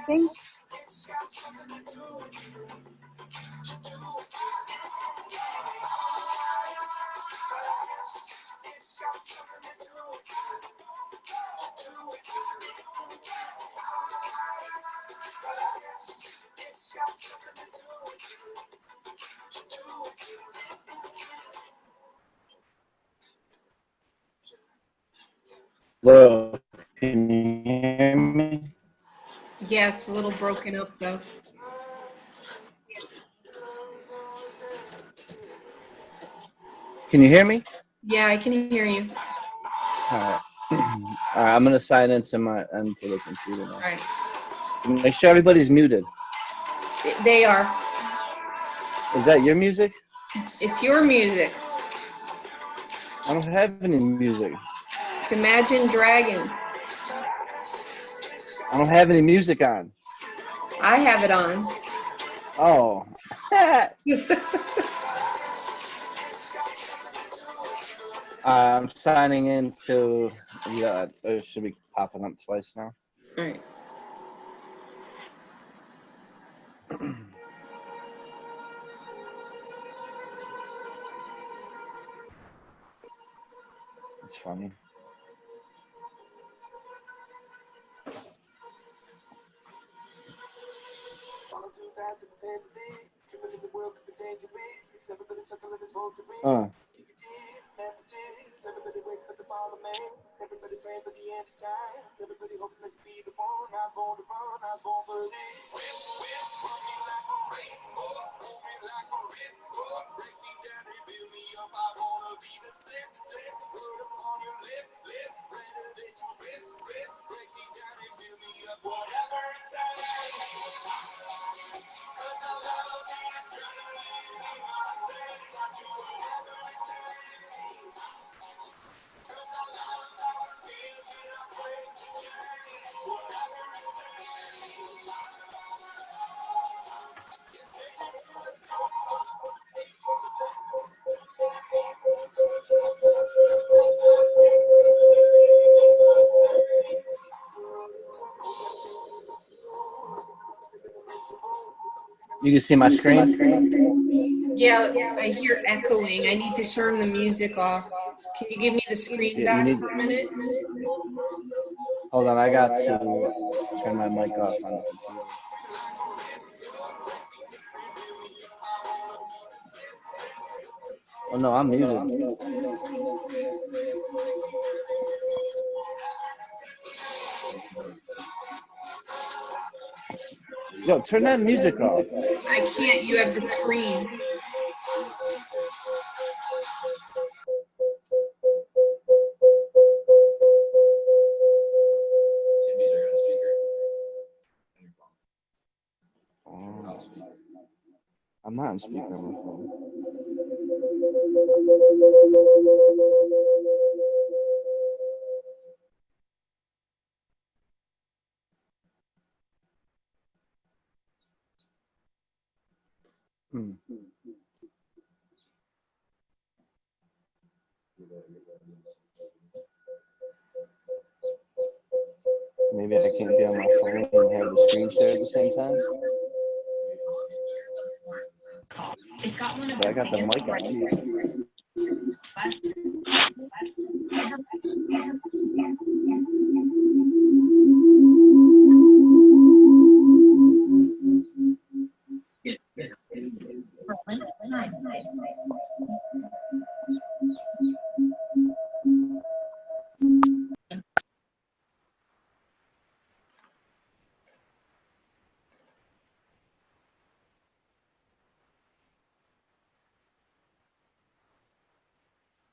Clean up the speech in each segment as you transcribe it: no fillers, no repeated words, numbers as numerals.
Thank Hello, can you hear me? Yeah, it's a little broken up though. Can you hear me? Yeah, I can hear you. All right. All right, I'm gonna sign into the computer now. All right. Make sure everybody's muted. They are. Is that your music? It's your music. I don't have any music. It's Imagine Dragons. I don't have any music on. I have it on. Oh. I'm signing into. Yeah, it should be popping up twice now. All right. It's funny. Everybody praying for the end of time. Everybody hoping that you be the one. I was born to run. I was born for this. Run me like a racehorse. Move me like a ripcord. Break me down and build me up. I wanna be the set. Word up on your lip. Better that you rip. Break me down and build me up. Whatever it takes. Cause I love the adrenaline in my veins. I do whatever it takes. Cause I love how it feels and I break the chains. Whatever it takes. Take me to the top. You can see my screen? Yeah, I hear echoing. I need to turn the music off. Can you give me the screen back for a minute? Hold on, I got to turn my mic off on the computer. Oh no, I'm muted. Yo, turn that music off. I can't. You have the screen. I'm not on speaker on my phone. Maybe I can't be on my phone and have the screen share at the same time. But I got the mic on.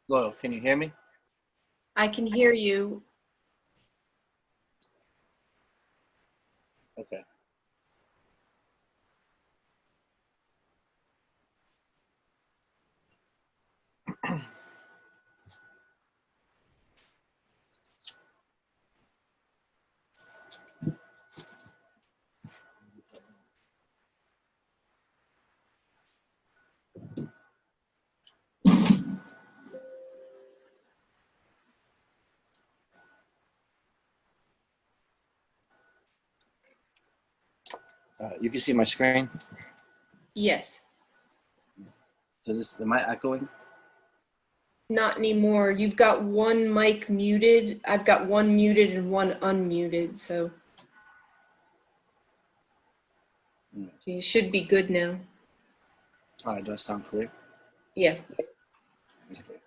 Hello, can you hear me? I can hear you. Okay. You can see my screen. Yes. Am I echoing? Not anymore. You've got one mic muted. I've got one muted and one unmuted, so you should be good now. All right, do I sound clear? Yeah. Okay.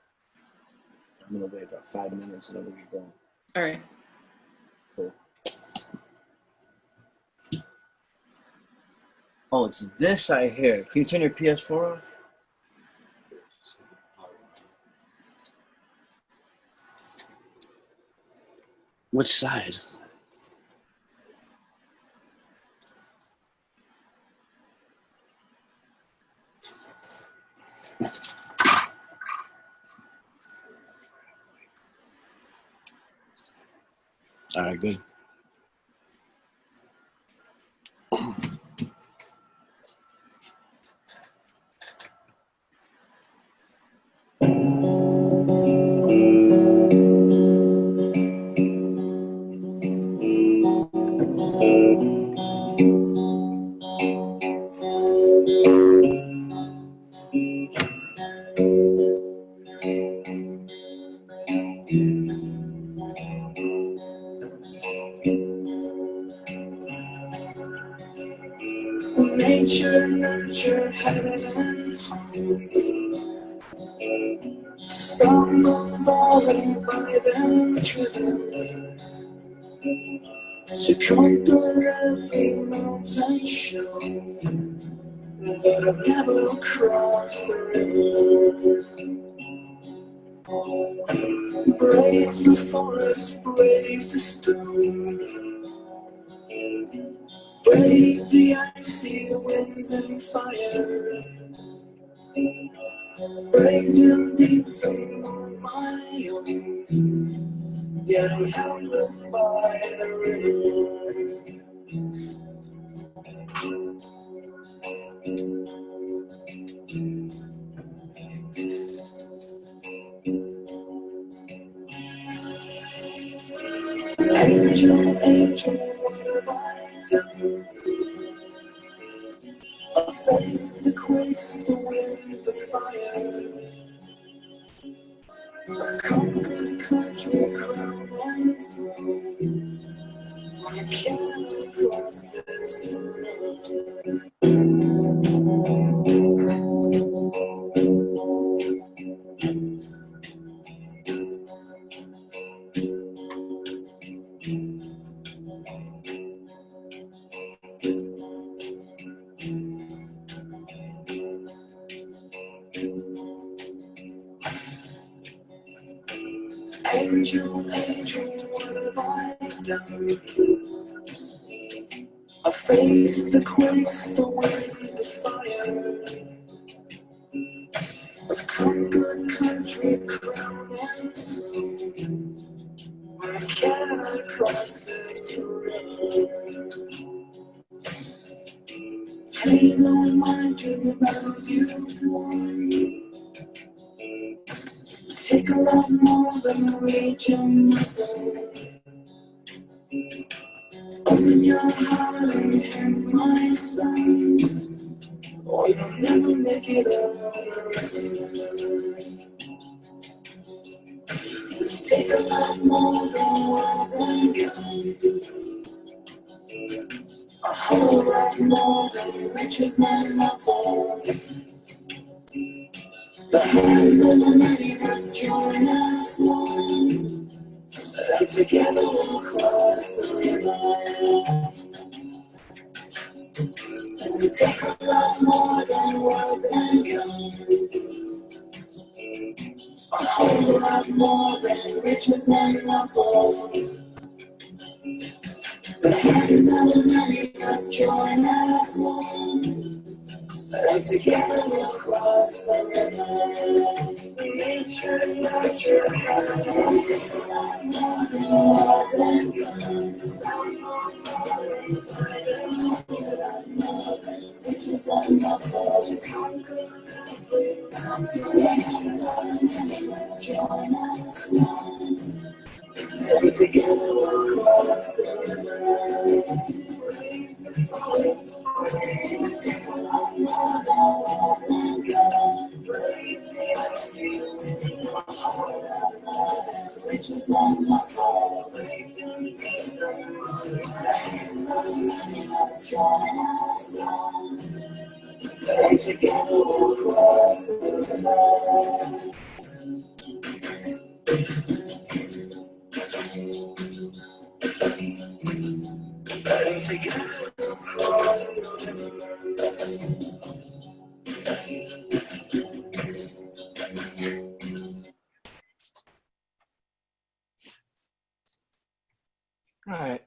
I'm gonna wait about 5 minutes and then we'll be done. All right. Cool. Oh, it's this I hear. Can you turn your PS4 off? Which side? All right, good. Nature, nurture, heaven and home. Some falling by them driven to conquer every mountain shown. But I've never crossed the river. Brave the forest, brave the stone. Brave the icy winds and fire. Braved and beat them on my own. Yet I'm helpless by the river. Angel, angel, what have I done? I face the quakes, the wind, the fire. I've conquered country, crown and throne. I can't cross this river. Angel, angel, what have I done? I faced the quakes, the wind, the fire. I've conquered country, crown and throne. Where can I cross this river? Pay no mind to the battles you've won. Take a lot more than a rage and muscle. Open your heart and hands, my son, or you'll never make it over. Take a lot more than words and guns. A whole lot more than riches and muscle. The hands of the many must join as one, and together we'll cross the river. And we take a lot more than words and guns. A whole lot more than riches and muscle. The hands of the many must join as one, and together we'll cross the river. Nature, nurture, heaven. We take a lot more than words and guns. Riches and muscle. The hands of the many must join as one, and together we'll cross the river. All right.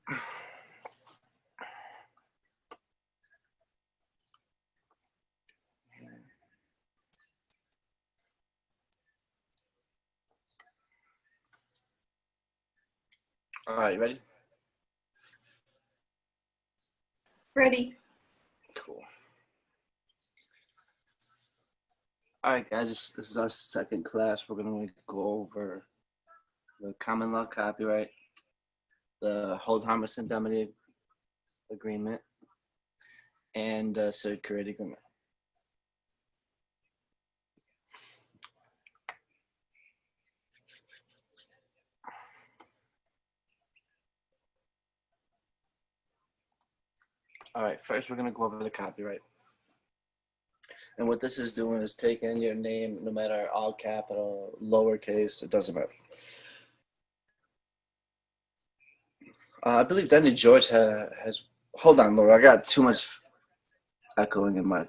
All right, you ready? Ready. Cool. All right, guys, this is our second class. We're going to go over the common law copyright, the hold harmless indemnity agreement, and security agreement. All right, first we're going to go over the copyright. And what this is doing is taking your name, no matter all capital, lowercase, it doesn't matter. I believe Danny George has, hold on, Laura, I got too much echoing in my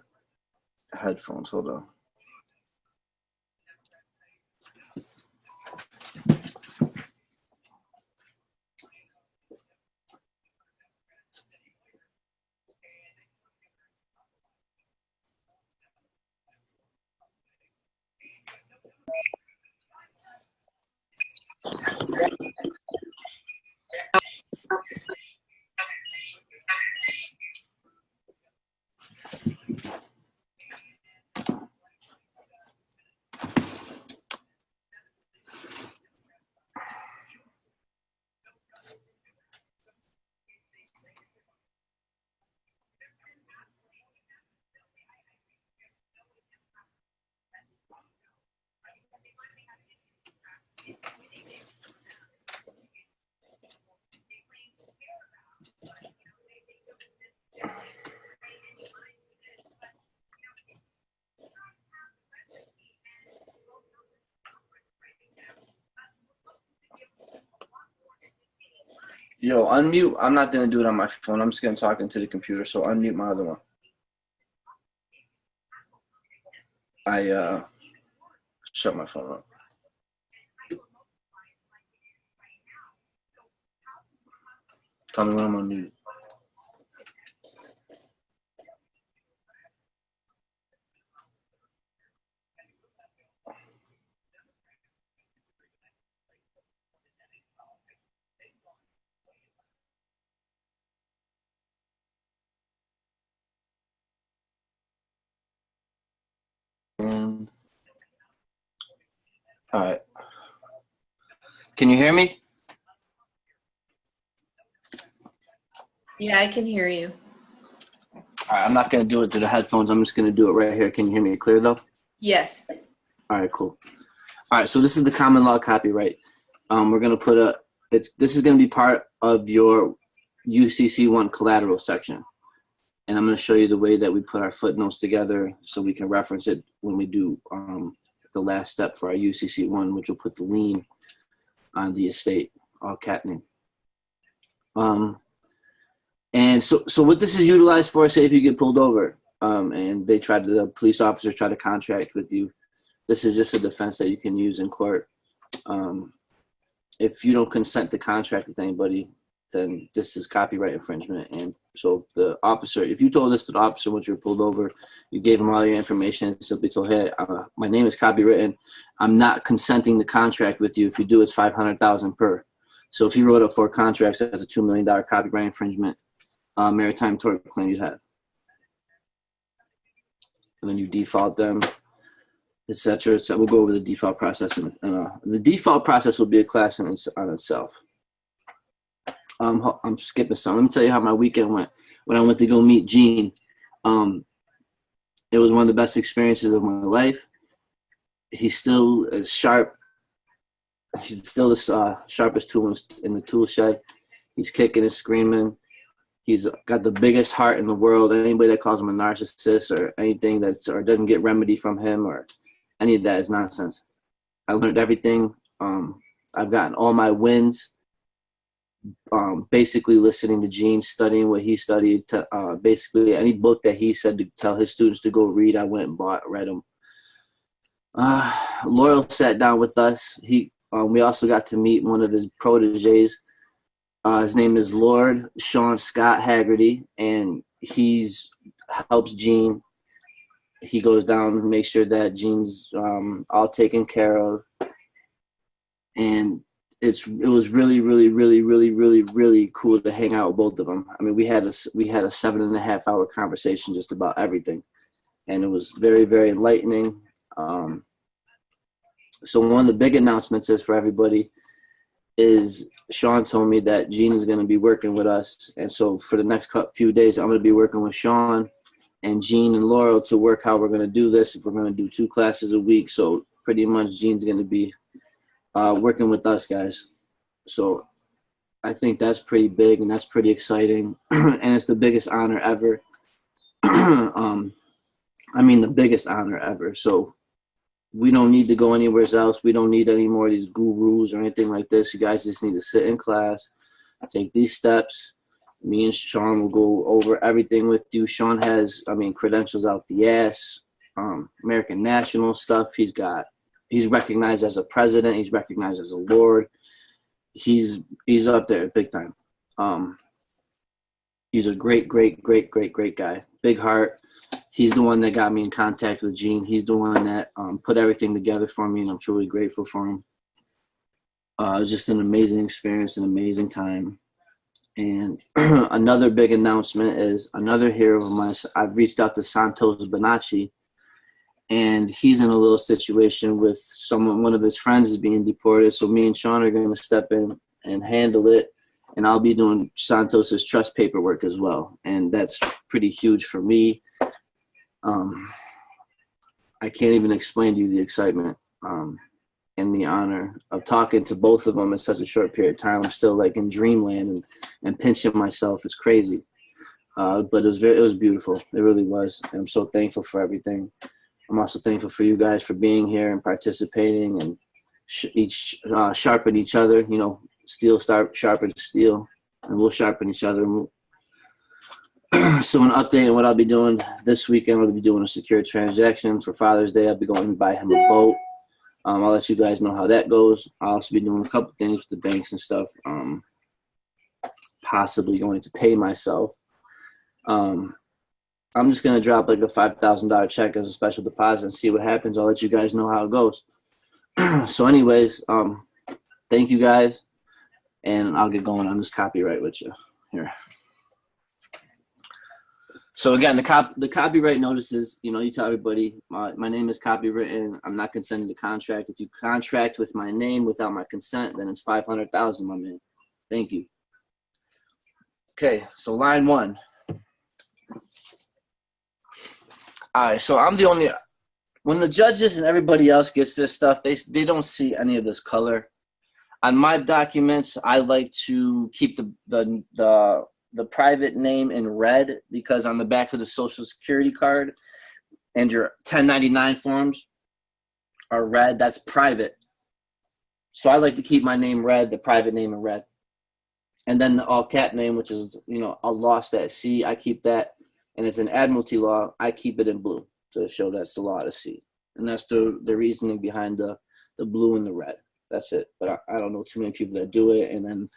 headphones. Hold on. Yo, unmute. I'm not going to do it on my phone. I'm just going to talk into the computer, so unmute my other one. I shut my phone up. Tell me when I'm on mute. And, all right. Can you hear me? Yeah, I can hear you. All right, I'm not going to do it through the headphones. I'm just going to do it right here. Can you hear me clear, though? Yes. All right, cool. All right, so this is the common law copyright. We're going to put this is going to be part of your UCC1 collateral section. And I'm going to show you the way that we put our footnotes together so we can reference it when we do the last step for our UCC1, which will put the lien on the estate, all cat name. And so what this is utilized for, say if you get pulled over and the police officers try to contract with you, this is just a defense that you can use in court. If you don't consent to contract with anybody, then this is copyright infringement. And so if you told this to the officer once you were pulled over, you gave him all your information and simply told, hey, my name is copywritten. I'm not consenting to contract with you. If you do, it's $500,000 per. So if he wrote up 4 contracts, that's a $2 million copyright infringement maritime tort claim you'd have. And then you default them, etc. So we'll go over the default process. And the default process will be a class on itself. I'm skipping some. Let me tell you how my weekend went. When I went to go meet Gene, it was one of the best experiences of my life. He's still as sharp He's still the sharpest tool in the tool shed. He's kicking and screaming. He's got the biggest heart in the world. Anybody that calls him a narcissist or anything or doesn't get remedy from him or any of that is nonsense. I learned everything. I've gotten all my wins. Basically listening to Gene, studying what he studied. Basically any book that he said to tell his students to go read, I went and read them. Loyal sat down with us. We also got to meet one of his proteges. His name is Lord Sean Scott Haggerty, and he's helps Gene. He goes down and makes sure that Gene's all taken care of. And it was really, really, really, really, really, really cool to hang out with both of them. I mean, we had a 7.5 hour conversation just about everything, and it was very, very enlightening. So one of the big announcements is for everybody is Sean told me that Gene is going to be working with us. And so for the next few days, I'm going to be working with Sean and Gene and Laurel to work how we're going to do this. If we're going to do 2 classes a week. So pretty much Gene's going to be working with us guys. So I think that's pretty big and that's pretty exciting. And it's the biggest honor ever. The biggest honor ever. So we don't need to go anywhere else. We don't need any more of these gurus or anything like this. You guys just need to sit in class, take these steps. Me and Sean will go over everything with you. Sean has, credentials out the ass, American national stuff. He's recognized as a president. He's recognized as a lord. He's up there big time. He's a great, great, great, great, great guy. Big heart. He's the one that got me in contact with Gene. He's the one that put everything together for me, and I'm truly grateful for him. It was just an amazing experience, an amazing time. And another big announcement is another hero of mine. I've reached out to Santos Bonacci, and he's in a little situation with one of his friends is being deported. So me and Sean are going to step in and handle it, and I'll be doing Santos's trust paperwork as well. And that's pretty huge for me. I can't even explain to you the excitement and the honor of talking to both of them in such a short period of time. I'm still like in dreamland and pinching myself. It's crazy. But it was beautiful. It really was. And I'm so thankful for everything. I'm also thankful for you guys for being here and participating and each sharpen each other. Steel sharpen steel, and we'll sharpen each other. So an update on what I'll be doing this weekend, I'll be doing a secure transaction for Father's Day. I'll be going to buy him a boat. I'll let you guys know how that goes. I'll also be doing a couple things with the banks and stuff. Possibly going to pay myself. I'm just going to drop like a $5,000 check as a special deposit and see what happens. I'll let you guys know how it goes. So anyways, thank you guys. And I'll get going on this copyright with you here. So again, the copyright notices, you tell everybody, my name is copywritten. I'm not consenting to contract. If you contract with my name without my consent, then it's $500,000, my man. Thank you. Okay, so line 1. All right, so I'm the only, when the judges and everybody else gets this stuff, they don't see any of this color. On my documents, I like to keep the private name in red because on the back of the Social Security card and your 1099 forms are red. That's private. So I like to keep my name red, the private name in red. And then the all cap name, which is, a lost at sea, I keep that. And it's an admiralty law, I keep it in blue to show that's the law at sea. And that's the reasoning behind the blue and the red. That's it. But I don't know too many people that do it. And then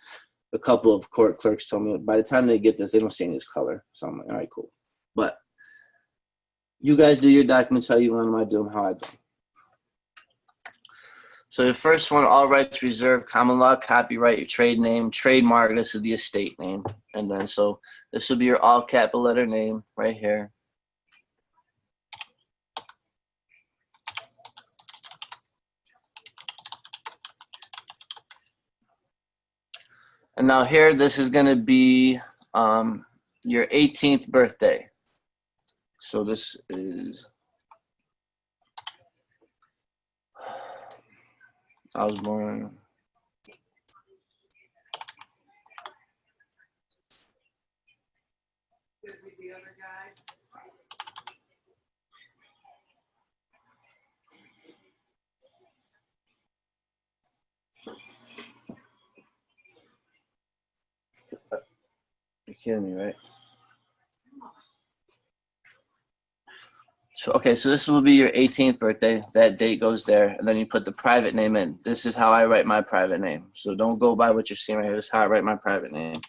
a couple of court clerks told me by the time they get this, they don't see any of this color. So I'm like, all right, cool. But you guys do your documents how you want them. I do them how I do them. So the first one, all rights reserved, common law, copyright, your trade name, trademark. This is the estate name. And then so this will be your all capital letter name right here. And now here, this is going to be your 18th birthday. So this is, I was born You're kidding me, right? So, okay, so this will be your 18th birthday. That date goes there, and then you put the private name in. This is how I write my private name. So don't go by what you're seeing right here. This is how I write my private name.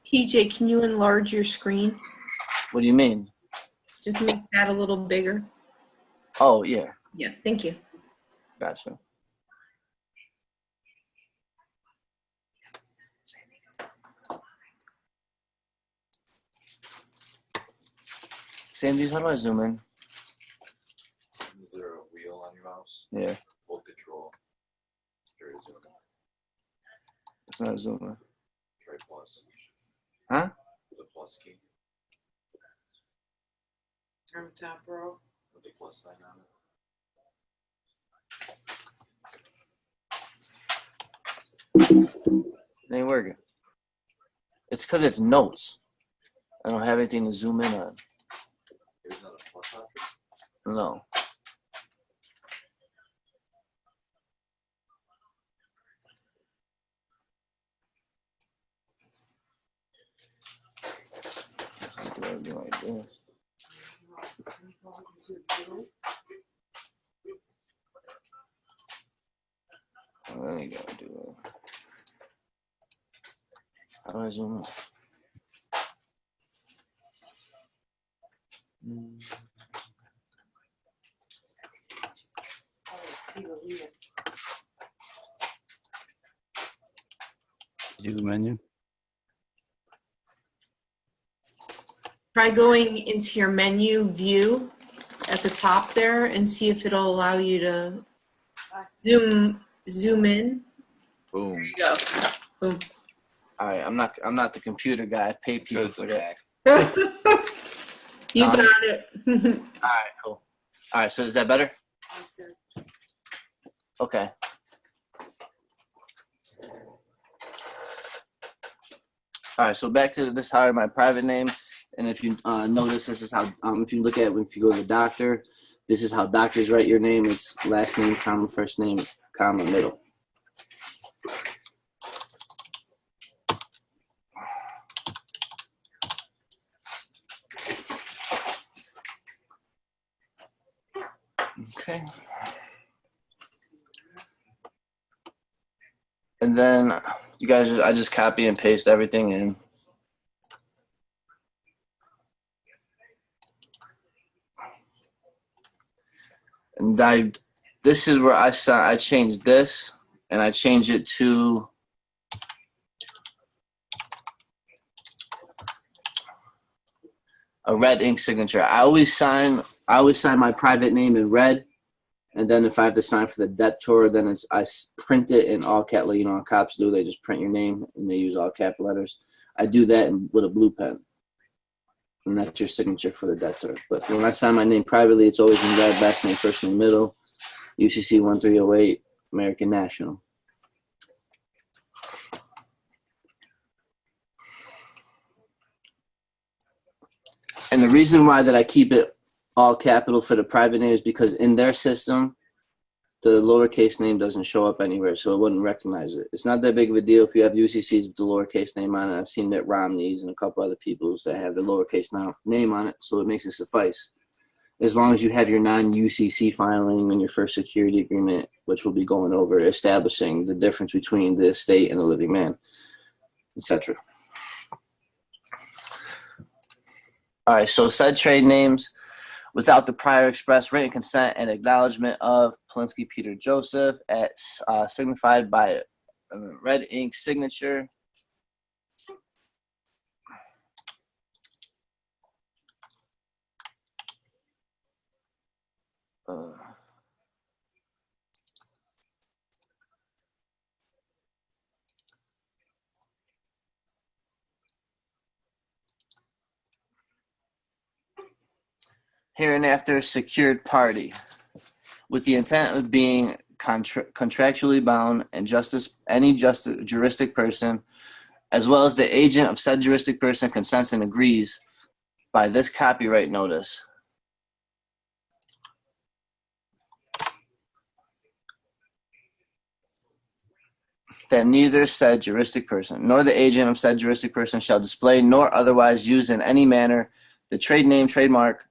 PJ, can you enlarge your screen? What do you mean? Just make that a little bigger. Oh, yeah. Yeah, thank you. Gotcha. Sandy, how do I zoom in? Is there a wheel on your mouse? Yeah, Hold control. Try to zoom in. it's not zooming. Try plus. Huh? The plus key. Turn top row. With the plus sign on it. It ain't working. It's because it's notes. I don't have anything to zoom in on. There's not a plus option. No. Do I do like this? Oh, there you go. Do it. How do I zoom in? Do the menu. Try going into your menu view at the top there and see if it'll allow you to zoom in. Boom. There you go. Boom. All right, I'm not the computer guy. I pay people for that. You got it. All right, cool. All right, so is that better? Okay. All right, so back to this, how my private name, and if you notice, this is how if you look at if you go to the doctor, this is how doctors write your name. It's last name, comma, first name, comma, middle. Okay. And then you guys, I just copy and paste everything in. And this is where I changed this, and I changed it to a red ink signature. I always sign my private name in red, and then if I have to sign for the debtor, then I print it in all cap. Like, you know how cops do, they just print your name and they use all cap letters. I do that with a blue pen, and that's your signature for the debtor. But when I sign my name privately, it's always in red, last name, first name, middle, UCC 1308, American National. And the reason why that I keep it all capital for the private name is because in their system, the lowercase name doesn't show up anywhere, so it wouldn't recognize it. It's not that big of a deal if you have UCCs with the lowercase name on it. I've seen Mitt Romney's and a couple other people's that have the lowercase name on it, so it makes it suffice. As long as you have your non-UCC filing and your first security agreement, which we'll be going over, establishing the difference between the estate and the living man, etc. All right, so said trade names without the prior express written consent and acknowledgement of Polinsky Peter Joseph, signified by a red ink signature. Hereinafter secured party, with the intent of being contractually bound and juristic person as well as the agent of said juristic person consents and agrees by this copyright notice that neither said juristic person nor the agent of said juristic person shall display nor otherwise use in any manner the trade name, trademark,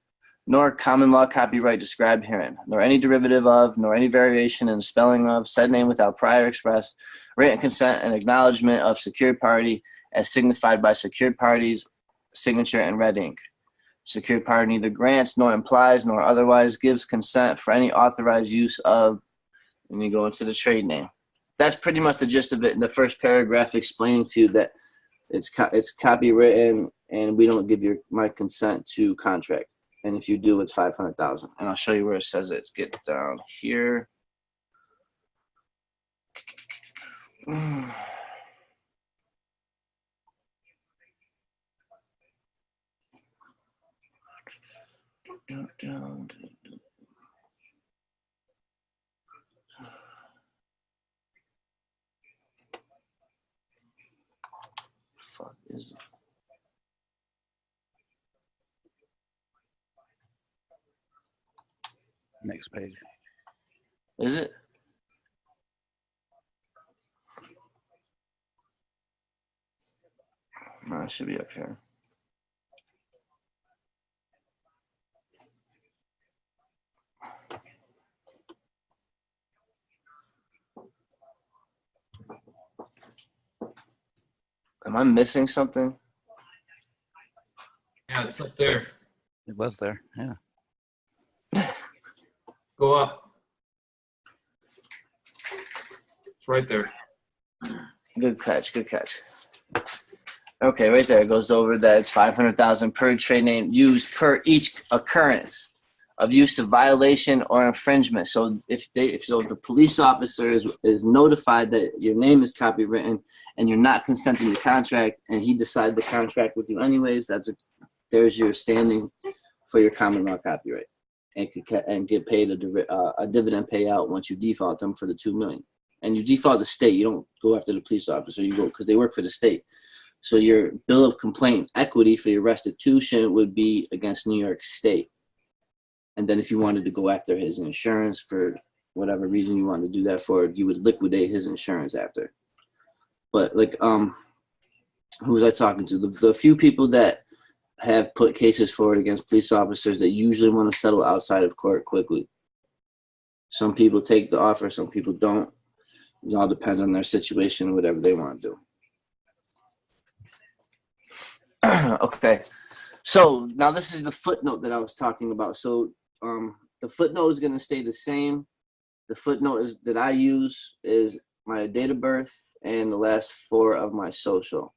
nor common law copyright described herein, nor any derivative of, nor any variation in the spelling of said name without prior express written consent and acknowledgement of secured party as signified by secured party's signature in red ink. Secured party neither grants nor implies nor otherwise gives consent for any authorized use of, and you go into the trade name. That's pretty much the gist of it in the first paragraph, explaining to you that it's copywritten and we don't give my consent to contract. And if you do, it's $500,000. And I'll show you where it says it. Get down here. Fuck is it? Next page. Is it? No, it should be up here. Am I missing something? Yeah, it's up there. It was there. Yeah. Go up. It's right there. Good catch. Good catch. Okay, right there. It goes over that it's $500,000 per trade name used per each occurrence of use of violation or infringement. So if the police officer is notified that your name is copywritten and you're not consenting to contract, and he decides to contract with you anyways, there's your standing for your common law copyright, and get paid a dividend payout once you default them for the $2 million. And you default the state. You don't go after the police officer. You go because they work for the state. So your bill of complaint equity for your restitution would be against New York State. And then if you wanted to go after his insurance for whatever reason you wanted to do that for, you would liquidate his insurance after. But like, who was I talking to? The few people that have put cases forward against police officers that usually want to settle outside of court quickly. Some people take the offer, some people don't. It all depends on their situation and whatever they want to do. Okay. So now this is the footnote that I was talking about. So the footnote is going to stay the same. The footnote that I use is my date of birth and the last 4 of my social.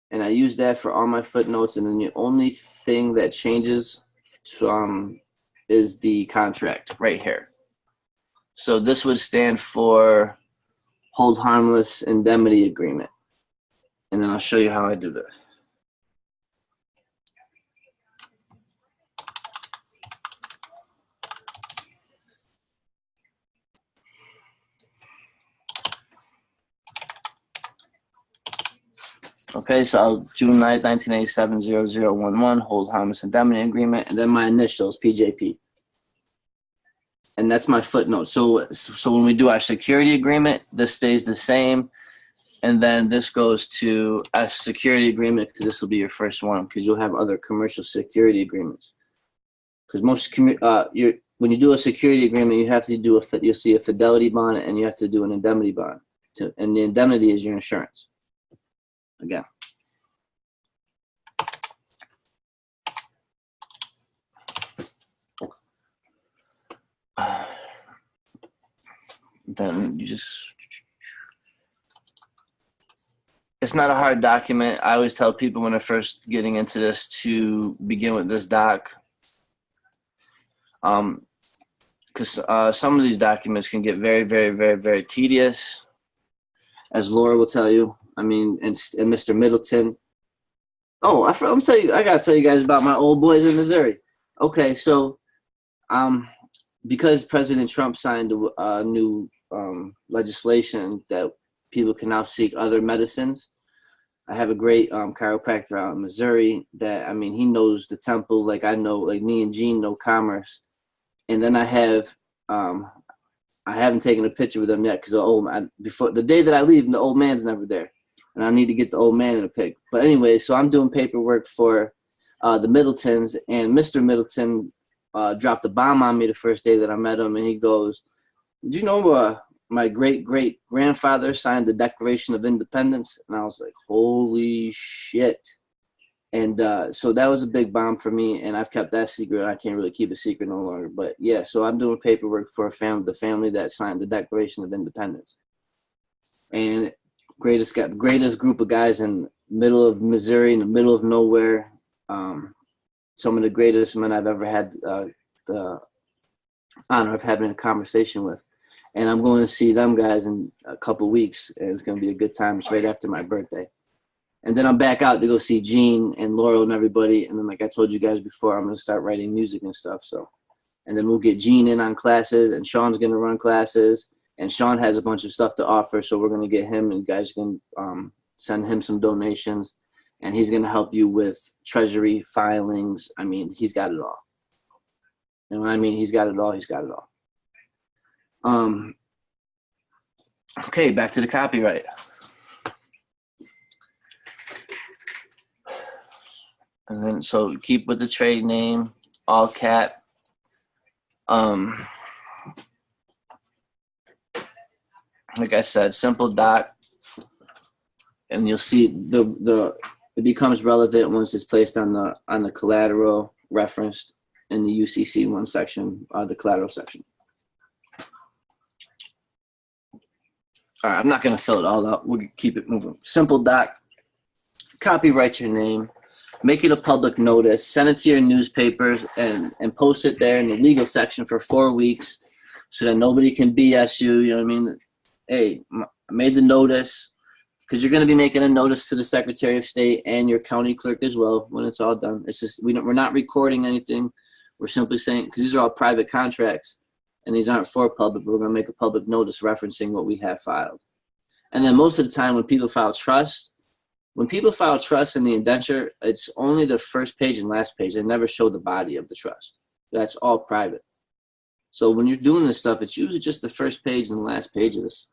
And I use that for all my footnotes. And then the only thing that changes is the contract right here. So this would stand for hold harmless indemnity agreement. And then I'll show you how I do that. Okay, so June 9th, 1987, 0011, hold harmless indemnity agreement, and then my initials, PJP. And that's my footnote. So when we do our security agreement, this stays the same. And then this goes to a security agreement, because this will be your first one, because you'll have other commercial security agreements. Because when you do a security agreement, you have to do you'll see a fidelity bond, and you have to do an indemnity bond. And the indemnity is your insurance. Again. Then you it's not a hard document. I always tell people when they're first getting into this to begin with this doc. Because some of these documents can get very, very, very, very tedious, as Laura will tell you. I mean, and Mr. Middleton. Oh, I gotta tell you guys about my old boys in Missouri. Okay, so, because President Trump signed a new legislation that people can now seek other medicines, I have a great chiropractor out in Missouri that, I mean, he knows the temple like I know, like me and Gene know Commerce. And then I haven't taken a picture with him yet because before the day that I leave, the old man's never there. And I need to get the old man in a pic. But anyway, so I'm doing paperwork for the Middletons, and Mr. Middleton dropped a bomb on me the first day that I met him, and he goes, "Did you know my great-great-grandfather signed the Declaration of Independence?" And I was like, holy shit. And so that was a big bomb for me, and I've kept that secret. I can't really keep a secret no longer. But, yeah, so I'm doing paperwork for the family that signed the Declaration of Independence. And greatest group of guys in middle of Missouri, in the middle of nowhere. Some of the greatest men I've ever had the honor of having a conversation with. And I'm going to see them guys in a couple weeks, and it's going to be a good time. It's right after my birthday. And then I'm back out to go see Gene and Laurel and everybody. And then, like I told you guys before, I'm going to start writing music and stuff. So, and then we'll get Gene in on classes, and Sean's going to run classes. And Sean has a bunch of stuff to offer, so we're going to get him, and you guys can send him some donations. And he's going to help you with treasury filings. I mean, he's got it all. And when I mean he's got it all, he's got it all. Okay, back to the copyright. And then, so keep with the trade name, all cap. Like I said, simple doc. And you'll see it becomes relevant once it's placed on the collateral referenced in the UCC1 section, the collateral section. All right, I'm not going to fill it all out. We'll keep it moving. Simple doc. Copyright your name. Make it a public notice. Send it to your newspapers and post it there in the legal section for 4 weeks so that nobody can BS you. You know what I mean? Hey, I made the notice, because you're going to be making a notice to the Secretary of State and your county clerk as well when it's all done. It's just we're not recording anything. We're simply saying, because these are all private contracts, and these aren't for public, but we're going to make a public notice referencing what we have filed. And then most of the time when people file trust in the indenture, it's only the first page and last page. They never show the body of the trust. That's all private. So when you're doing this stuff, it's usually just the first page and the last pages.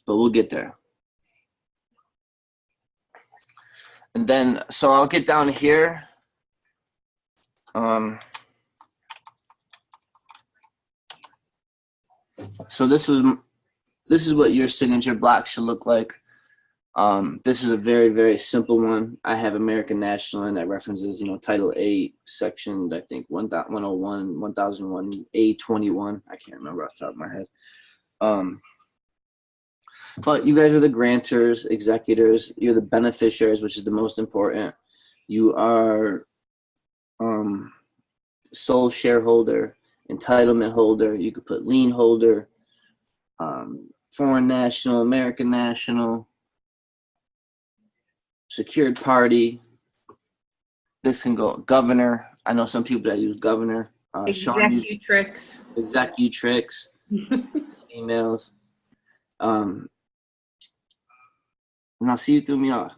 But we'll get there. And then, so I'll get down here. So this is what your signature block should look like. This is a very, very simple one. I have American National, and that references, Title 8, Section, I think, 101, 1001, A21. I can't remember off the top of my head. But you guys are the grantors, executors. You're the beneficiaries, which is the most important. You are sole shareholder, entitlement holder. You could put lien holder, foreign national, American national, secured party. This can go governor. I know some people that use governor. Executrix. Executrix. Emails. Now, see, you threw me off.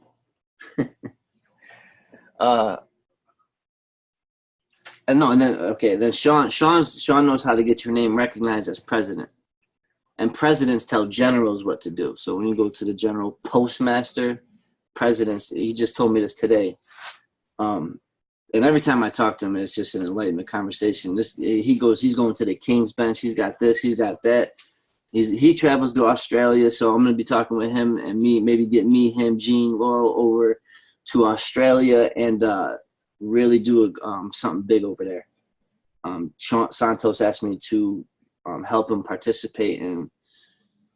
Then Sean knows how to get your name recognized as president. And presidents tell generals what to do. So when you go to the general postmaster, presidents, he just told me this today. And every time I talk to him, it's just an enlightenment conversation. He's going to the King's Bench. He's got this, he's got that. He travels to Australia, so I'm going to be talking with him and maybe get him, Gene, Laurel over to Australia and really do something big over there. Sean Santos asked me to help him participate in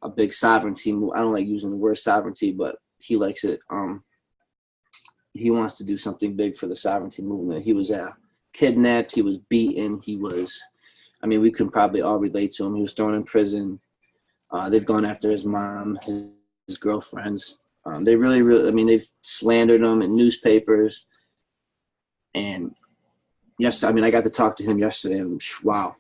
a big sovereignty move. I don't like using the word sovereignty, but he likes it. He wants to do something big for the sovereignty movement. He was kidnapped. He was beaten. We can probably all relate to him. He was thrown in prison. They've gone after his mom, his girlfriends. They really, they've slandered him in newspapers. And yes, I got to talk to him yesterday. And wow.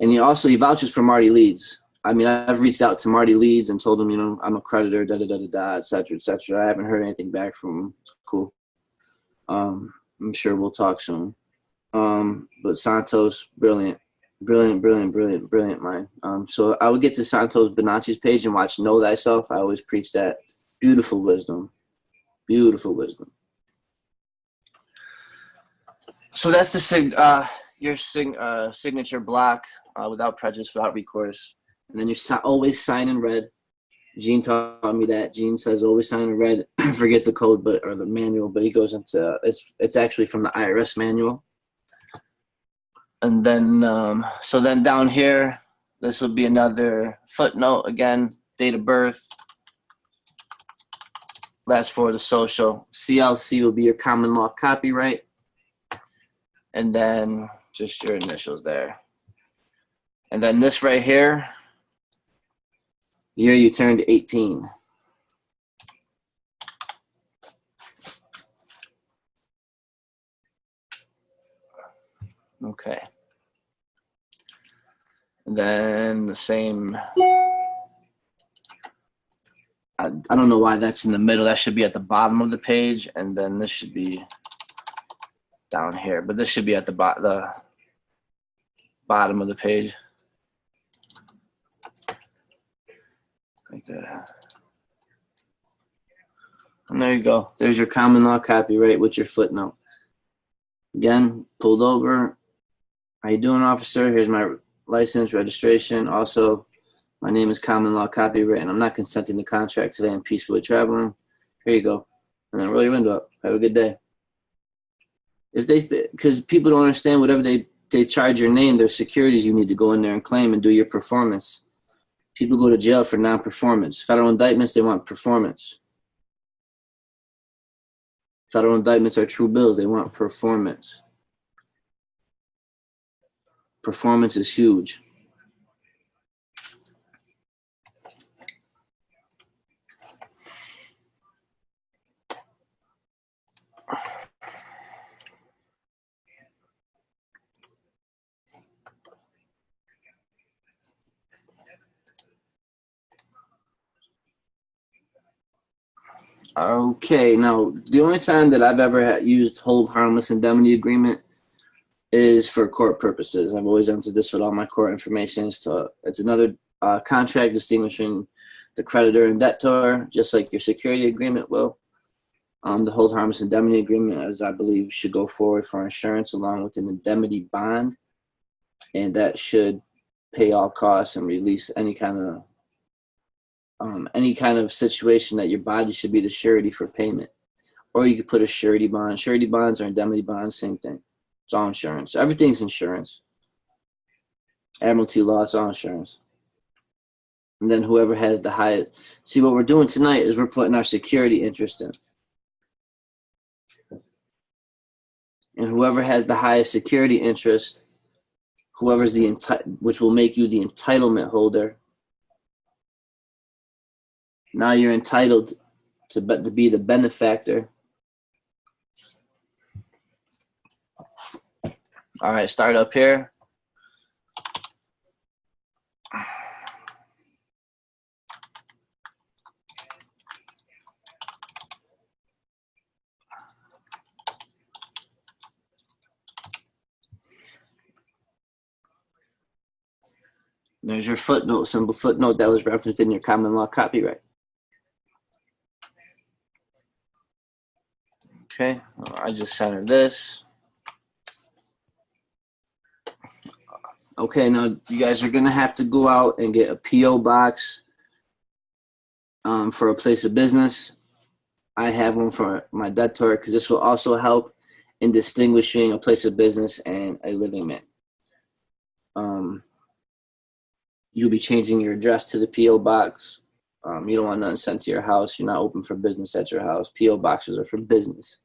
And he vouches for Marty Leeds. I mean, I've reached out to Marty Leeds and told him, you know, I'm a creditor, da da da da da, et cetera, et cetera. I haven't heard anything back from him. It's cool. I'm sure we'll talk soon. But Santos, brilliant mind. So I would get to Santos Bonacci's page and watch Know Thyself. I always preach that. Beautiful wisdom. So that's the your signature block without prejudice, without recourse. And then you always sign in red. Gene taught me that. Gene says always sign in red. Forget the code, or the manual, but he goes into it's actually from the IRS manual. And then so then down here, this will be another footnote again. Date of birth. Last four of the social. CLC will be your common law copyright. And then just your initials there. And then this right here, the year you turned 18. Okay. And then the same. I don't know why that's in the middle. That should be at the bottom of the page, and then this should be down here. But this should be at the bottom of the page. Like that. And there you go. There's your common law copyright with your footnote. Again, pulled over. How you doing, officer? Here's my license, registration. Also, my name is common law copyright, and I'm not consenting to contract today. I'm peacefully traveling. Here you go. And then roll your window up. Have a good day. Because people don't understand, whatever they charge your name, there's securities you need to go in there and claim and do your performance. People go to jail for non-performance. Federal indictments, they want performance. Federal indictments are true bills. They want performance. Performance is huge. Okay, now the only time that I've ever used hold harmless indemnity agreement is for court purposes. I've always entered this with all my court information. It's another contract distinguishing the creditor and debtor, just like your security agreement will. The hold harmless indemnity agreement, as I believe, should go forward for insurance along with an indemnity bond, and that should pay all costs and release any kind of situation that your body should be the surety for payment. Or you could put a surety bond. Surety bonds or indemnity bonds, same thing. It's all insurance. Everything's insurance. Admiralty law, it's all insurance. And then whoever has the highest. See, what we're doing tonight is we're putting our security interest in. And whoever has the highest security interest, whoever's which will make you the entitlement holder. Now you're entitled to be the benefactor. All right, start up here. There's your footnote, simple footnote that was referenced in your common law copyright. Okay, I just centered this. Okay, now you guys are gonna have to go out and get a P.O. box for a place of business. I have one for my debtor because this will also help in distinguishing a place of business and a living man. You'll be changing your address to the P.O. box. You don't want nothing sent to your house. You're not open for business at your house. P.O. boxes are for business.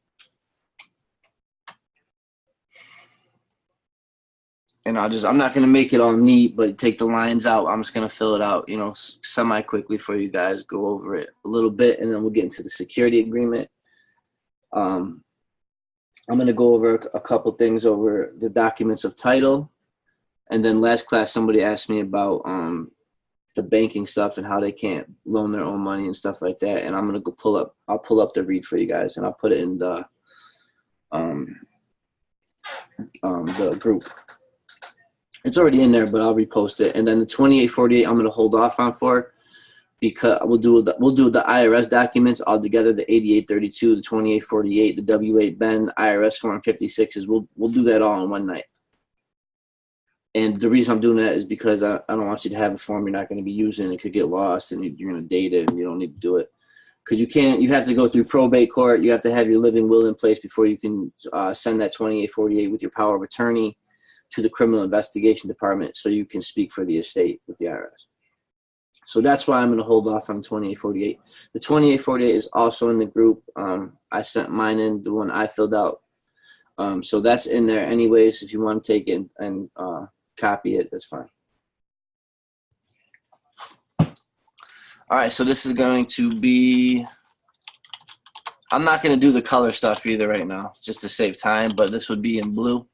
And I'm not going to make it all neat, but take the lines out. I'm just going to fill it out, semi-quickly for you guys, go over it a little bit, and then we'll get into the security agreement. I'm going to go over a couple things over the documents of title. And then last class, somebody asked me about the banking stuff and how they can't loan their own money and stuff like that. And I'm gonna go I'll pull up the read for you guys, and I'll put it in the group. It's already in there, but I'll repost it. And then the 2848 I'm gonna hold off on for, because we'll do the IRS documents all together, the 8832, the 2848, the W8 Ben, IRS form 56s. We'll do that all in one night. And the reason I'm doing that is because I don't want you to have a form you're not going to be using. It could get lost and you're going to date it, and you don't need to do it. Because you have to go through probate court. You have to have your living will in place before you can send that 2848 with your power of attorney to the criminal investigation department so you can speak for the estate with the IRS. So that's why I'm going to hold off on 2848. The 2848 is also in the group. I sent mine in, the one I filled out. So that's in there anyways. If you want to take it and copy it, that's fine. All right, so this is going to be, I'm not going to do the color stuff either right now, just to save time, but this would be in blue.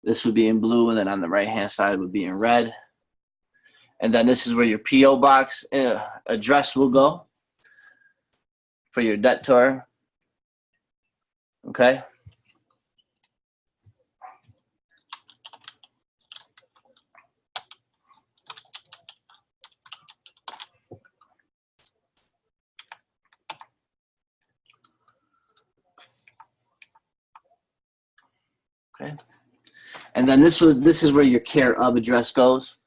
This would be in blue, and then on the right-hand side would be in red. And then this is where your P.O. box address will go for your debtor. Okay. Okay. And then this is where your care of address goes.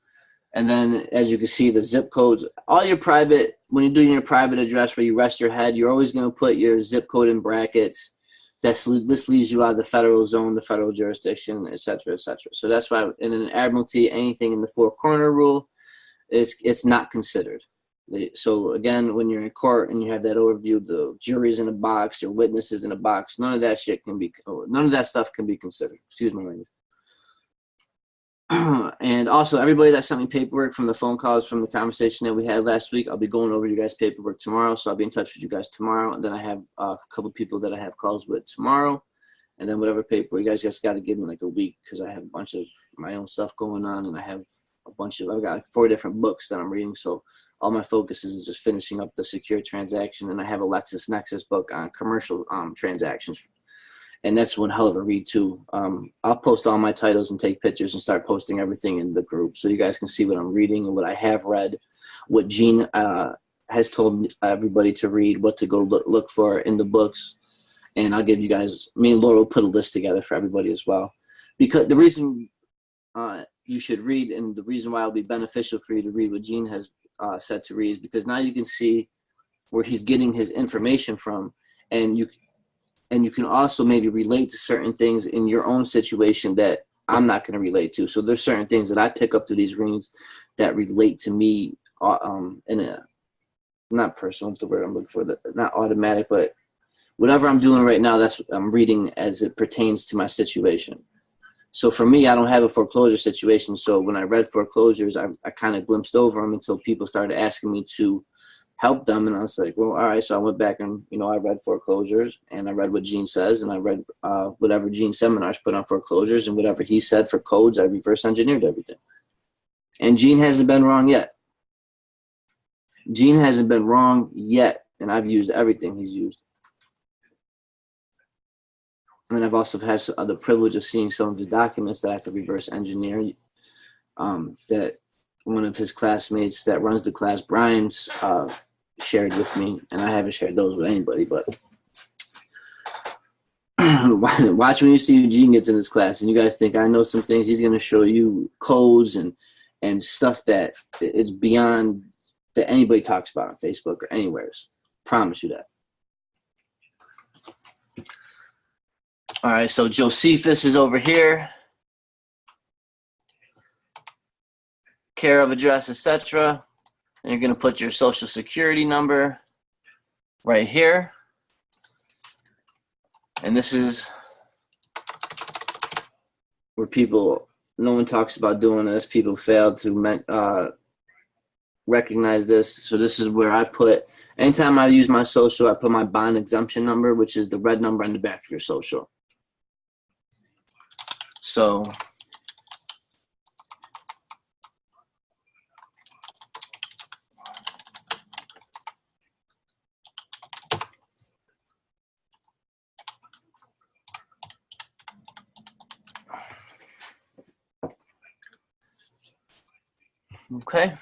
And then, as you can see, the zip codes, all your private, when you're doing your private address where you rest your head, you're always going to put your zip code in brackets. This leaves you out of the federal zone, the federal jurisdiction, et cetera, et cetera. So that's why in an admiralty, anything in the four-corner rule, it's not considered. So, again, when you're in court and you have that overview, the jury's in a box, your witnesses in a box, none of that stuff can be considered. Excuse my language. And also, everybody that sent me paperwork from the phone calls from the conversation that we had last week, I'll be going over you guys' paperwork tomorrow. So I'll be in touch with you guys tomorrow. And then I have a couple people that I have calls with tomorrow. And then whatever paperwork, you guys just got to give me like a week because I have a bunch of my own stuff going on. And I've got like 4 different books that I'm reading. So all my focus is just finishing up the secure transaction. And I have a LexisNexis book on commercial transactions. And that's one hell of a read too. I'll post all my titles and take pictures and start posting everything in the group so you guys can see what I'm reading and what I have read, what Gene has told everybody to read, what to go look for in the books. And I'll give you guys, me and Laura will put a list together for everybody as well. Because the reason you should read and the reason why it'll be beneficial for you to read what Gene has said to read is because now you can see where he's getting his information from, and you can also maybe relate to certain things in your own situation that I'm not going to relate to. So there's certain things that I pick up through these readings that relate to me in a, not personal, what's the word I'm looking for, not automatic, but whatever I'm doing right now, that's what I'm reading as it pertains to my situation. So for me, I don't have a foreclosure situation. So when I read foreclosures, I kind of glimpsed over them until people started asking me to help them. And I was like, well, all right. So I went back and, I read foreclosures and I read what Gene says. And I read whatever Gene's seminars put on foreclosures, and whatever he said for codes, I reverse engineered everything. And Gene hasn't been wrong yet. Gene hasn't been wrong yet. And I've used everything he's used. And I've also had the privilege of seeing some of his documents that I could reverse engineer. That one of his classmates that runs the class, Brian's, shared with me, and I haven't shared those with anybody. But watch when you see Gene gets in his class, and you guys think I know some things. He's going to show you codes and stuff that is beyond that anybody talks about on Facebook or anywhere. Promise you that. All right, so Josephus is over here. Care of address, etc. And you're going to put your social security number right here. And this is where no one talks about doing this. People fail to recognize this. So this is where I put, anytime I use my social, I put my bond exemption number, which is the red number on the back of your social. So Okay.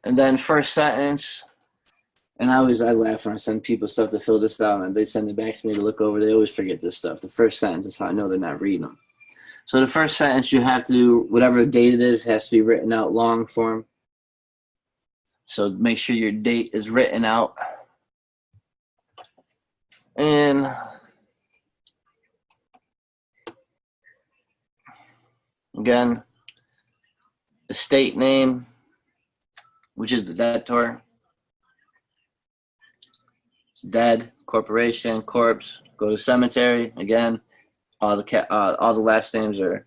And then first sentence, and I laugh when I send people stuff to fill this out and they send it back to me to look over. They always forget this stuff. The first sentence is how I know they're not reading them. So the first sentence, you have to, whatever date it is, has to be written out long form. So make sure your date is written out. And again, the state name, which is the debtor. It's dead, corporation, corpse, go to cemetery. Again, all the last names are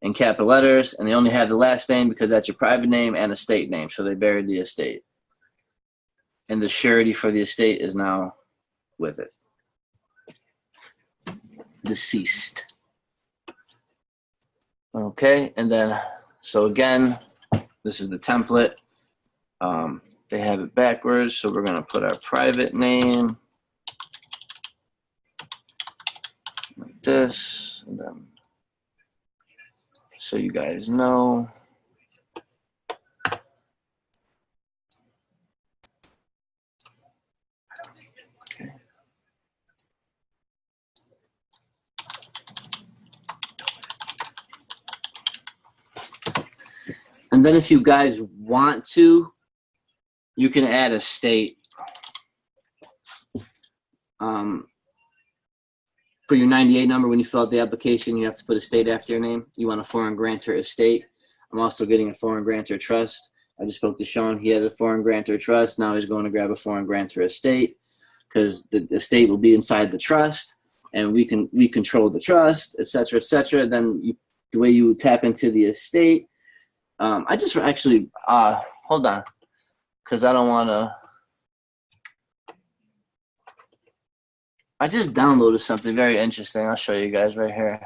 in capital letters, and they only have the last name because that's your private name and estate name. So they buried the estate. And the surety for the estate is now with it. Deceased. Okay, and then, so again, this is the template. They have it backwards, so we're going to put our private name like this, and then, so you guys know. Okay. And then if you guys want to, you can add a state. For your 98 number, when you fill out the application, you have to put a state after your name. You want a foreign grantor estate. I'm also getting a foreign grantor trust. I just spoke to Sean. He has a foreign grantor trust. Now he's going to grab a foreign grantor estate because the estate will be inside the trust, and we control the trust, et cetera, et cetera. Then the way you tap into the estate. I just actually, hold on. Because I don't want to. I just downloaded something very interesting. I'll show you guys right here.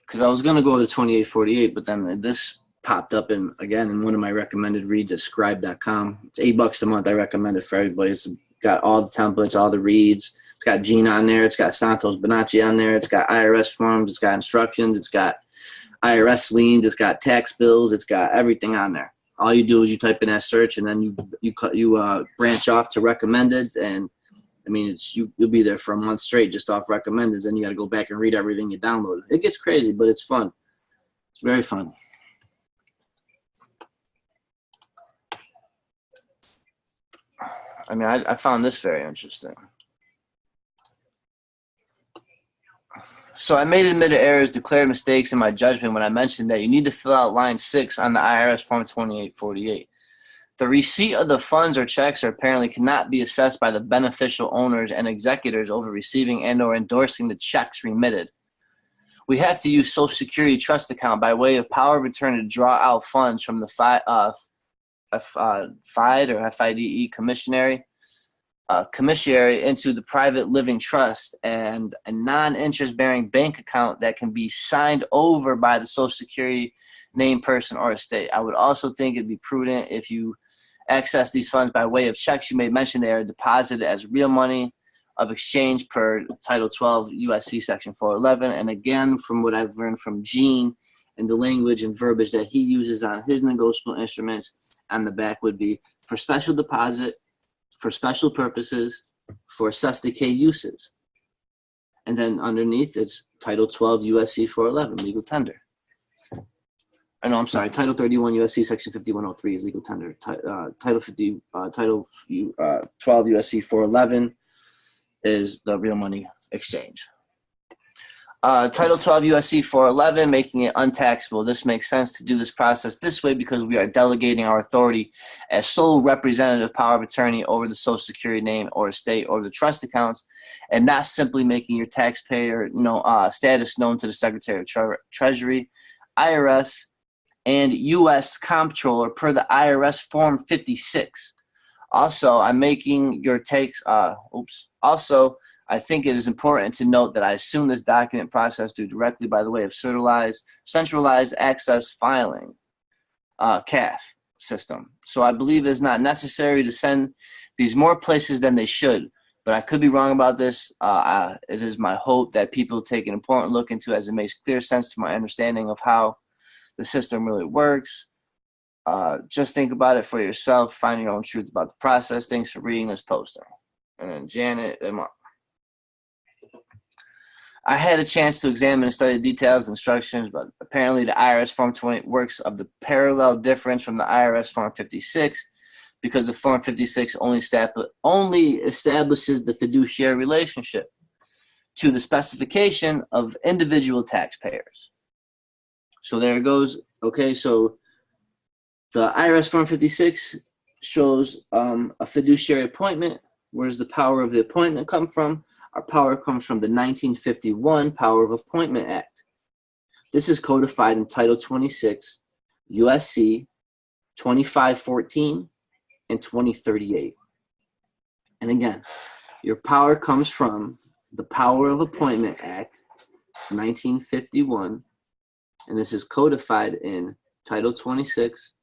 Because I was going to go to 2848, but then this popped up in one of my recommended reads at scribe.com. It's $8 a month. I recommend it for everybody. It's got all the templates, all the reads. It's got Gene on there. It's got Santos Bonacci on there. It's got IRS forms. It's got instructions. It's got IRS liens. It's got tax bills. It's got everything on there. All you do is you type in that search, and then you branch off to recommendeds, and I mean you'll be there for a month straight just off recommendeds. Then you got to go back and read everything you downloaded. It gets crazy, but it's fun. It's very fun. I mean, I found this very interesting. So I made admitted errors, declared mistakes in my judgment when I mentioned that you need to fill out line 6 on the IRS form 2848. The receipt of the funds or checks or apparently cannot be assessed by the beneficial owners and executors over receiving and or endorsing the checks remitted. We have to use Social Security trust account by way of power of attorney to draw out funds from the FIDE or FIDE commissary into the private living trust and a non-interest bearing bank account that can be signed over by the Social Security named person or estate. I would also think it'd be prudent if you access these funds by way of checks. You may mention they are deposited as real money of exchange per Title 12 USC Section 411. And again, from what I've learned from Gene and the language and verbiage that he uses on his negotiable instruments on the back would be for special deposit, for special purposes, for cess-decay uses. And then underneath it's Title 12 USC 411, legal tender. I'm sorry, Title 31 USC Section 5103 is legal tender. Title 12 USC 411 is the real money exchange. Title 12 USC 411, making it untaxable. This makes sense to do this process this way because we are delegating our authority as sole representative power of attorney over the Social Security name or estate or the trust accounts, and not simply making your taxpayer status known to the Secretary of Treasury, IRS, and U.S. Comptroller per the IRS Form 56. Also, I'm making your takes. Also, I think it is important to note that I assume this document process due directly by the way of centralized access filing, CAF system. So I believe it's not necessary to send these more places than they should, but I could be wrong about this. It is my hope that people take an important look into as it makes clear sense to my understanding of how the system really works. Just think about it for yourself. Find your own truth about the process. Thanks for reading this poster. And then Janet and Mark. I had a chance to examine and study the details and instructions, but apparently the IRS Form 20 works of the parallel difference from the IRS Form 56 because the Form 56 only establishes the fiduciary relationship to the specification of individual taxpayers. So there it goes. Okay, so the IRS Form 56 shows a fiduciary appointment. Where does the power of the appointment come from? Our power comes from the 1951 Power of Appointment Act. This is codified in Title 26, USC 2514 and 2038. And again, your power comes from the Power of Appointment Act, 1951, and this is codified in Title 26,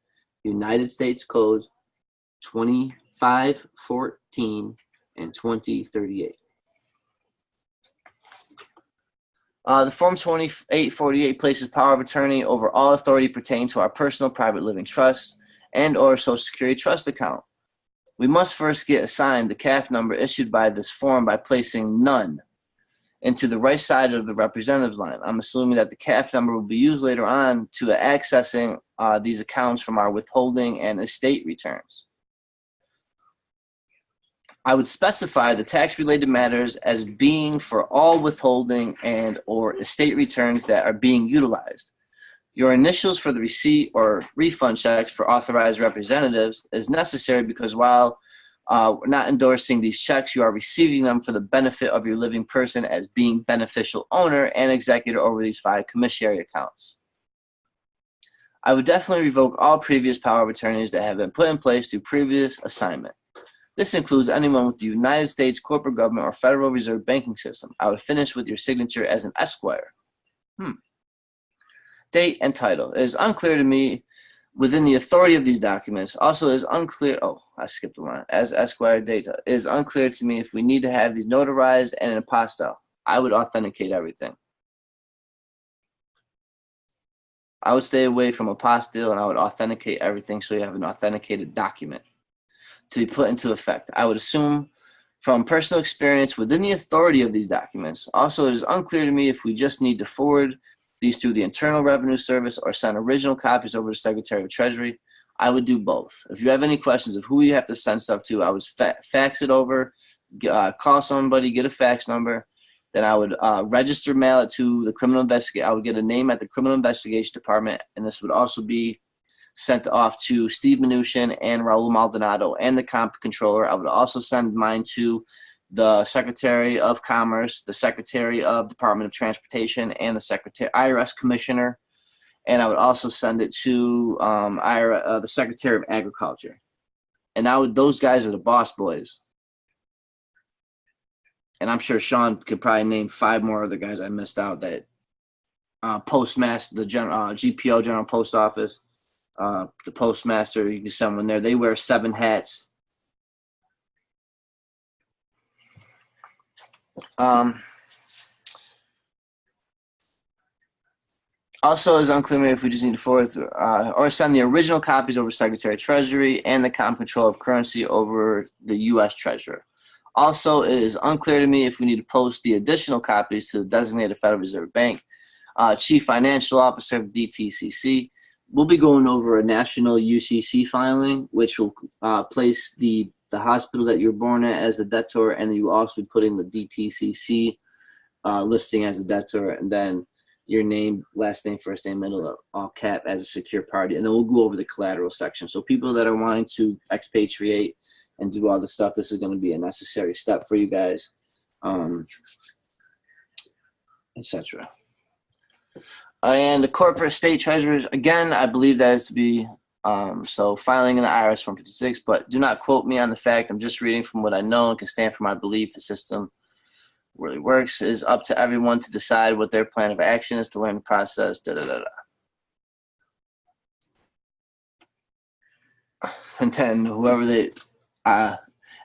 United States Code 2514 and 2038. The Form 2848 places power of attorney over all authority pertaining to our personal private living trust and or Social Security trust account. We must first get assigned the CAF number issued by this form by placing none into the right side of the representative's line. I'm assuming that the CAF number will be used later on to accessing these accounts from our withholding and estate returns. I would specify the tax-related matters as being for all withholding and or estate returns that are being utilized. Your initials for the receipt or refund checks for authorized representatives is necessary because while we're not endorsing these checks, you are receiving them for the benefit of your living person as being beneficial owner and executor over these 5 commissary accounts. I would definitely revoke all previous power of attorneys that have been put in place through previous assignment. This includes anyone with the United States corporate government or Federal Reserve banking system. I would finish with your signature as an Esquire. Date and title. It is unclear to me within the authority of these documents. Also, it is unclear. Oh, I skipped a line. As Esquire data. It is unclear to me if we need to have these notarized and an apostille. I would authenticate everything. I would stay away from apostille and I would authenticate everything so you have an authenticated document to be put into effect. I would assume from personal experience within the authority of these documents. Also, it is unclear to me if we just need to forward these through the Internal Revenue Service or send original copies over to Secretary of Treasury. I would do both. If you have any questions of who you have to send stuff to, I would fax it over, call somebody, get a fax number. Then I would register mail it to the criminal investigation. I would get a name at the Criminal Investigation Department, and this would also be sent off to Steve Mnuchin and Raul Maldonado and the comp controller. I would also send mine to the Secretary of Commerce, the Secretary of Department of Transportation, and the IRS Commissioner. And I would also send it to the Secretary of Agriculture. And those guys are the boss boys. And I'm sure Sean could probably name 5 more other guys I missed out. That Postmaster, the GPO, General Post Office. The postmaster, you can send one there. They wear 7 hats. Also, it's unclear to me if we just need to forward or send the original copies over Secretary of Treasury and the Comp Control of Currency over the U.S. Treasurer. Also, it is unclear to me if we need to post the additional copies to the designated Federal Reserve Bank, Chief Financial Officer of DTCC. We'll be going over a national UCC filing, which will place the hospital that you're born at as a debtor, and you will also be putting the DTCC listing as a debtor, and then your name, last name, first name, middle, all cap as a secure party. And then we'll go over the collateral section. So people that are wanting to expatriate and do all this stuff, this is going to be a necessary step for you guys, etc. And the corporate state treasurers, again, I believe that is to be so filing in the IRS Form 56, but do not quote me on the fact. I'm just reading from what I know and can stand for my belief the system really works. It is up to everyone to decide what their plan of action is to learn the process. And then whoever they, and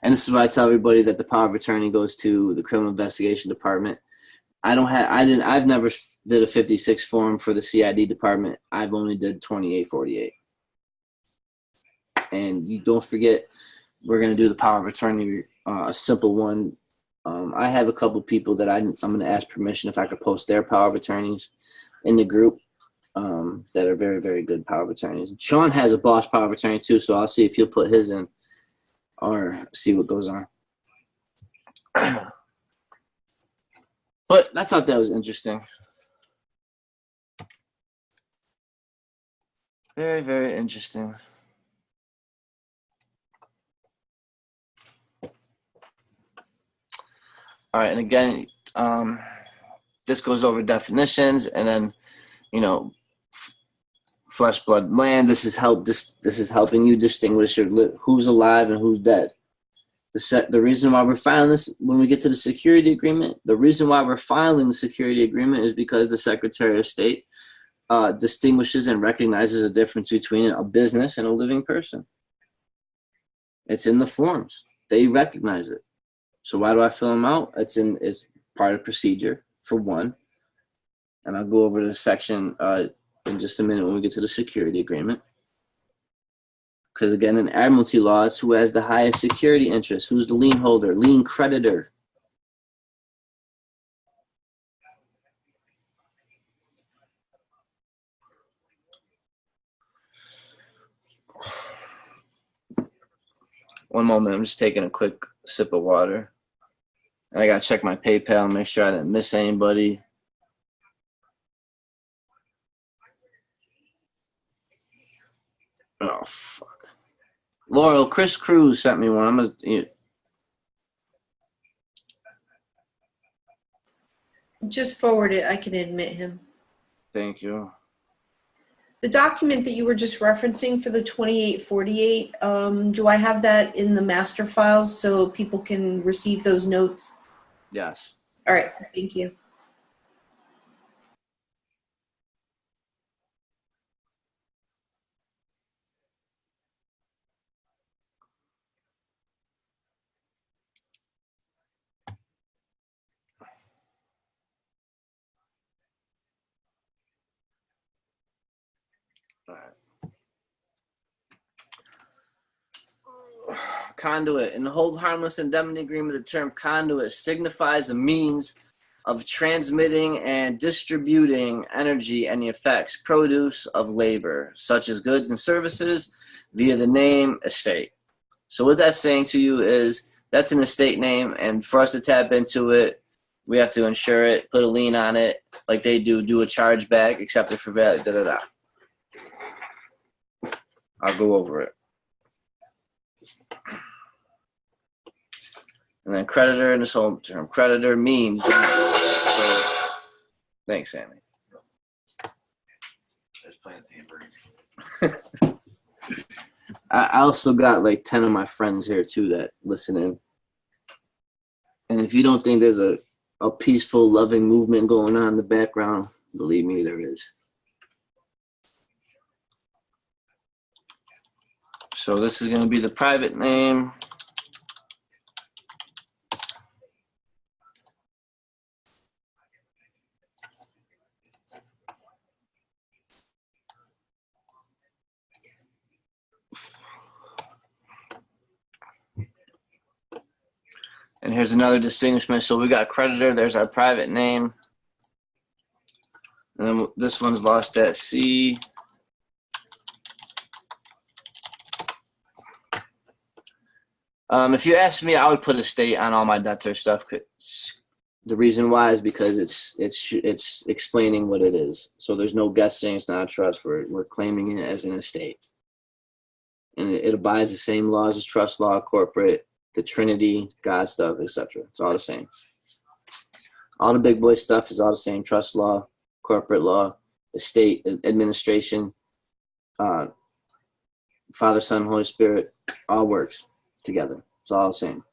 this is why I tell everybody that the power of attorney goes to the Criminal Investigation Department. I've never did a 56 form for the CID department. I've only did 2848. And you don't forget, we're going to do the power of attorney, a simple one. I have a couple people that I'm going to ask permission if I could post their power of attorneys in the group that are very, very good power of attorneys. Sean has a boss power of attorney too, so I'll see if he'll put his in or see what goes on. But I thought that was interesting. Very, very interesting. All right, and again, this goes over definitions, and then, flesh, blood, land. This is helping you distinguish who's alive and who's dead. The reason why we're filing this, when we get to the security agreement, the reason why we're filing the security agreement is because the Secretary of State distinguishes and recognizes a difference between a business and a living person. It's in the forms. They recognize it. So why do I fill them out? It's part of procedure, for one. And I'll go over the section in just a minute when we get to the security agreement. Because again, in admiralty law, it's who has the highest security interest, who's the lien holder, lien creditor. One moment, I'm just taking a quick sip of water. And I gotta check my PayPal and make sure I didn't miss anybody. Oh, fuck. Laurel, Chris Cruz sent me one. Just forward it. I can admit him. Thank you. The document that you were just referencing for the 2848, do I have that in the master files so people can receive those notes? Yes. All right. Thank you. All right. Conduit. In the hold harmless indemnity agreement, the term conduit signifies a means of transmitting and distributing energy and the effects, produce of labor, such as goods and services, via the name estate. So what that's saying to you is that's an estate name, and for us to tap into it, we have to insure it, put a lien on it, like they do a chargeback, accept it for value, da-da-da. I'll go over it. And then creditor, and this whole term creditor means. So, thanks, Sammy. Just playing hamburger. I also got like 10 of my friends here too that listen in. And if you don't think there's a peaceful, loving movement going on in the background, believe me, there is. So this is going to be the private name. And here's another distinguishment. So we got creditor. There's our private name. And then this one's lost at sea. If you ask me, I would put estate on all my debtor stuff. The reason why is because it's explaining what it is. So there's no guessing. It's not a trust. We're claiming it as an estate. And it abides the same laws as trust law, corporate, the Trinity, God stuff, etc. It's all the same. All the big boy stuff is all the same. Trust law, corporate law, estate administration, Father, Son, Holy Spirit, all works together. It's all the same.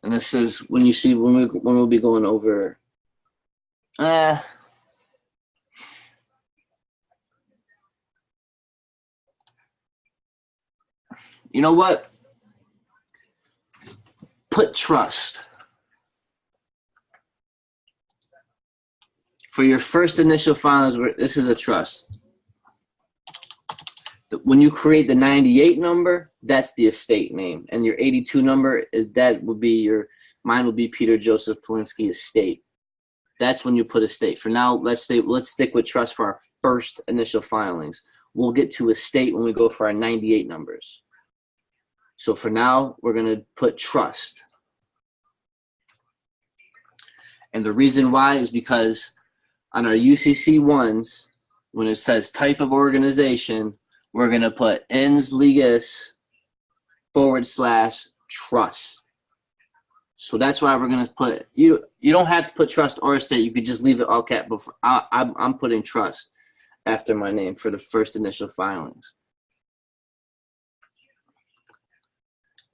And this is when you see when we'll be going over. You know what? Put trust. For your first initial filings, this is a trust. When you create the 98 number, that's the estate name. And your 82 number mine would be Peter Joseph Polinsky estate. That's when you put estate. For now, let's stick with trust for our first initial filings. We'll get to estate when we go for our 98 numbers. So for now, we're going to put trust. And the reason why is because on our UCC ones, when it says type of organization, we're going to put ens legis / trust. So that's why we're going to put, you don't have to put trust or estate. You could just leave it all cap. But I'm putting trust after my name for the first initial filings.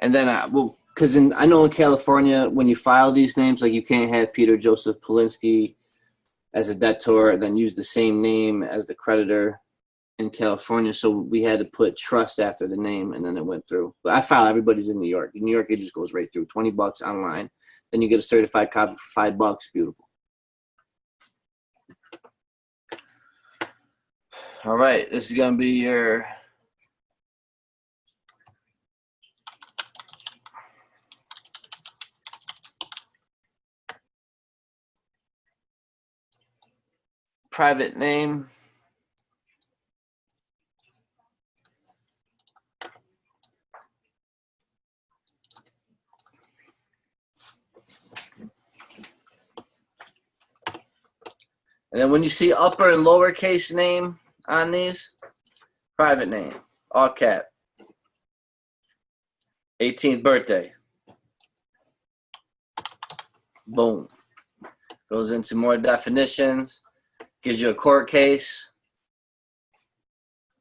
And then, because I know in California, when you file these names, like you can't have Peter Joseph Polinsky as a debtor and then use the same name as the creditor in California. So we had to put trust after the name, and then it went through. But I file everybody's in New York. In New York, it just goes right through. $20 online. Then you get a certified copy for $5. Beautiful. All right, this is going to be your private name. And then when you see upper and lowercase name on these, private name, all cap. 18th birthday. Boom. Goes into more definitions. Gives you a court case.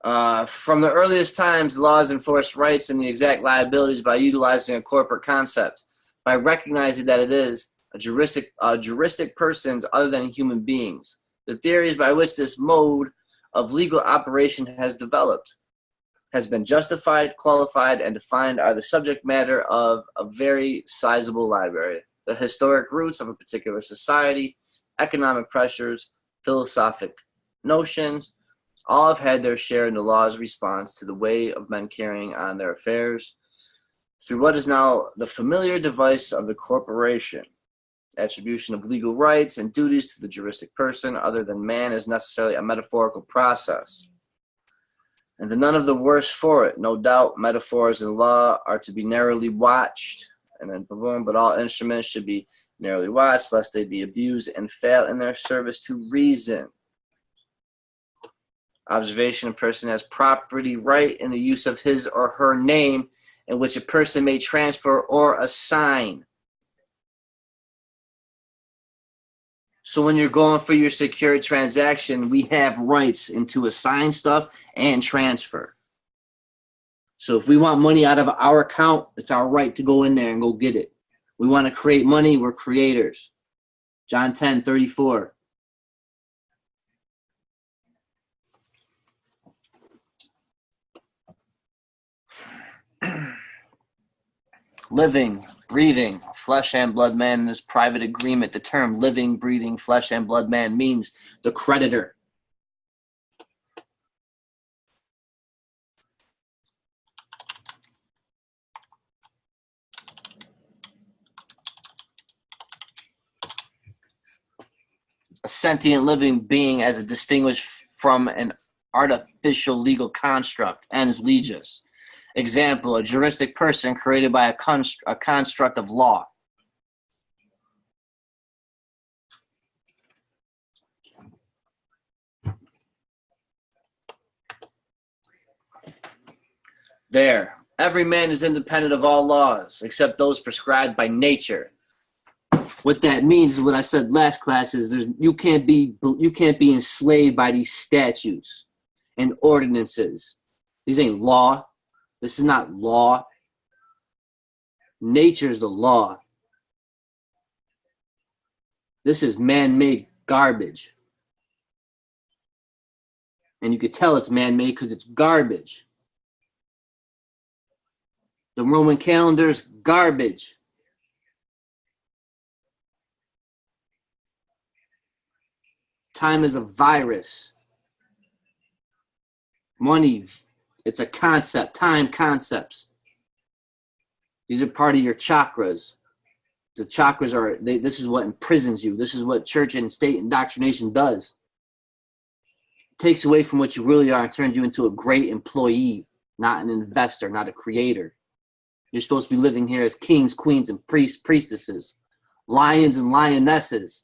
From the earliest times, laws enforced rights and the exact liabilities by utilizing a corporate concept, by recognizing that it is a juristic persons other than human beings. The theories by which this mode of legal operation has developed, has been justified, qualified, and defined are the subject matter of a very sizable library. The historic roots of a particular society, economic pressures, philosophic notions, all have had their share in the law's response to the way of men carrying on their affairs through what is now the familiar device of the corporation. Attribution of legal rights and duties to the juristic person other than man is necessarily a metaphorical process. And the none of the worse for it. No doubt metaphors in law are to be narrowly watched, and then boom, but all instruments should be narrowly watched, lest they be abused and fail in their service to reason. Observation: a person has property right in the use of his or her name, in which a person may transfer or assign. So when you're going for your secured transaction, we have rights into assign stuff and transfer. So if we want money out of our account, it's our right to go in there and go get it. We want to create money, we're creators. John 10:34. Living, breathing, flesh and blood man in this private agreement. The term living, breathing, flesh and blood man means the creditor. A sentient living being as a distinguished from an artificial legal construct, ens legis. Example, a juristic person created by a construct of law. There, every man is independent of all laws, except those prescribed by nature. What that means is what I said last class is you can't be enslaved by these statutes and ordinances. These ain't law. This is not law. Nature's the law. This is man-made garbage. And you could tell it's man-made because it's garbage. The Roman calendar's garbage. Time is a virus. Money, it's a concept. Time concepts. These are part of your chakras. The chakras are, this is what imprisons you. This is what church and state indoctrination does. It takes away from what you really are and turns you into a great employee, not an investor, not a creator. You're supposed to be living here as kings, queens, and priests, priestesses, lions and lionesses.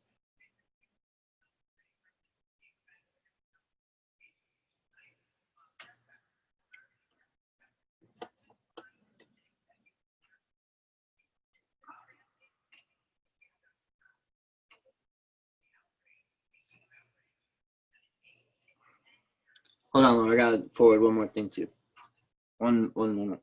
Hold on, Laura, I gotta forward one more thing to you. One moment.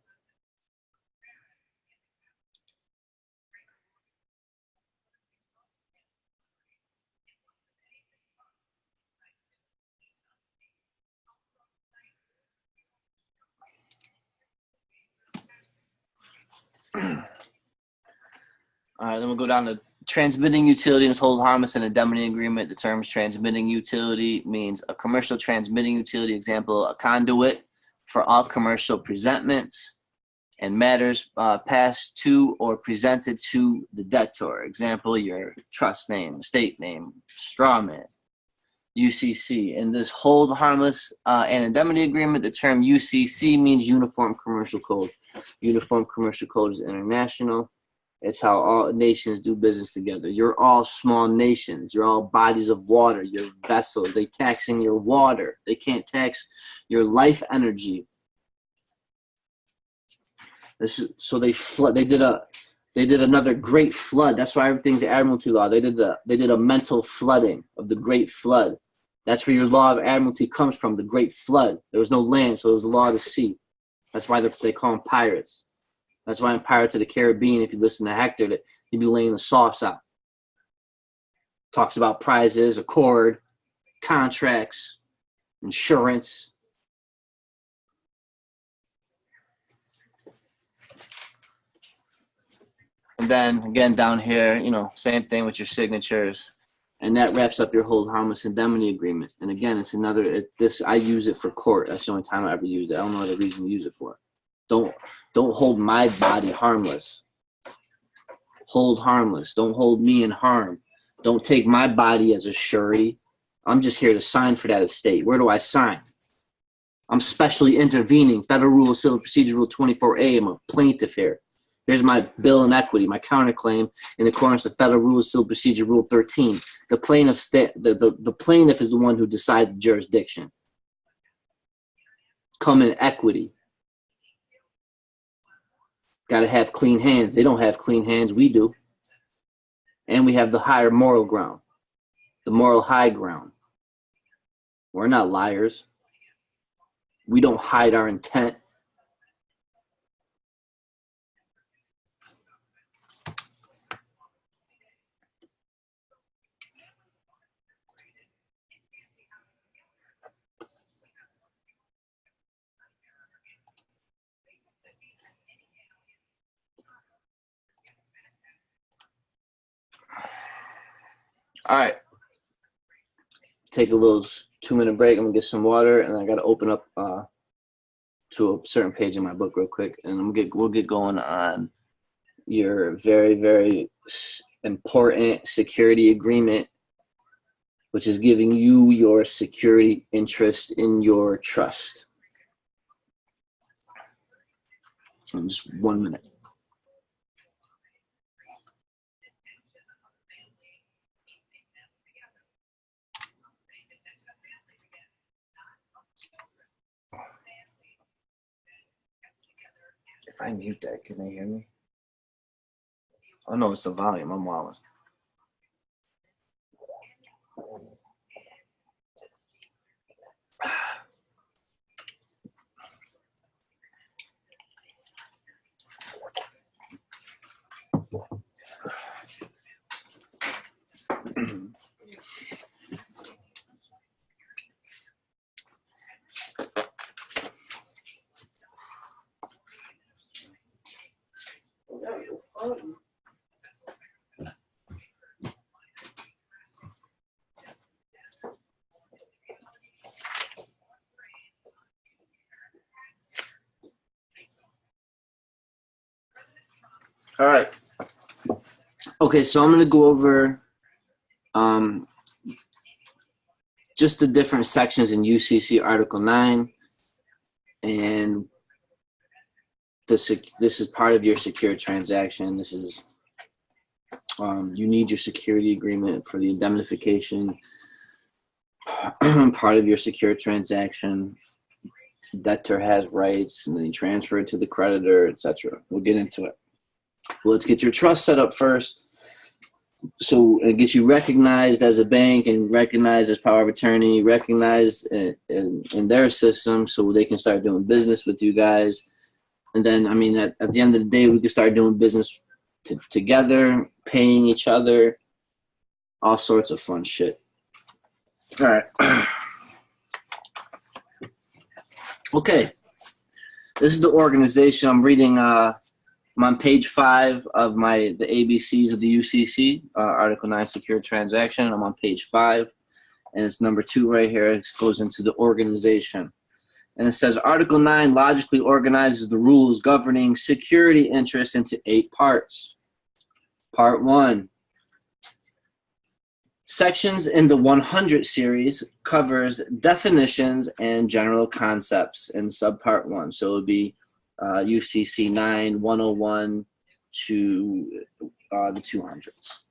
All right, then we'll go down to transmitting utility and hold harmless and indemnity agreement. The terms transmitting utility means a commercial transmitting utility, example, a conduit for all commercial presentments and matters passed to or presented to the debtor. Example, your trust name, estate name, strawman, UCC. In this hold harmless and indemnity agreement, the term UCC means Uniform Commercial Code. Uniform Commercial Code is international. It's how all nations do business together. You're all small nations. You're all bodies of water. You're vessels. They taxing your water. They can't tax your life energy. So they flood. They did another great flood. That's why everything's the Admiralty law. They did a mental flooding of the Great Flood. That's where your law of Admiralty comes from. The Great Flood. There was no land, so it was the law of the sea. That's why they call them pirates. That's why in Pirates of the Caribbean, if you listen to Hector, that he'd be laying the sauce out. Talks about prizes, accord, contracts, insurance. And then again down here, same thing with your signatures. And that wraps up your hold harmless indemnity agreement. And again, it's another, I use it for court. That's the only time I ever used it. I don't know the reason to use it for. Don't hold my body harmless. Hold harmless. Don't hold me in harm. Don't take my body as a surety. I'm just here to sign for that estate. Where do I sign? I'm specially intervening. Federal Rule of Civil Procedure Rule 24A. I'm a plaintiff here. Here's my bill in equity, my counterclaim in accordance with Federal Rule of Civil Procedure Rule 13. The plaintiff is the one who decides the jurisdiction. Come in equity. Got to have clean hands. They don't have clean hands. We do. And we have the higher moral ground, the moral high ground. We're not liars. We don't hide our intent. All right. Take a little 2-minute break. I'm gonna get some water, and I gotta open up to a certain page in my book real quick, and we'll get going on your very, very important security agreement, which is giving you your security interest in your trust. In just 1 minute. If I mute that, can they hear me? Oh no, it's the volume. I'm wilding. All right. Okay, so I'm going to go over just the different sections in UCC Article 9, and this is part of your secure transaction. This is you need your security agreement for the indemnification. Part of your secure transaction. Debtor has rights, and then you transfer it to the creditor, etc. We'll get into it. Let's get your trust set up first. So it gets you recognized as a bank and recognized as power of attorney, recognized in their system so they can start doing business with you guys. And then, I mean, at the end of the day, we can start doing business together, paying each other, all sorts of fun shit. All right. Okay. This is the organization. I'm reading I'm on page 5 of the ABCs of the UCC, Article 9 Secure Transaction. I'm on page 5, and it's number 2 right here. It goes into the organization. And it says, Article 9 logically organizes the rules governing security interests into 8 parts. Part 1. Sections in the 100 series covers definitions and general concepts in subpart 1. So it would be UCC 9, 101 to the 200s.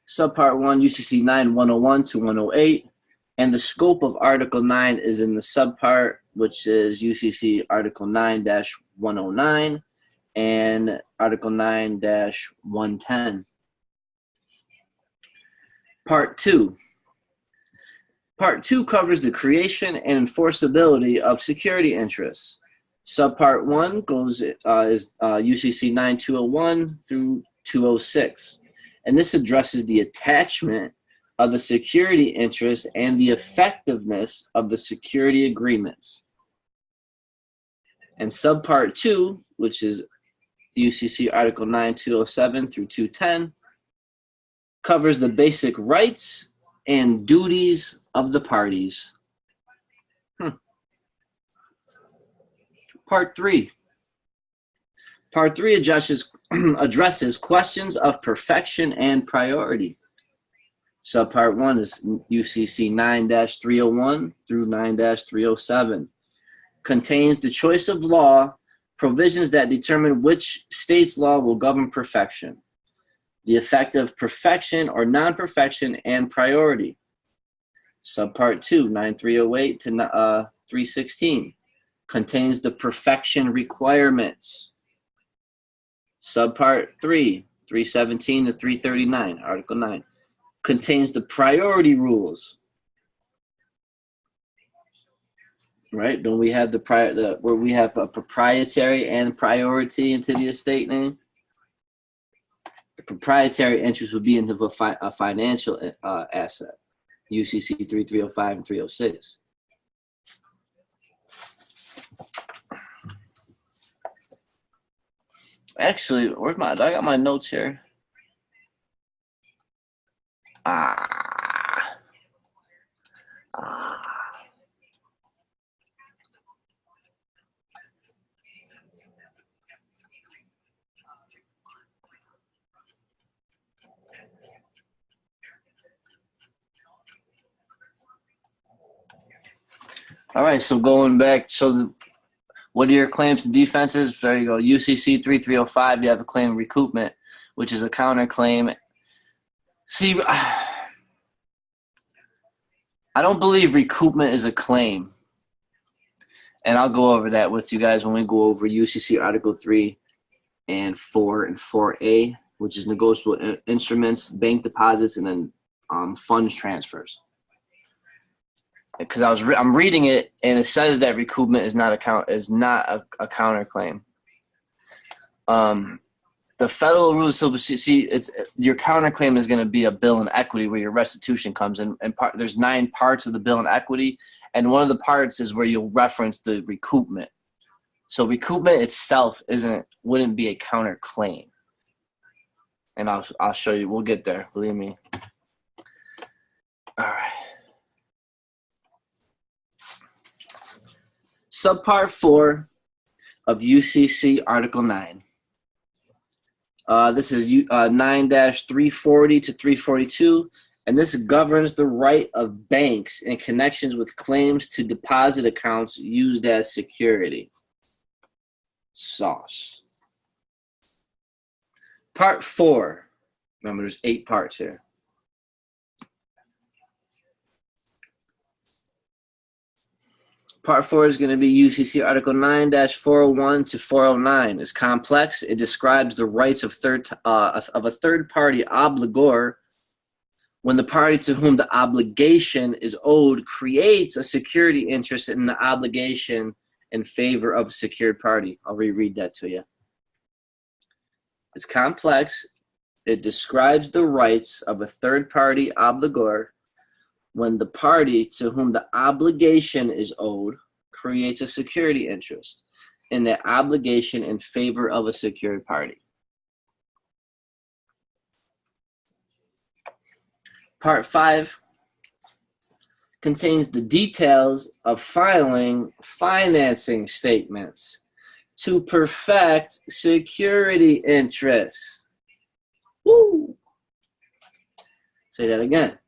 Subpart 1, UCC 9, 101 to 108. And the scope of Article 9 is in the subpart, which is UCC Article 9-109 and Article 9-110. Part 2. Part 2 covers the creation and enforceability of security interests. Subpart 1 is UCC 9201 through 206. And this addresses the attachment of the security interests and the effectiveness of the security agreements. And Subpart 2, which is UCC Article 9207 through 210, covers the basic rights and duties of the parties. Part 3. Part 3 addresses questions of perfection and priority. Subpart 1 is UCC 9-301 through 9-307. Contains the choice of law, provisions that determine which state's law will govern perfection, the effect of perfection or non-perfection, and priority. Subpart 2, 9308 to 316, contains the perfection requirements. Subpart 3, 317 to 339, Article 9, contains the priority rules. Right? Don't we have where we have a proprietary and priority into the estate name? The proprietary interest would be into a financial asset, UCC 3305 and 306. Actually, I got my notes here. All right, so going back, what are your claims and defenses? There you go. UCC 3305, you have a claim of recoupment, which is a counterclaim. See, I don't believe recoupment is a claim. And I'll go over that with you guys when we go over UCC Article 3 and 4 and 4A, which is negotiable instruments, bank deposits, and then funds transfers. Because I'm reading it, and it says that recoupment is not a counterclaim. The federal rules, so see, your counterclaim is going to be a bill in equity where your restitution comes in. And there's 9 parts of the bill in equity, and one of the parts is where you'll reference the recoupment. So recoupment itself wouldn't be a counterclaim. And I'll show you. We'll get there. Believe me. All right. Subpart 4 of UCC Article 9. This is 9-340 to 342, and this governs the right of banks in connections with claims to deposit accounts used as security. Sauce. Part 4. Remember, there's 8 parts here. Part 4 is going to be UCC Article 9-401 to 409. It's complex. It describes the rights of a third-party obligor when the party to whom the obligation is owed creates a security interest in the obligation in favor of a secured party. I'll reread that to you. It's complex. It describes the rights of a third-party obligor when the party to whom the obligation is owed creates a security interest in the obligation in favor of a secured party. Part 5 contains the details of filing financing statements to perfect security interests. Woo! Say that again.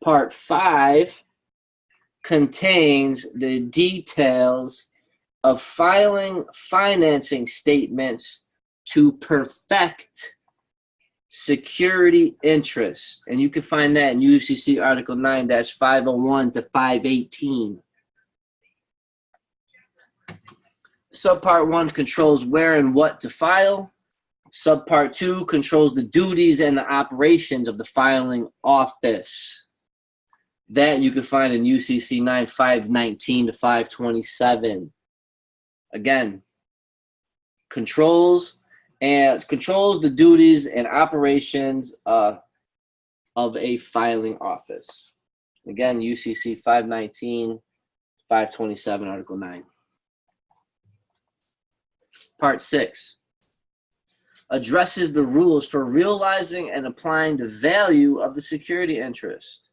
Part 5 contains the details of filing financing statements to perfect security interests. And you can find that in UCC Article 9-501 to 518. Subpart 1 controls where and what to file. Subpart 2 controls the duties and the operations of the filing office. That you can find in UCC 9-519 to 527. Again, controls the duties and operations of a filing office. Again, UCC 519, 527, Article 9. Part 6 addresses the rules for realizing and applying the value of the security interest.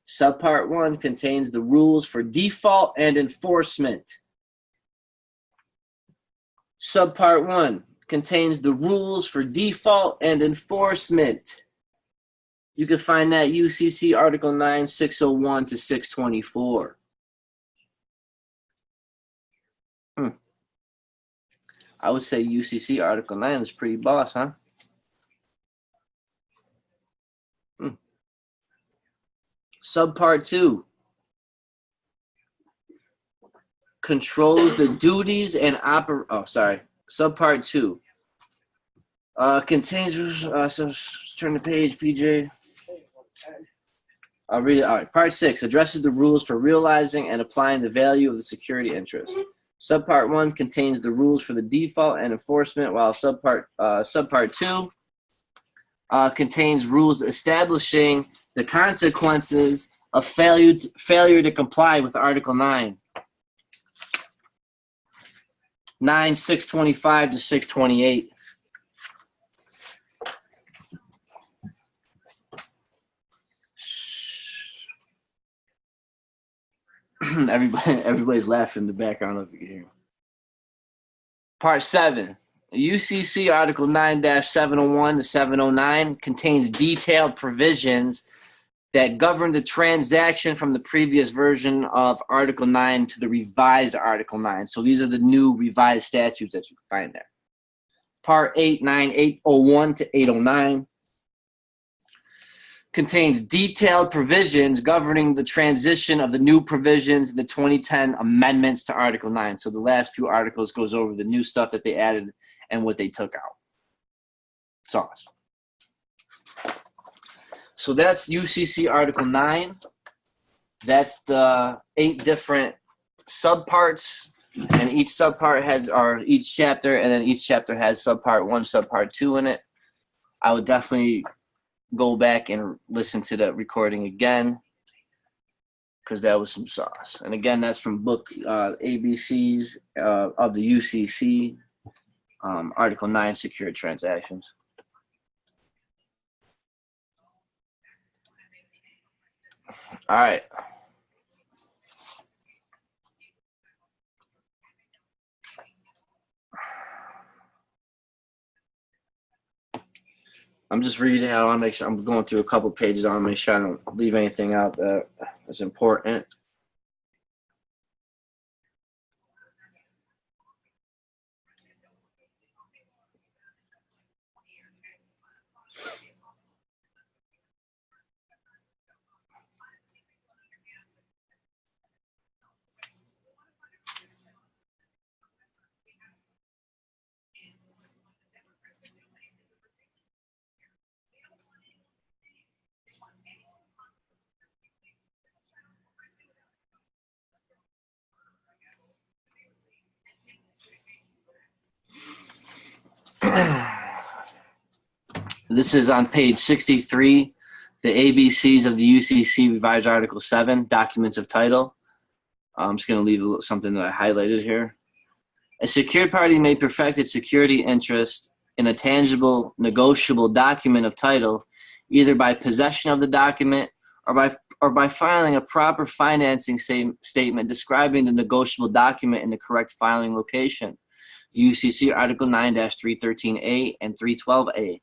Subpart 1 contains the rules for default and enforcement. Subpart 1 contains the rules for default and enforcement. You can find that UCC Article 9, 601 to 624. I would say UCC Article 9 is pretty boss, huh? Subpart 2 controls the duties and Subpart 2 contains. So turn the page, PJ. I'll read it. All right. Part 6 addresses the rules for realizing and applying the value of the security interest. Subpart 1 contains the rules for the default and enforcement, while Subpart 2 contains rules establishing the consequences of failure to comply with Article 9. 9-625 to 628. Everybody's laughing in the background over here. Part 7. UCC Article 9-701 to 709 contains detailed provisions that govern the transaction from the previous version of Article 9 to the revised Article 9. So these are the new revised statutes that you can find there. Part 8, 801 to 809 contains detailed provisions governing the transition of the new provisions, the 2010 amendments to Article 9. So the last few articles goes over the new stuff that they added and what they took out. Sauce. So that's UCC Article 9. That's the 8 different subparts, and each subpart has, or each chapter, and then each chapter has subpart 1, subpart 2 in it. I would definitely go back and listen to that recording again, because that was some sauce. And again, that's from book ABCs of the UCC, Article 9, Secured Transactions. All right. I'm just reading. I want to make sure I'm going through a couple pages. I want to make sure I don't leave anything out that's important. This is on page 63, the ABCs of the UCC Revised Article 7, Documents of Title. I'm just going to leave something that I highlighted here. A secured party may perfect its security interest in a tangible, negotiable document of title, either by possession of the document or by filing a proper financing statement describing the negotiable document in the correct filing location. UCC Article 9-313A and 312A.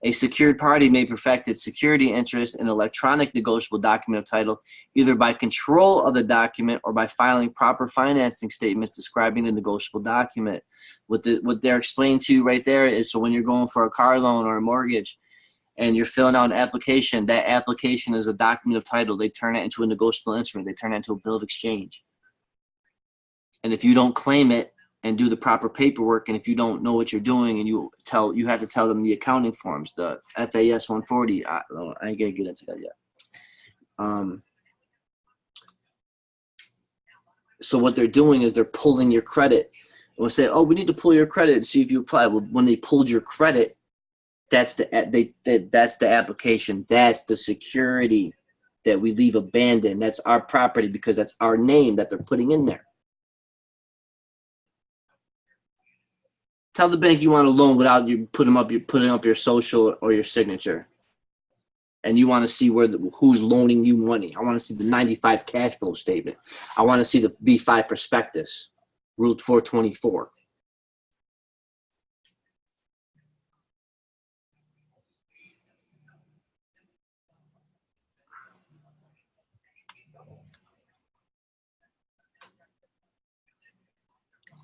A secured party may perfect its security interest in an electronic negotiable document of title, either by control of the document or by filing proper financing statements describing the negotiable document. What they're explaining to you right there is, so when you're going for a car loan or a mortgage and you're filling out an application, that application is a document of title. They turn it into a negotiable instrument. They turn it into a bill of exchange. And if you don't claim it and do the proper paperwork, and if you don't know what you're doing, and you have to tell them the accounting forms, the FAS 140. I ain't gonna get into that yet. So what they're doing is they're pulling your credit. And we'll say, oh, we need to pull your credit and see if you apply. Well, when they pulled your credit, that's the application. That's the security that we leave abandoned. That's our property because that's our name that they're putting in there. Tell the bank you want a loan without you putting up your social or your signature, and you want to see who's loaning you money. I want to see the 95 cash flow statement. I want to see the B5 prospectus, Rule 424.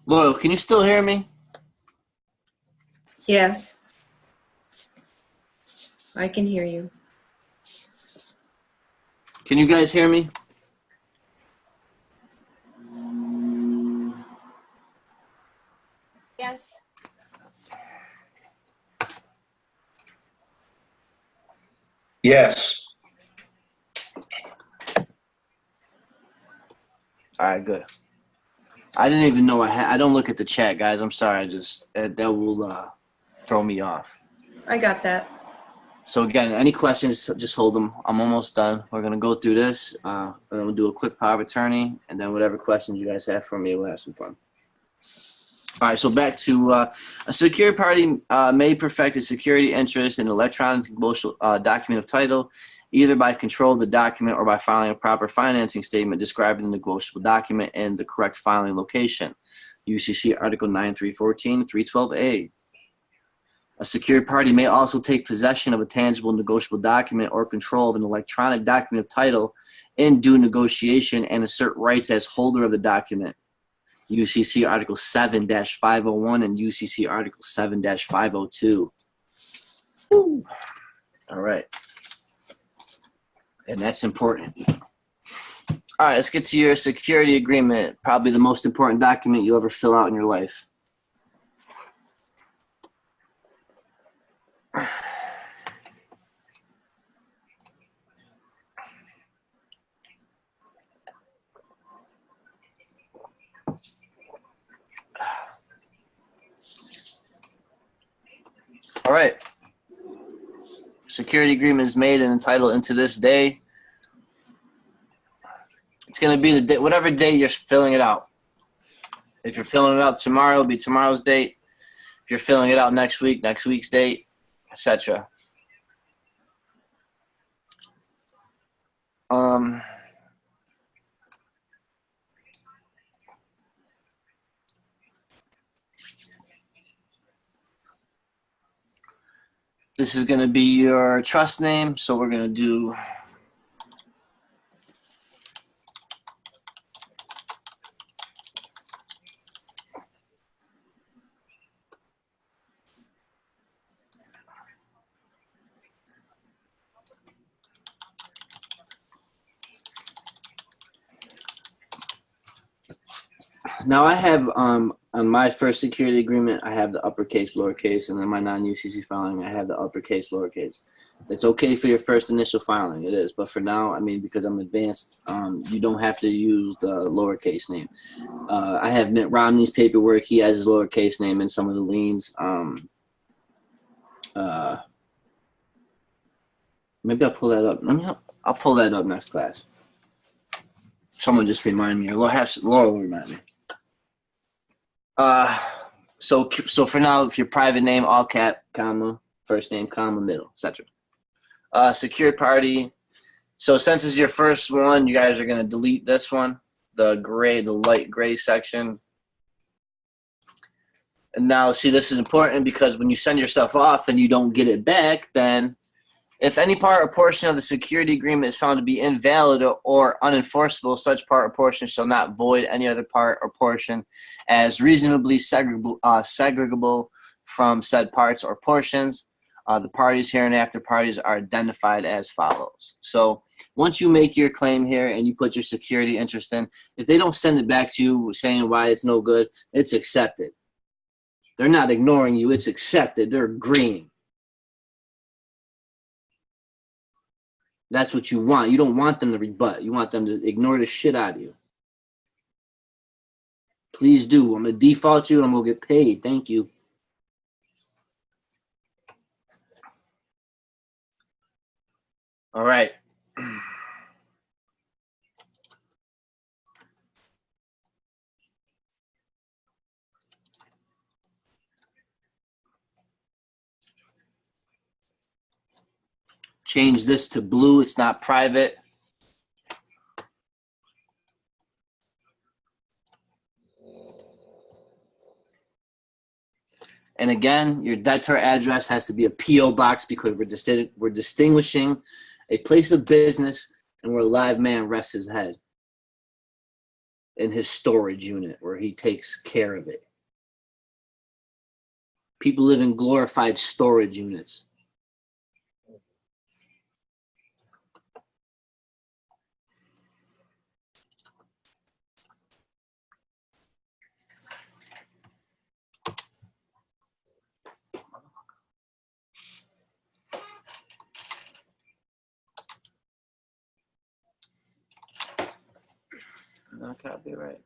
Loyal, can you still hear me? Yes. I can hear you. Can you guys hear me? Yes. Yes. All right, good. I didn't even know I don't look at the chat, guys. I'm sorry. That will throw me off. I got that. So again, any questions, just hold them. I'm almost done. We're going to go through this, and then we'll do a quick power of attorney, and then whatever questions you guys have for me, we'll have some fun. All right, so back to a secured party may perfect a security interest in an electronic document of title, either by control of the document or by filing a proper financing statement describing the negotiable document and the correct filing location. UCC Article 9314, 312A. A secured party may also take possession of a tangible negotiable document or control of an electronic document of title in due negotiation and assert rights as holder of the document. UCC Article 7-501 and UCC Article 7-502. All right. And that's important. All right, let's get to your security agreement, probably the most important document you'll ever fill out in your life. All right. Security agreement is made and entitled into this day. It's going to be the day, whatever day you're filling it out. If you're filling it out tomorrow, it'll be tomorrow's date. If you're filling it out next week, next week's date, etc. The This is going to be your trust name. So we're going to do now I have on my first security agreement, I have the uppercase, lowercase, and then my non-UCC filing, I have the uppercase, lowercase. It's okay for your first initial filing, it is. But for now, I mean, because I'm advanced, you don't have to use the lowercase name. I have Mitt Romney's paperwork. He has his lowercase name in some of the liens. Maybe I'll pull that up. I'll pull that up next class. Someone just remind me, or Laura will remind me. So for now, if your private name, all cap, comma, first name, comma, middle, etc. Secured party. So since it's your first one, you guys are going to delete this one, the light gray section. And now, see, this is important because when you send yourself off and you don't get it back, then if any part or portion of the security agreement is found to be invalid or unenforceable, such part or portion shall not void any other part or portion as reasonably segregable from said parts or portions. The parties hereinafter parties are identified as follows. So once you make your claim here and you put your security interest in, if they don't send it back to you saying why it's no good, it's accepted. They're not ignoring you. It's accepted. They're agreeing. That's what you want. You don't want them to rebut. You want them to ignore the shit out of you. Please do. I'm going to default you and I'm going to get paid. Thank you. All right. Change this to blue. It's not private. And again, your debtor address has to be a P.O. box because we're distinguishing a place of business and where a live man rests his head in his storage unit where he takes care of it. People live in glorified storage units. Not copyright.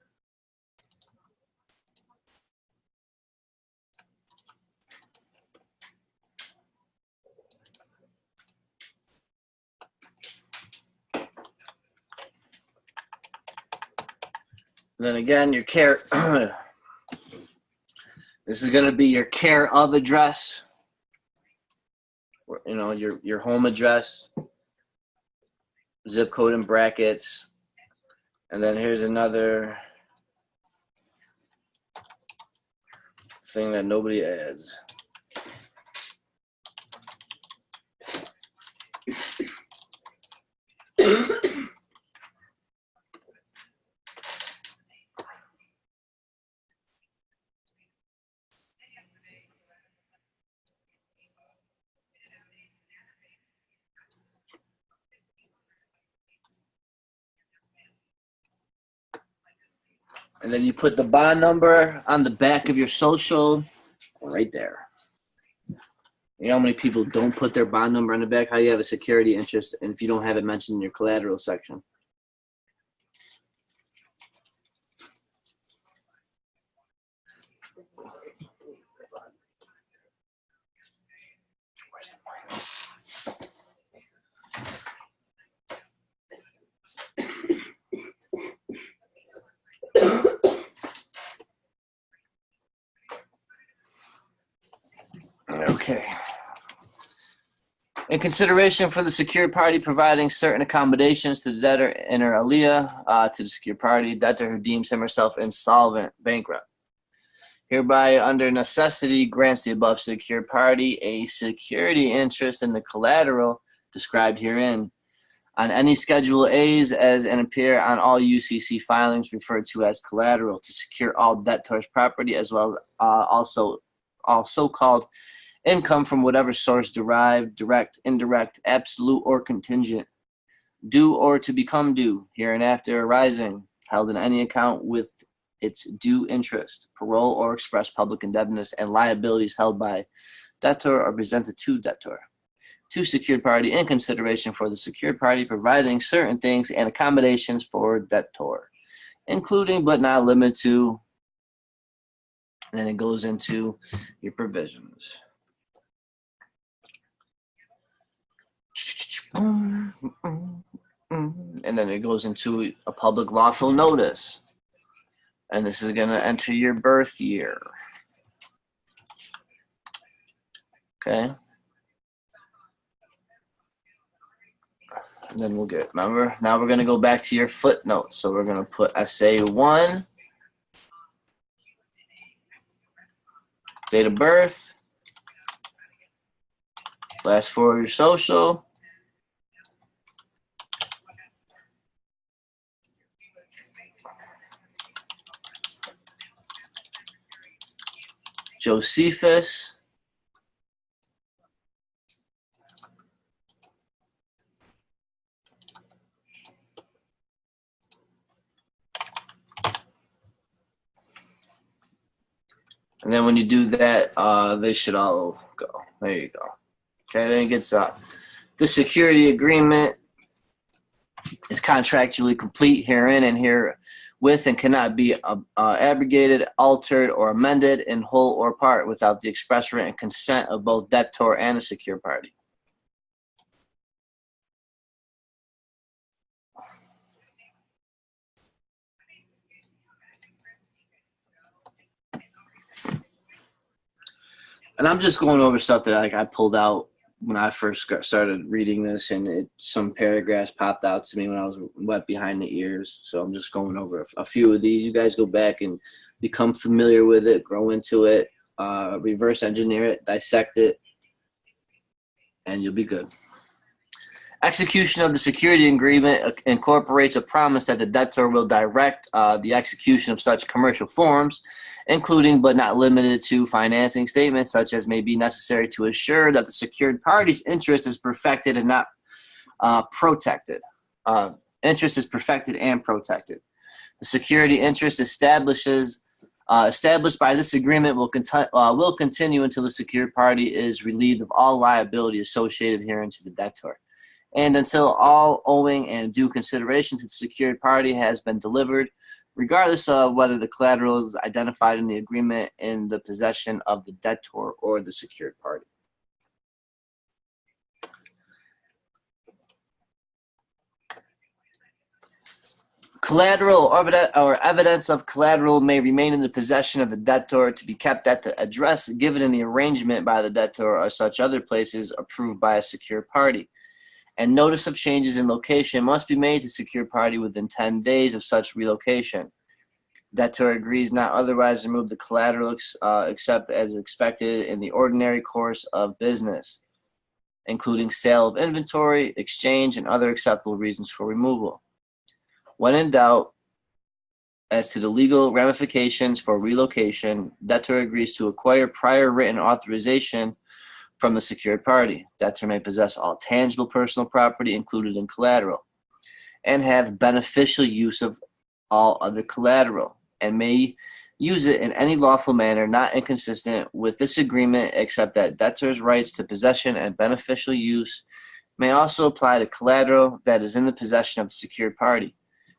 And then again, your care. This is going to be your care of address. You know, your home address, zip code in brackets. And then here's another thing that nobody adds. And then you put the bond number on the back of your social right there. You know how many people don't put their bond number on the back? How you have a security interest and if you don't have it mentioned in your collateral section. Okay. In consideration for the secured party providing certain accommodations to the debtor inter alia to the secured party, debtor who deems him or herself insolvent, bankrupt. hereby under necessity grants the above secured party a security interest in the collateral described herein on any Schedule A's as and appear on all UCC filings referred to as collateral to secure all debtor's property as well as also all so-called income from whatever source derived, direct, indirect, absolute, or contingent, due or to become due, hereinafter arising, held in any account with its due interest, parole or express public indebtedness, and liabilities held by debtor or presented to debtor. To secured party in consideration for the secured party providing certain things and accommodations for debtor, including but not limited to, and then it goes into your provisions. And then it goes into a public lawful notice. And this is going to enter your birth year. Okay. And then we'll get, remember, now we're going to go back to your footnotes. So we're going to put essay 1, date of birth, last 4 of your social, Josephus, and then when you do that, they should all go. There you go. Okay, then it gets the security agreement is contractually complete herein and herewith and cannot be abrogated, altered, or amended in whole or part without the express written consent of both debtor and a secured party. And I'm just going over stuff that I pulled out when I first started reading this, and some paragraphs popped out to me when I was wet behind the ears. So I'm just going over a few of these. You guys go back and become familiar with it, grow into it, reverse engineer it, dissect it, and you'll be good. Execution of the security agreement incorporates a promise that the debtor will direct the execution of such commercial forms, including but not limited to financing statements such as may be necessary to assure that the secured party's interest is perfected and not protected. Interest is perfected and protected. The security interest established by this agreement will continue until the secured party is relieved of all liability associated herein to the debtor, and until all owing and due consideration to the secured party has been delivered, regardless of whether the collateral is identified in the agreement in the possession of the debtor or the secured party. Collateral or evidence of collateral may remain in the possession of the debtor to be kept at the address given in the arrangement by the debtor or such other places approved by a secured party. And notice of changes in location must be made to secured party within 10 days of such relocation. Debtor agrees not otherwise to remove the collateral except as expected in the ordinary course of business, including sale of inventory, exchange, and other acceptable reasons for removal. When in doubt as to the legal ramifications for relocation, debtor agrees to acquire prior written authorization from the secured party. Debtor may possess all tangible personal property included in collateral and have beneficial use of all other collateral and may use it in any lawful manner not inconsistent with this agreement, except that debtor's rights to possession and beneficial use may also apply to collateral that is in the possession of the secured party.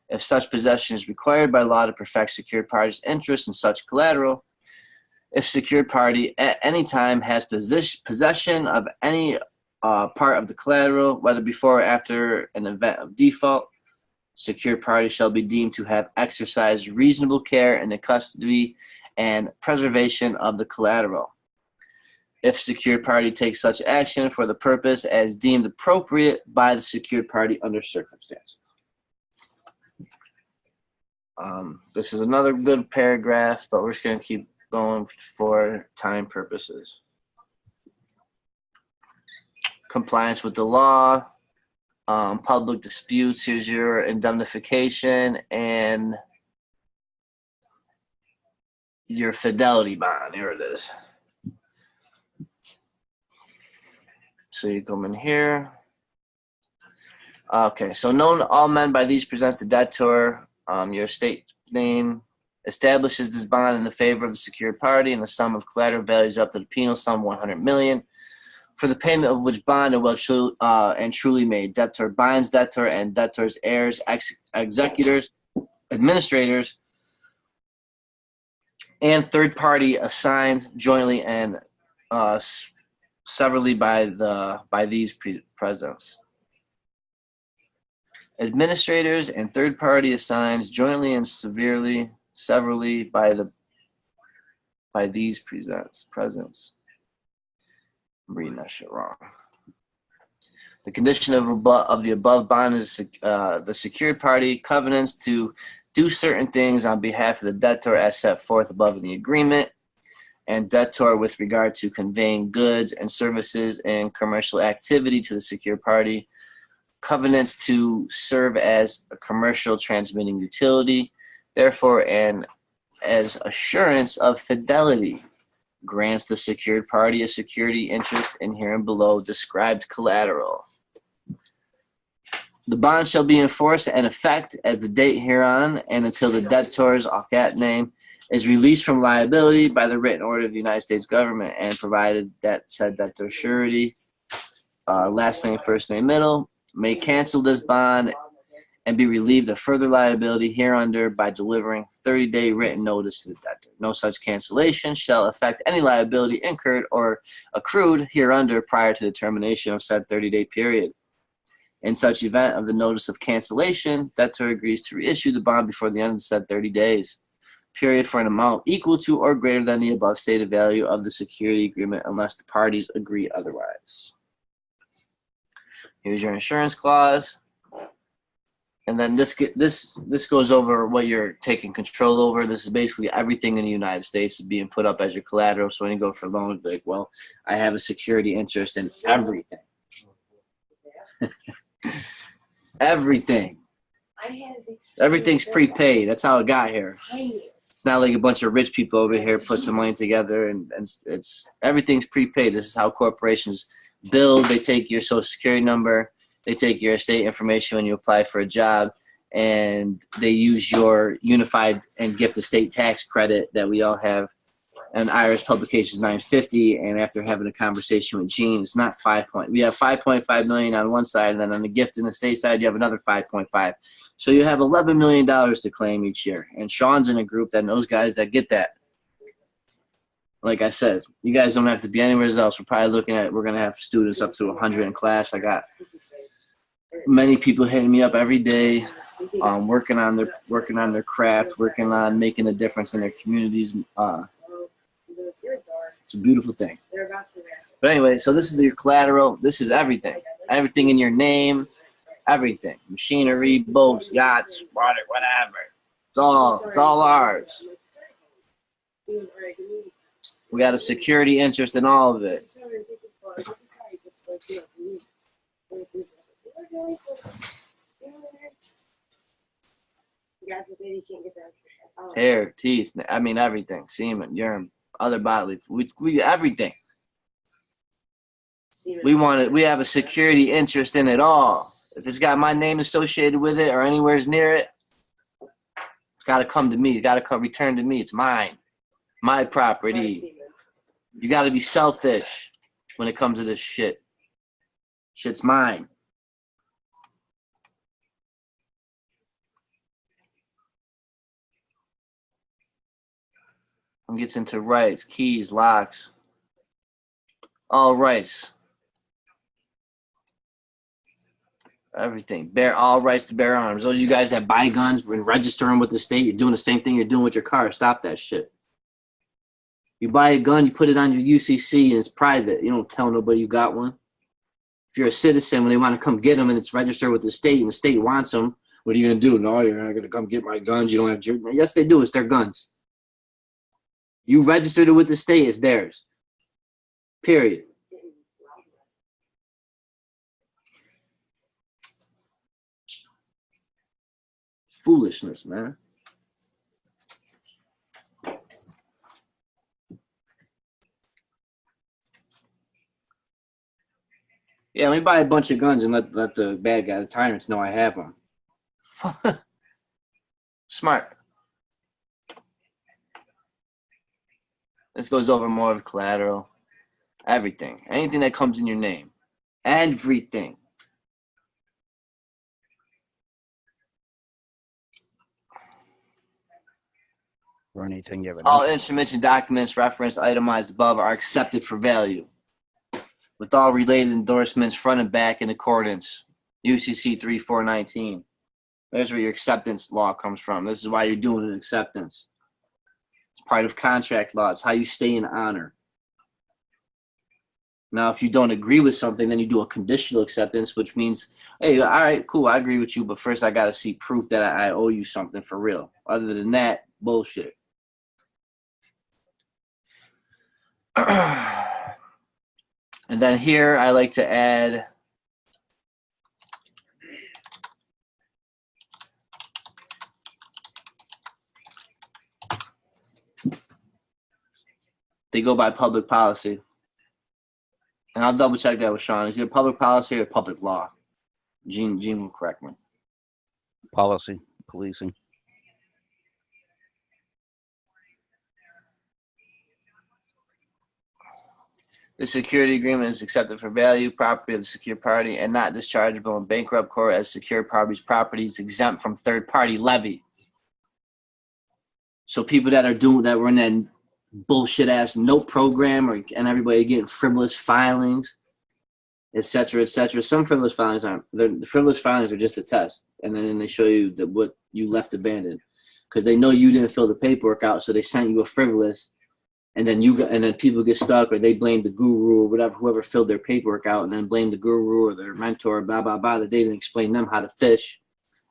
If such possession is required by law to perfect secured party's interest in such collateral, if secured party at any time has possession of any part of the collateral, whether before or after an event of default, secured party shall be deemed to have exercised reasonable care in the custody and preservation of the collateral. If secured party takes such action for the purpose as deemed appropriate by the secured party under circumstances. This is another good paragraph, but we're just going to keep going for time purposes. Compliance with the law, public disputes, here's your indemnification, and your fidelity bond. Here it is. So you come in here. Okay, so known to all men by these presents the debtor, your estate name, establishes this bond in the favor of the secured party, and the sum of collateral values up to the penal sum $100 million. For the payment of which bond and truly made, debtor binds debtor and debtor's heirs, executors, administrators, and third party assigned jointly and severally by these presents. Administrators and third party assigned jointly and severally by these presents. I'm reading that shit wrong. The condition of the above bond is the secured party covenants to do certain things on behalf of the debtor as set forth above in the agreement, and debtor with regard to conveying goods and services and commercial activity to the secured party, covenants to serve as a commercial transmitting utility, therefore, and as assurance of fidelity, grants the secured party a security interest in herein below described collateral. The bond shall be enforced and effect as the date hereon and until the debtor's name is released from liability by the written order of the United States government, and provided that said debtor surety, last name, first name, middle, may cancel this bond and be relieved of further liability hereunder by delivering 30-day written notice to the debtor. No such cancellation shall affect any liability incurred or accrued hereunder prior to the termination of said 30-day period. In such event of the notice of cancellation, debtor agrees to reissue the bond before the end of said 30 days period for an amount equal to or greater than the above stated value of the security agreement unless the parties agree otherwise. Here's your insurance clause. And then this goes over what you're taking control over. This is basically everything in the United States is being put up as your collateral. So when you go for loans, like, well, I have a security interest in everything. Everything. Everything's prepaid. That's how it got here. It's not like a bunch of rich people over here put some money together and it's everything's prepaid. This is how corporations build. They take your social security number, they take your estate information when you apply for a job, and they use your unified and gift estate tax credit that we all have. And IRS Publications 950, and after having a conversation with Gene, it's not 5 point. We have 5.5 million on one side, and then on the gift and estate side, you have another 5.5. So you have $11 million to claim each year. And Sean's in a group that knows guys that get that. Like I said, you guys don't have to be anywhere else. We're probably looking at, we're going to have students up to 100 in class. I got many people hitting me up every day, working on their craft, working on making a difference in their communities. It's a beautiful thing. But anyway, so this is your collateral. This is everything. Everything in your name. Everything. Machinery, boats, yachts, water, whatever. It's all ours. We got a security interest in all of it. Hair, teeth, I mean everything. Semen, urine, other bodily, we everything. We have a security interest in it all. If it's got my name associated with it or anywhere near it, it's got to come to me. It's got to come return to me. It's mine, my property. You got to be selfish when it comes to this shit. Shit's mine. And gets into rights, keys, locks, all rights, everything. All rights to bear arms. Those of you guys that buy guns and register them with the state, you're doing the same thing you're doing with your car. Stop that shit. You buy a gun, you put it on your UCC, and it's private. You don't tell nobody you got one. If you're a citizen, when they want to come get them and it's registered with the state and the state wants them, what are you going to do? No, you're not going to come get my guns. You don't have your... Yes, they do. It's their guns. You registered it with the state, it's theirs. Period. Foolishness, man. Yeah, let me buy a bunch of guns and let the bad guy, the tyrants, know I have them. Smart. This goes over more of collateral. Everything. Anything that comes in your name. Everything. Or anything you have an All interest instruments and documents referenced itemized above are accepted for value, with all related endorsements front and back in accordance. UCC 3419. There's where your acceptance law comes from. This is why you're doing an acceptance. It's part of contract law. It's how you stay in honor. Now, if you don't agree with something, then you do a conditional acceptance, which means, hey, all right, cool, I agree with you, but first I got to see proof that I owe you something for real. Other than that, bullshit. And then here I like to add they go by public policy. And I'll double check that with Sean. Is it public policy or public law? Gene will correct me. policy, policing. The security agreement is accepted for value, property of the secured party, and not dischargeable in bankrupt court as secured party's property is exempt from third-party levy. So people that were in that bullshit-ass note program, and everybody getting frivolous filings, et cetera, et cetera. Some frivolous filings aren't. The frivolous filings are just a test, and then they show you what you left abandoned, because they know you didn't fill the paperwork out, so they sent you a frivolous. And then people get stuck, or they blame the guru or whatever, whoever filled their paperwork out, and then blame the guru or their mentor, blah, blah, blah, that they didn't explain them how to fish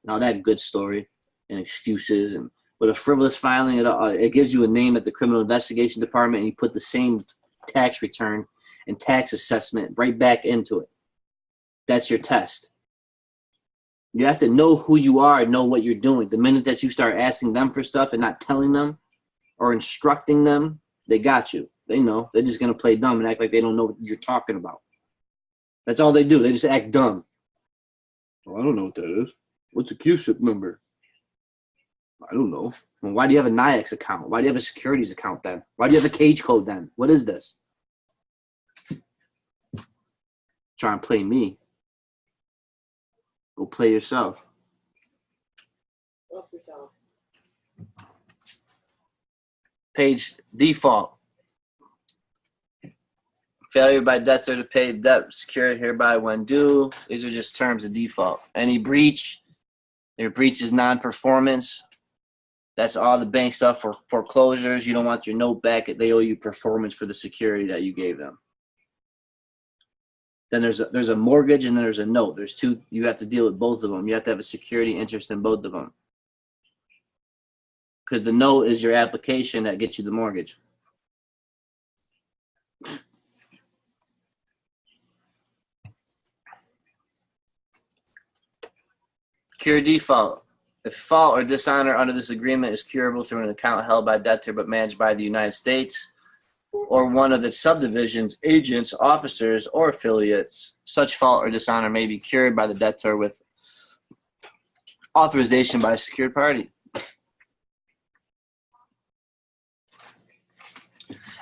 and all that good story and excuses. And with a frivolous filing, it gives you a name at the criminal investigation department, and you put the same tax return and tax assessment right back into it. That's your test. You have to know who you are and know what you're doing. The minute that you start asking them for stuff and not telling them or instructing them, they got you. They know. They're just going to play dumb and act like they don't know what you're talking about. That's all they do. They just act dumb. Well, I don't know what that is. What's a QSIP number? I don't know. Well, why do you have a NIAX account? Why do you have a securities account then? Why do you have a cage code then? What is this? Try and play me. Go play yourself. Help yourself. Page default. Failure by debtor to pay debt secured hereby when due. These are just terms of default. Any breach, your breach is non-performance. That's all the bank stuff for foreclosures. You don't want your note back. They owe you performance for the security that you gave them. Then there's a mortgage and then there's a note. There's two. You have to deal with both of them. You have to have a security interest in both of them. Because the note is your application that gets you the mortgage. Cure default. If fault or dishonor under this agreement is curable through an account held by debtor but managed by the United States or one of its subdivisions, agents, officers, or affiliates, such fault or dishonor may be cured by the debtor with authorization by a secured party.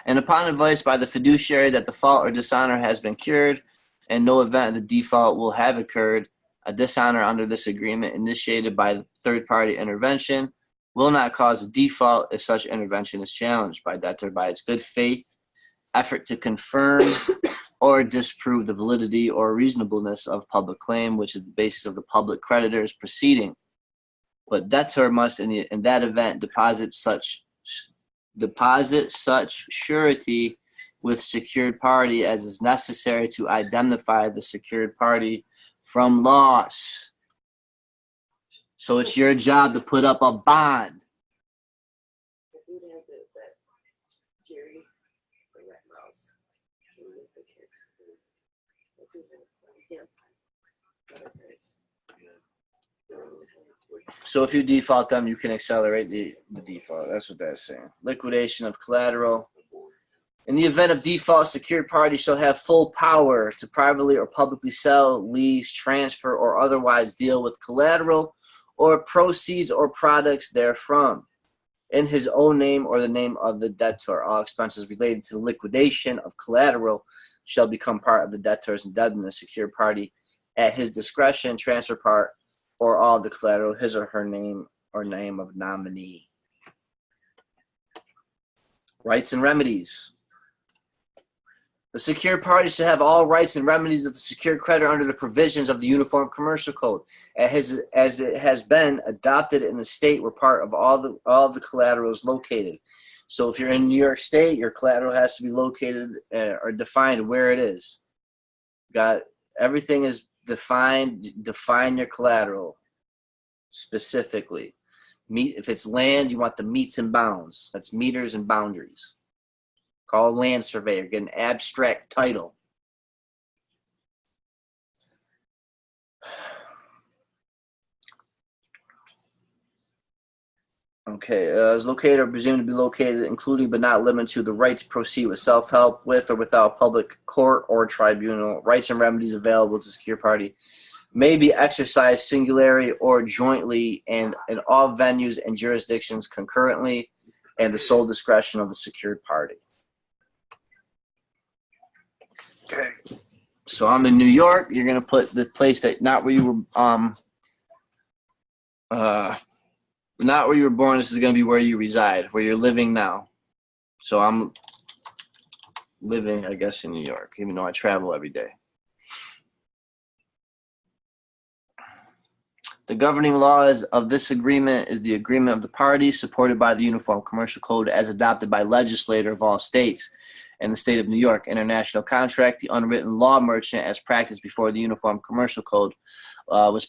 And upon advice by the fiduciary that the fault or dishonor has been cured and no event of the default will have occurred, a dishonor under this agreement initiated by third-party intervention will not cause a default if such intervention is challenged by debtor by its good faith effort to confirm or disprove the validity or reasonableness of public claim, which is the basis of the public creditor's proceeding. But debtor must, in that event, deposit such surety with secured party as is necessary to indemnify the secured party from loss. So it's your job to put up a bond. So if you default them, you can accelerate the default. That's what that's saying. Liquidation of collateral. In the event of default, secured parties shall have full power to privately or publicly sell, lease, transfer, or otherwise deal with collateral or proceeds or products therefrom in his own name or the name of the debtor. All expenses related to the liquidation of collateral shall become part of the debtor's indebtedness. Secured party at his discretion transfer part or all of the collateral, his or her name or name of nominee. Rights and remedies. The secured party shall have all rights and remedies of the secured creditor under the provisions of the Uniform Commercial Code, as it has been adopted in the state where part of all of the collateral is located. So if you're in New York State, your collateral has to be located or defined where it is. Got everything is defined. Define your collateral specifically. If it's land, you want the meets and bounds. That's meters and boundaries. Call a land surveyor, get an abstract title. Okay, is located or presumed to be located, including but not limited to the right to proceed with self-help with or without public court or tribunal. Rights and remedies available to secure party may be exercised singularly or jointly and in all venues and jurisdictions concurrently and the sole discretion of the secured party. Okay. So I'm in New York. You're gonna put the place that not where you were not where you were born. This is gonna be where you reside, where you're living now. So I'm living, I guess, in New York, even though I travel every day. The governing laws of this agreement is the agreement of the parties supported by the Uniform Commercial Code as adopted by legislator of all states and the state of New York. International contract, the unwritten law merchant as practiced before the Uniform Commercial Code was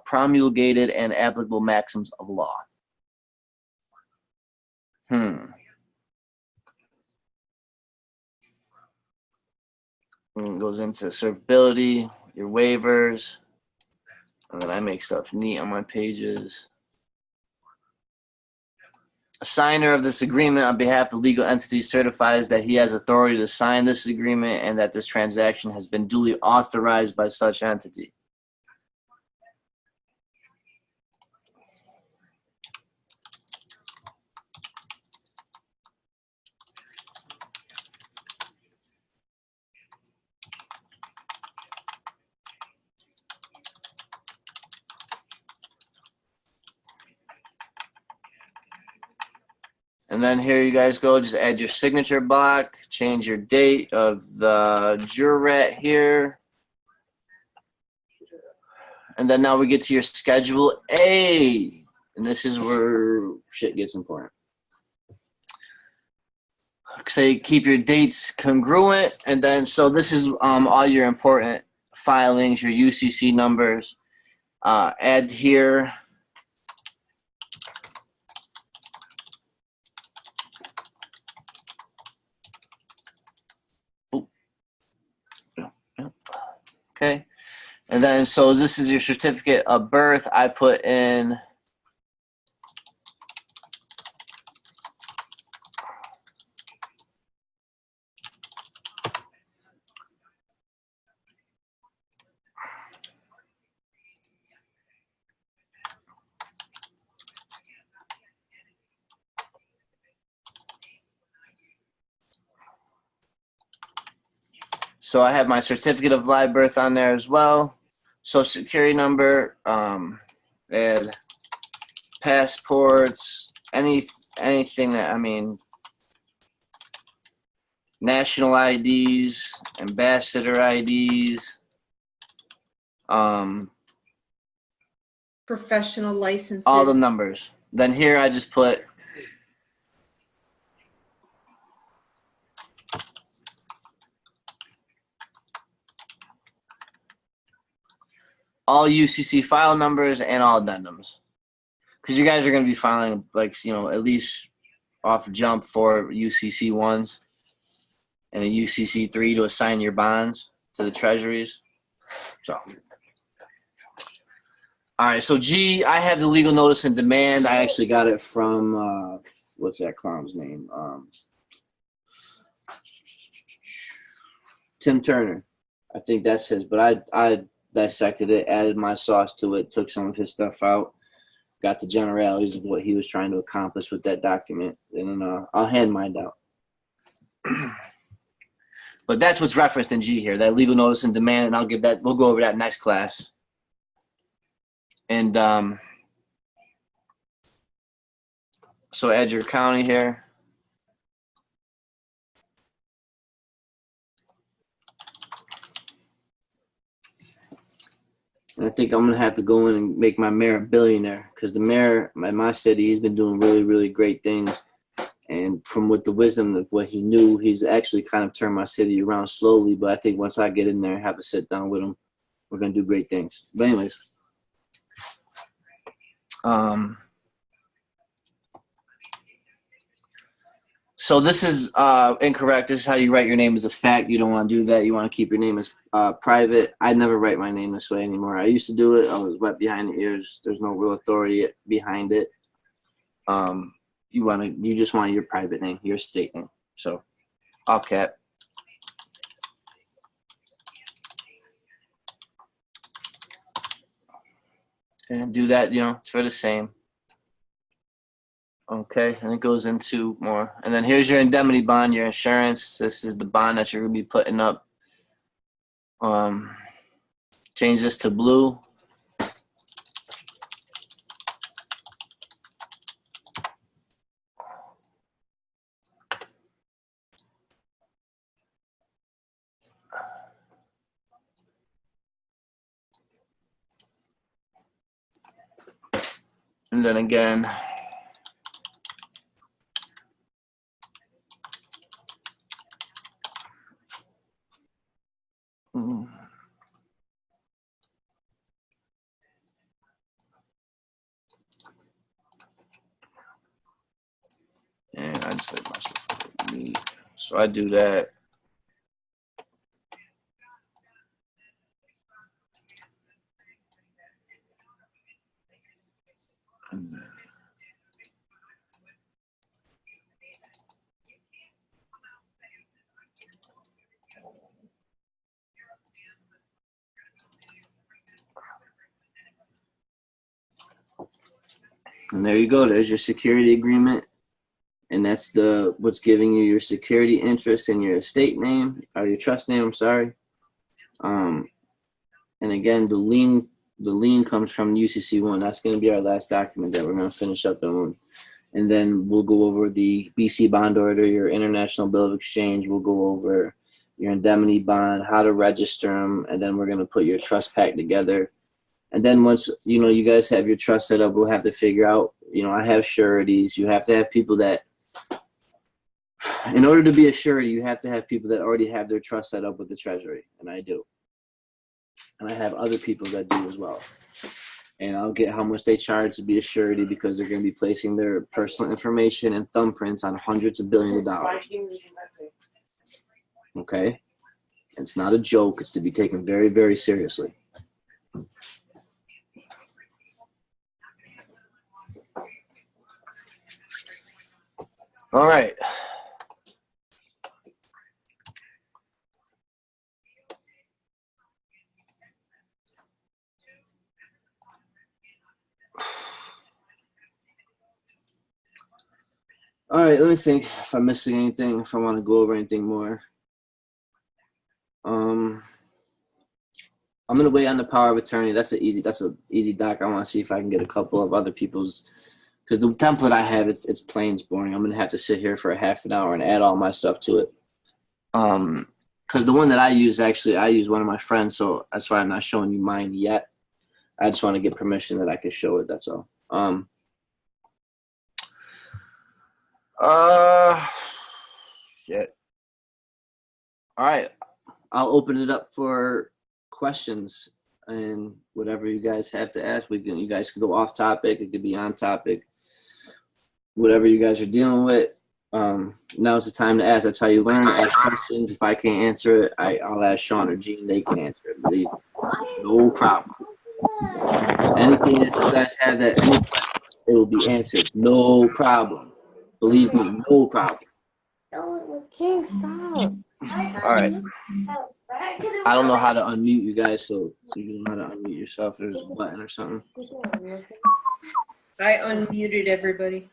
promulgated and applicable maxims of law. It goes into servability, your waivers, and then I make stuff neat on my pages. A signer of this agreement on behalf of legal entity certifies that he has authority to sign this agreement and that this transaction has been duly authorized by such entity. And then here you guys go, just add your signature block, change your date of the jurat here. And then now we get to your Schedule A. And this is where shit gets important. Say keep your dates congruent. And then, so this is all your important filings, your UCC numbers. Add here. Okay, and then so this is your certificate of birth. I put in so I have my certificate of live birth on there as well. Social security number, and passports, anything that, I mean, national IDs, ambassador IDs, Professional licenses. all the numbers. Then here I just put all UCC file numbers and all addendums. Because you guys are going to be filing, like, you know, at least off jump for UCC 1s and a UCC 3 to assign your bonds to the treasuries. So All right, so G, I have the legal notice and demand. I actually got it from what's that clown's name? Tim Turner. I think that's his, but I dissected it, added my sauce to it, took some of his stuff out, got the generalities of what he was trying to accomplish with that document, and then I'll hand mine out. But that's what's referenced in G here, that legal notice and demand, and I'll give that. We'll go over that next class. And so add your county here. And I think I'm gonna have to go in and make my mayor a billionaire, because the mayor in my city, he's been doing really, really great things. And from with the wisdom of what he knew, he's actually kind of turned my city around slowly. But I think once I get in there and have a sit down with him, we're gonna do great things. But anyways. So this is incorrect. This is how you write your name as a fact. You don't want to do that. You want to keep your name as private. I never write my name this way anymore. I used to do it. I was wet behind the ears. There's no real authority behind it. You just want your private name, your state name. So all cap. And do that, it's for the same. Okay, and it goes into more. And then here's your indemnity bond, your insurance. This is the bond that you're going to be putting up. Change this to blue. And then again, and I just like my stuff neat. So I do that. And there you go. There's your security agreement. And that's what's giving you your security interest in your estate name, or your trust name, I'm sorry. And again, the lien comes from UCC1. That's going to be our last document that we're going to finish up on. And then we'll go over the BC bond order, your international bill of exchange. We'll go over your indemnity bond, how to register them, and then we're going to put your trust pack together. And then once, you guys have your trust set up, we'll have to figure out, I have sureties. You have to have people that, in order to be a surety, you have to have people that already have their trust set up with the Treasury, and I do. And I have other people that do as well. And I'll get how much they charge to be a surety, because they're going to be placing their personal information and thumbprints on hundreds of billions of dollars. Okay? It's not a joke. It's to be taken very, very seriously. All right. All right, let me think if I'm missing anything, if I want to go over anything more. I'm gonna wait on the power of attorney. That's an easy doc. I want to see if I can get a couple of other people's, because the template I have, it's plain, it's boring. I'm gonna have to sit here for a half an hour and add all my stuff to it. Because the one that I use, actually, I use one of my friends, so that's why I'm not showing you mine yet. I just want to get permission that I can show it. That's all. Shit. All right, I'll open it up for questions and whatever you guys have to ask. You guys can go off topic. It could be on topic. Whatever you guys are dealing with. Now's the time to ask. That's how you learn. Ask questions. If I can't answer it, I'll ask Sean or Gene. They can answer it. Believe me. No problem. Anything that you guys have that any question, it will be answered. No problem. Believe me, no problem. King, stop. All right. I don't know how to unmute you guys, so you know how to unmute yourself. There's a button or something. I unmuted everybody.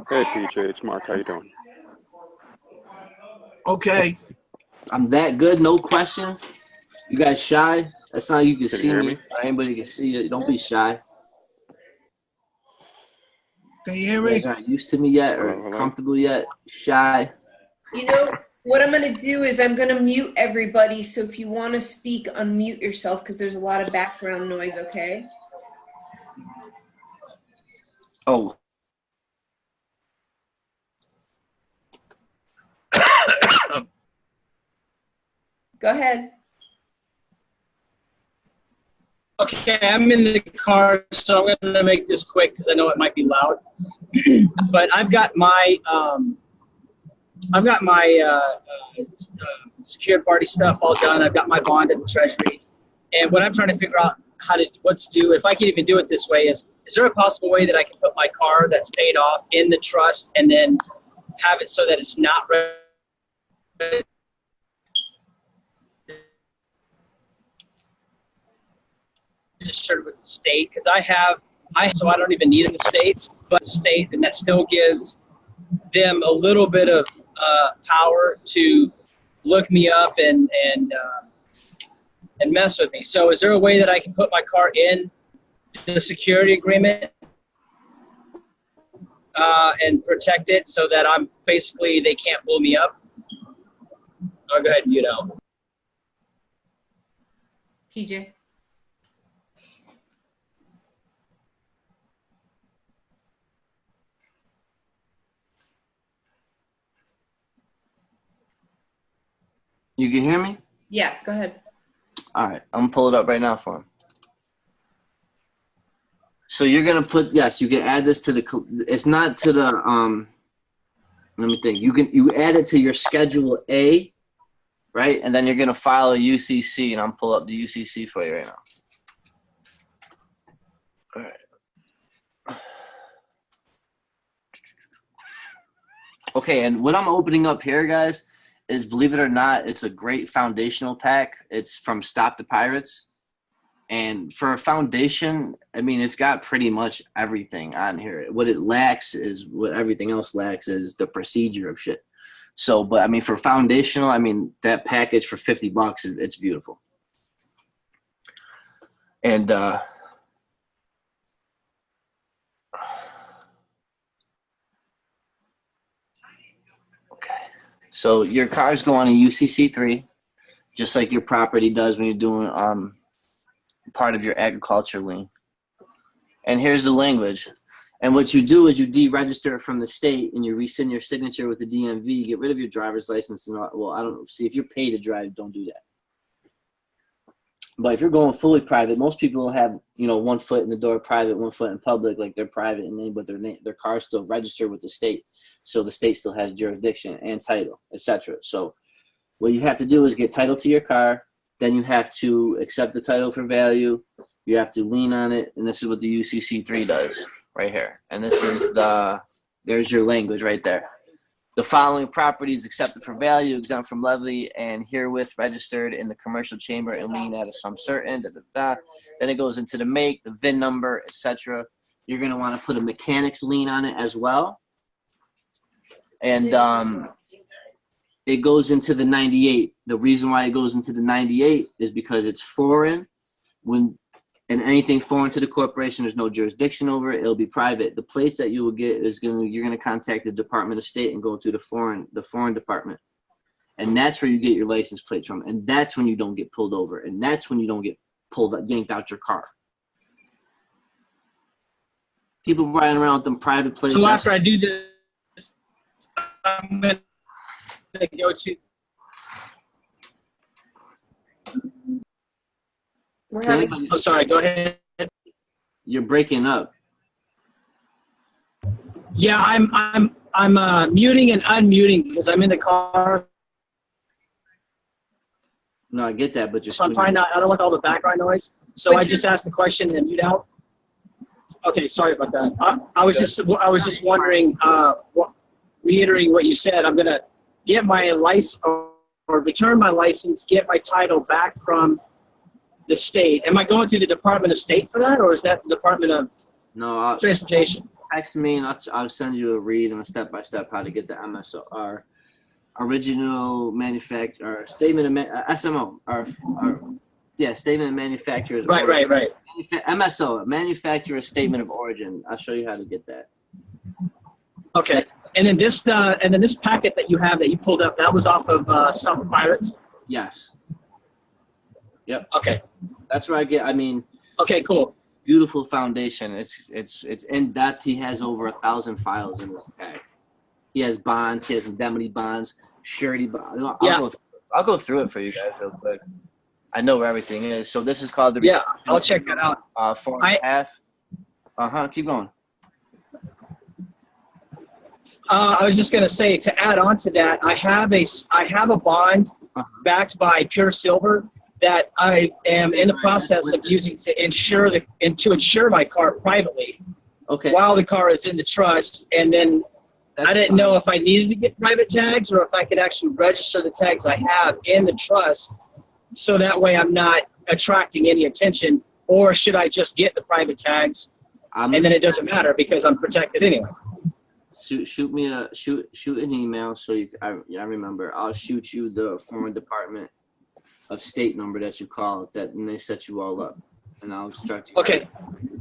Hey, PJ, it's Mark. How you doing? Okay. I'm that good. No questions. You guys shy? That's not you can Can you see hear me. me? Anybody can see it. Don't be shy. Can you hear You me? guys aren't used to me yet or Hello, hello? comfortable yet. Shy. You know, what I'm going to do is I'm going to mute everybody. So if you want to speak, unmute yourself because there's a lot of background noise, okay? Oh, Go ahead. Okay, I'm in the car, so I'm going to make this quick because I know it might be loud. But I've got my secured party stuff all done. I've got my bond at the Treasury, and what I'm trying to figure out what to do, if I can even do it this way, is there a possible way that I can put my car that's paid off in the trust and then have it so that it's not registered with the state? Because so I don't even need in the states, but the state, and that still gives them a little bit of power to look me up and mess with me. So is there a way that I can put my car in the security agreement and protect it so that I'm basically, they can't pull me up? Oh, go ahead, you know. PJ. you can hear me? Yeah, go ahead. All right. I'm going to pull it up right now for him. So you're going to put, yes, you can add this to the, it's not to the, let me think. You add it to your Schedule A, right? And then you're going to file a UCC, and I'm pull up the UCC for you right now. All right. Okay, and what I'm opening up here, guys, is, believe it or not, it's a great foundational pack. It's from Stop the Pirates. And for a foundation, I mean, it's got pretty much everything on here. What it lacks is what everything else lacks is the procedure of shit. So, but I mean, for foundational, I mean, that package for $50, it's beautiful. And, so your cars go on a UCC3, just like your property does when you're doing part of your agriculture lien. And here's the language. And what you do is you deregister it from the state and you rescind your signature with the DMV, get rid of your driver's license. And well, I don't know. See, if you're paid to drive, don't do that. But if you're going fully private, most people have, you know, 1 foot in the door private, 1 foot in public, like they're private, and then but their car's still registered with the state, so the state still has jurisdiction and title, etc. So what you have to do is get title to your car, then you have to accept the title for value, you have to lien on it, and this is what the UCC3 does right here. And this is there's your language right there. The following property is accepted for value, exempt from levy, and herewith registered in the commercial chamber and lien at a sum certain. Then it goes into the make, the VIN number, etc. You're going to want to put a mechanic's lien on it as well. And it goes into the 98. The reason why it goes into the 98 is because it's foreign. And anything foreign to the corporation, there's no jurisdiction over it. It'll be private. The place that you will get is you're gonna contact the Department of State and go to the foreign department, and that's where you get your license plates from. And that's when you don't get pulled over, and that's when you don't get yanked out your car. People riding around with them private plates. So after I do this, I'm gonna go to. We're having, Oh, sorry. Go ahead. You're breaking up. Yeah, I'm muting and unmuting because I'm in the car. No, I get that, but So I'm trying not. I don't like all the background noise. So I just asked the question and you'd help. Okay, sorry about that. I was just wondering, reiterating what you said. I'm gonna get my license or return my license, get my title back from the state. Am I going through the Department of State for that, or is that the Department of No, Transportation? text me and I'll send you a read and a step-by-step how to get the MSO, original manufacturer, statement of SMO, statement of manufacturer's Right. MSO, manufacturer's statement of origin. I'll show you how to get that. Okay. And then this packet that you have that you pulled up, that was off of Stuff with Pirates? Yes. Yep. Okay. That's where I get, Okay, cool. beautiful foundation. It's in depth. He has over 1,000 files in this pack. He has bonds. He has indemnity bonds, surety bonds. I'll go through it for you guys real quick. I know where everything is. So this is called the Yeah, I'll check that out. 4.5. Keep going. I was just going to say, to add on to that, I have a bond backed by Pure Silver that I am in the process of using to insure my car privately. Okay. While the car is in the trust, and then I didn't know if I needed to get private tags or if I could actually register the tags I have in the trust, so that way I'm not attracting any attention. Or should I just get the private tags, and then it doesn't matter because I'm protected anyway? Shoot me shoot an email so I remember. I'll shoot you the foreign Department of State number that you call that, and they set you all up, and I'll instruct you. Okay.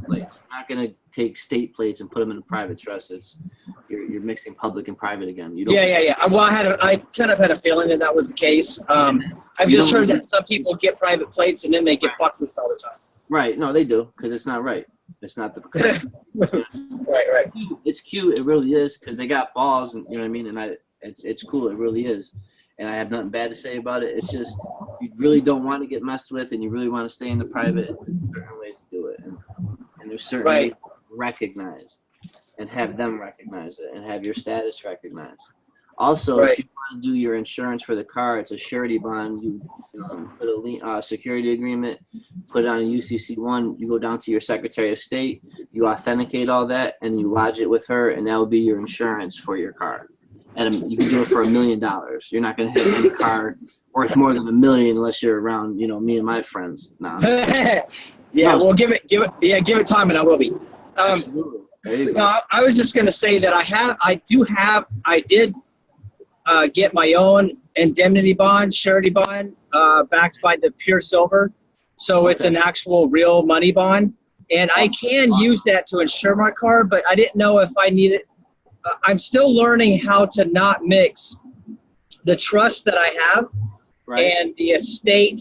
Plates. I'm not gonna take state plates and put them in a private trust. You're mixing public and private again. You don't. Yeah. Well, I kind of had a feeling that was the case. I've just heard that some people get private plates and then they get fucked with all the time. Right. No, they do, because it's not right. It's not the. Right. It's cute. It really is, because they got balls, and you know what I mean. And it's cool. It really is. And I have nothing bad to say about it. It's just you really don't want to get messed with, and you really want to stay in the private. There's certain ways to do it, and there's certain ways to recognize and have them recognize it and have your status recognized. Also, if you want to do your insurance for the car, it's a surety bond. You put a security agreement, put it on a UCC1. You go down to your Secretary of State, you authenticate all that, and you lodge it with her, and that will be your insurance for your car. And you can do it for $1 million. You're not going to have any car worth more than $1 million unless you're around, me and my friends. Give it time, and I will be. Absolutely. There you go. No, I was just going to say that I did get my own indemnity bond, surety bond, backed by the Pure Silver. So it's an actual real money bond. And I can use that to insure my car, but I didn't know if I needed. I'm still learning how to not mix the trust that I have and the estate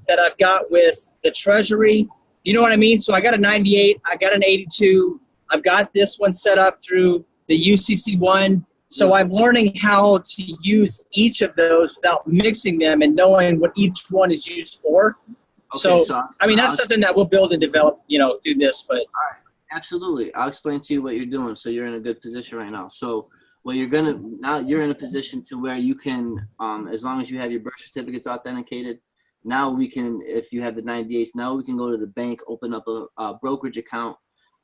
that I've got with the Treasury. You know what I mean? So I got a 98, I got an 82. I've got this one set up through the UCC1. So I'm learning how to use each of those without mixing them and knowing what each one is used for. Okay, that's something that we'll build and develop, through this. But absolutely, I'll explain to you what you're doing, so you're in a good position right now. So what you're now you're in a position to where you can, as long as you have your birth certificates authenticated, now we can, if you have the 98s, now we can go to the bank, open up a brokerage account.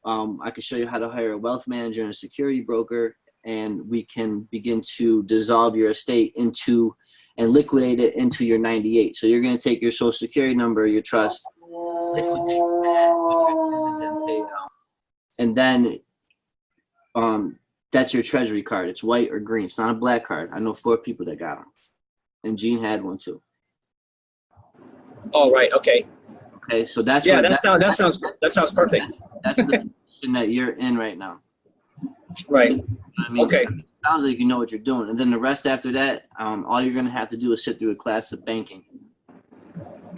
I can show you how to hire a wealth manager and a security broker, and we can begin to dissolve your estate into and liquidate it into your 98. So you're going to take your social security number, your trust, liquidate that, and then that's your Treasury card. It's white or green. It's not a black card. I know 4 people that got them, and Gene had one too. Oh, right. Okay. Okay, so that's that sounds perfect. That's the position that you're in right now. Right. You know what I mean? Okay. It sounds like you know what you're doing, and then the rest after that, all you're gonna have to do is sit through a class of banking.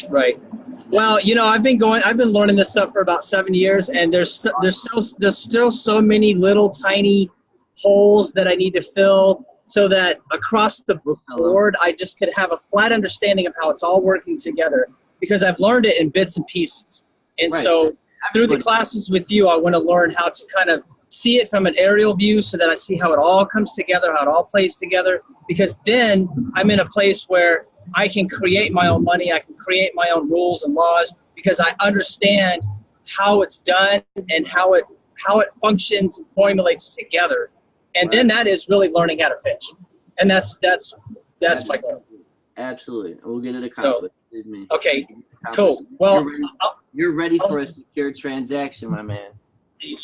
Right. Well, I've been learning this stuff for about 7 years, and there's still so many little tiny holes that I need to fill, so that across the board I just could have a flat understanding of how it's all working together, because I've learned it in bits and pieces. And so through the classes with you, I want to learn how to kind of see it from an aerial view, so that I see how it all comes together, how it all plays together, because then I'm in a place where I can create my own money, I can create my own rules and laws, because I understand how it's done and how it functions and formulates together. And then that is really learning how to fish. And that's my goal. Absolutely. And we'll get it accomplished. Believe me. Okay, cool. Well, you're ready for a secure transaction, my man.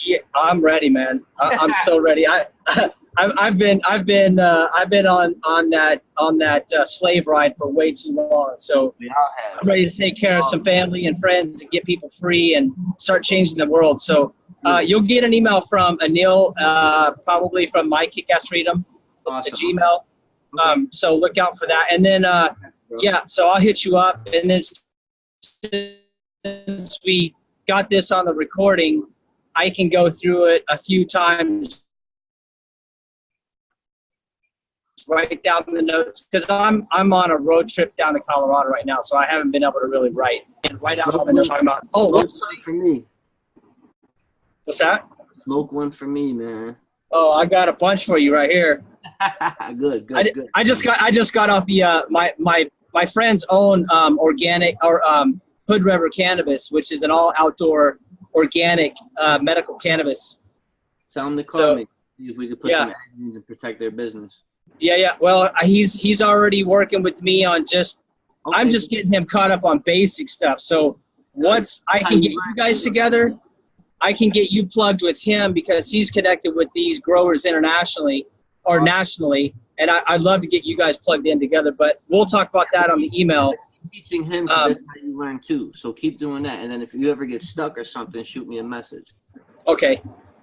yeah, I'm ready, man. I'm so ready. I've been on that slave ride for way too long. So We all have. I'm ready to take care of some family and friends and get people free and start changing the world. So you'll get an email from Anil, probably from My Kick-Ass Freedom, Awesome. the Gmail. So look out for that. And then, so I'll hit you up. And then since we got this on the recording, I can go through it a few times, write down the notes, because I'm on a road trip down to Colorado right now, so I haven't been able to really write out all the notes talking about. Oh, Smoke website. one for me. What's that? Smoke one for me, man. Oh, I got a bunch for you right here. Good. I just got off the my friend's own organic or Hood River Cannabis, which is an all outdoor organic medical cannabis. Tell them to call me. See if we could put some actions and protect their business. Yeah. Well, he's already working with me on just. Okay. I'm just getting him caught up on basic stuff. So once I can get you guys together, I can get you plugged with him because he's connected with these growers internationally or nationally, and I'd love to get you guys plugged in together. But we'll talk about that on the email. Teaching him, 'cause that's how you learn too. So keep doing that, and then if you ever get stuck or something, shoot me a message. Okay.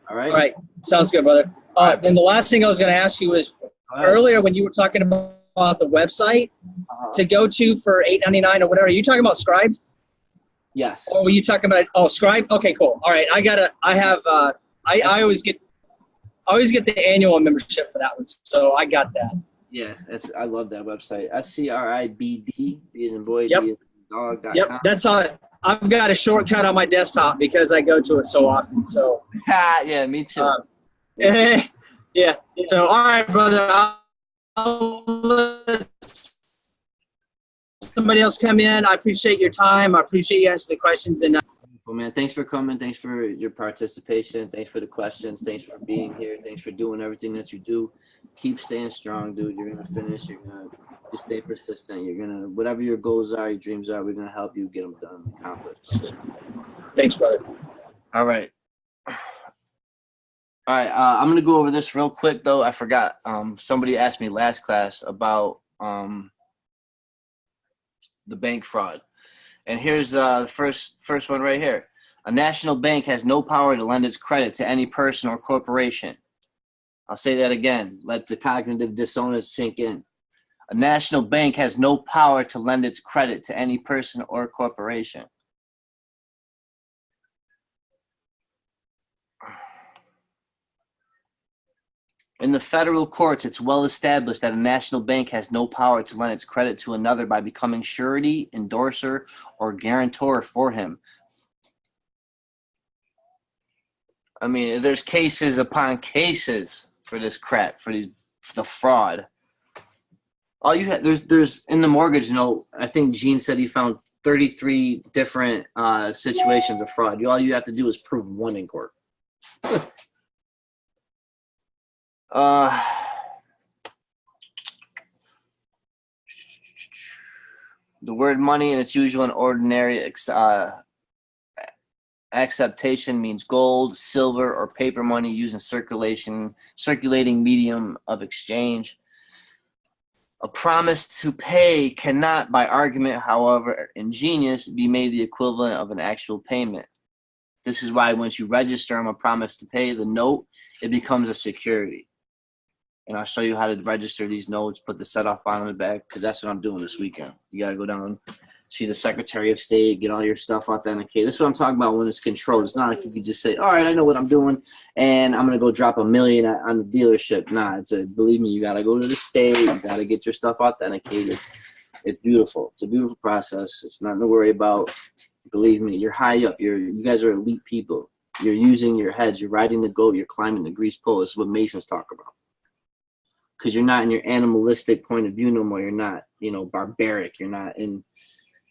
All right. All right. Sounds good, brother. And the last thing I was going to ask you was earlier when you were talking about the website to go to for $8.99 or whatever. Are you talking about Scribe? Yes. Or were you talking about Scribe? Okay, cool. All right. I always get the annual membership for that one, so I got that. Yeah, I love that website. SCRIBD, B as in boy, Yep. D as in dog.com. Yep, that's all. I've got a shortcut on my desktop because I go to it so often. So Yeah, me too. yeah. So all right, brother. I'll let somebody else come in. I appreciate your time. I appreciate you answering the questions. And Well, man, thanks for coming. Thanks for your participation. Thanks for the questions. Thanks for being here. Thanks for doing everything that you do. Keep staying strong, dude. You're gonna finish. You're gonna just stay persistent. You're gonna whatever your goals are, your dreams are. We're gonna help you get them done, accomplished. thanks, brother. All right. All right. I'm gonna go over this real quick though. I forgot. Somebody asked me last class about the bank fraud. And here's the first one right here. A national bank has no power to lend its credit to any person or corporation. I'll say that again. Let the cognitive dissonance sink in. A national bank has no power to lend its credit to any person or corporation. In the federal courts, it's well established that a national bank has no power to lend its credit to another by becoming surety, endorser, or guarantor for him. I mean, there's cases upon cases for this crap, for the fraud. All you have, there's in the mortgage, you know, I think Gene said he found 33 different situations of fraud. All you have to do is prove one in court. The word money in its usual and ordinary acceptation means gold, silver, or paper money used in circulating medium of exchange. A promise to pay cannot, by argument, however ingenious, be made the equivalent of an actual payment. This is why once you register on a promise to pay the note, it becomes a security. And I'll show you how to register these notes, put the set-off on the back, because that's what I'm doing this weekend. You got to go down, see the Secretary of State, get all your stuff authenticated. This is what I'm talking about when it's controlled. It's not like you can just say, all right, I know what I'm doing, and I'm going to go drop $1 million on the dealership. Nah, believe me, you got to go to the state. You got to get your stuff authenticated. It's beautiful. It's a beautiful process. It's nothing to worry about. Believe me, you're high up. You guys are elite people. You're using your heads. You're riding the goat. You're climbing the grease pole. This is what Masons talk about. Because you're not in your animalistic point of view no more. You're not, barbaric. You're not in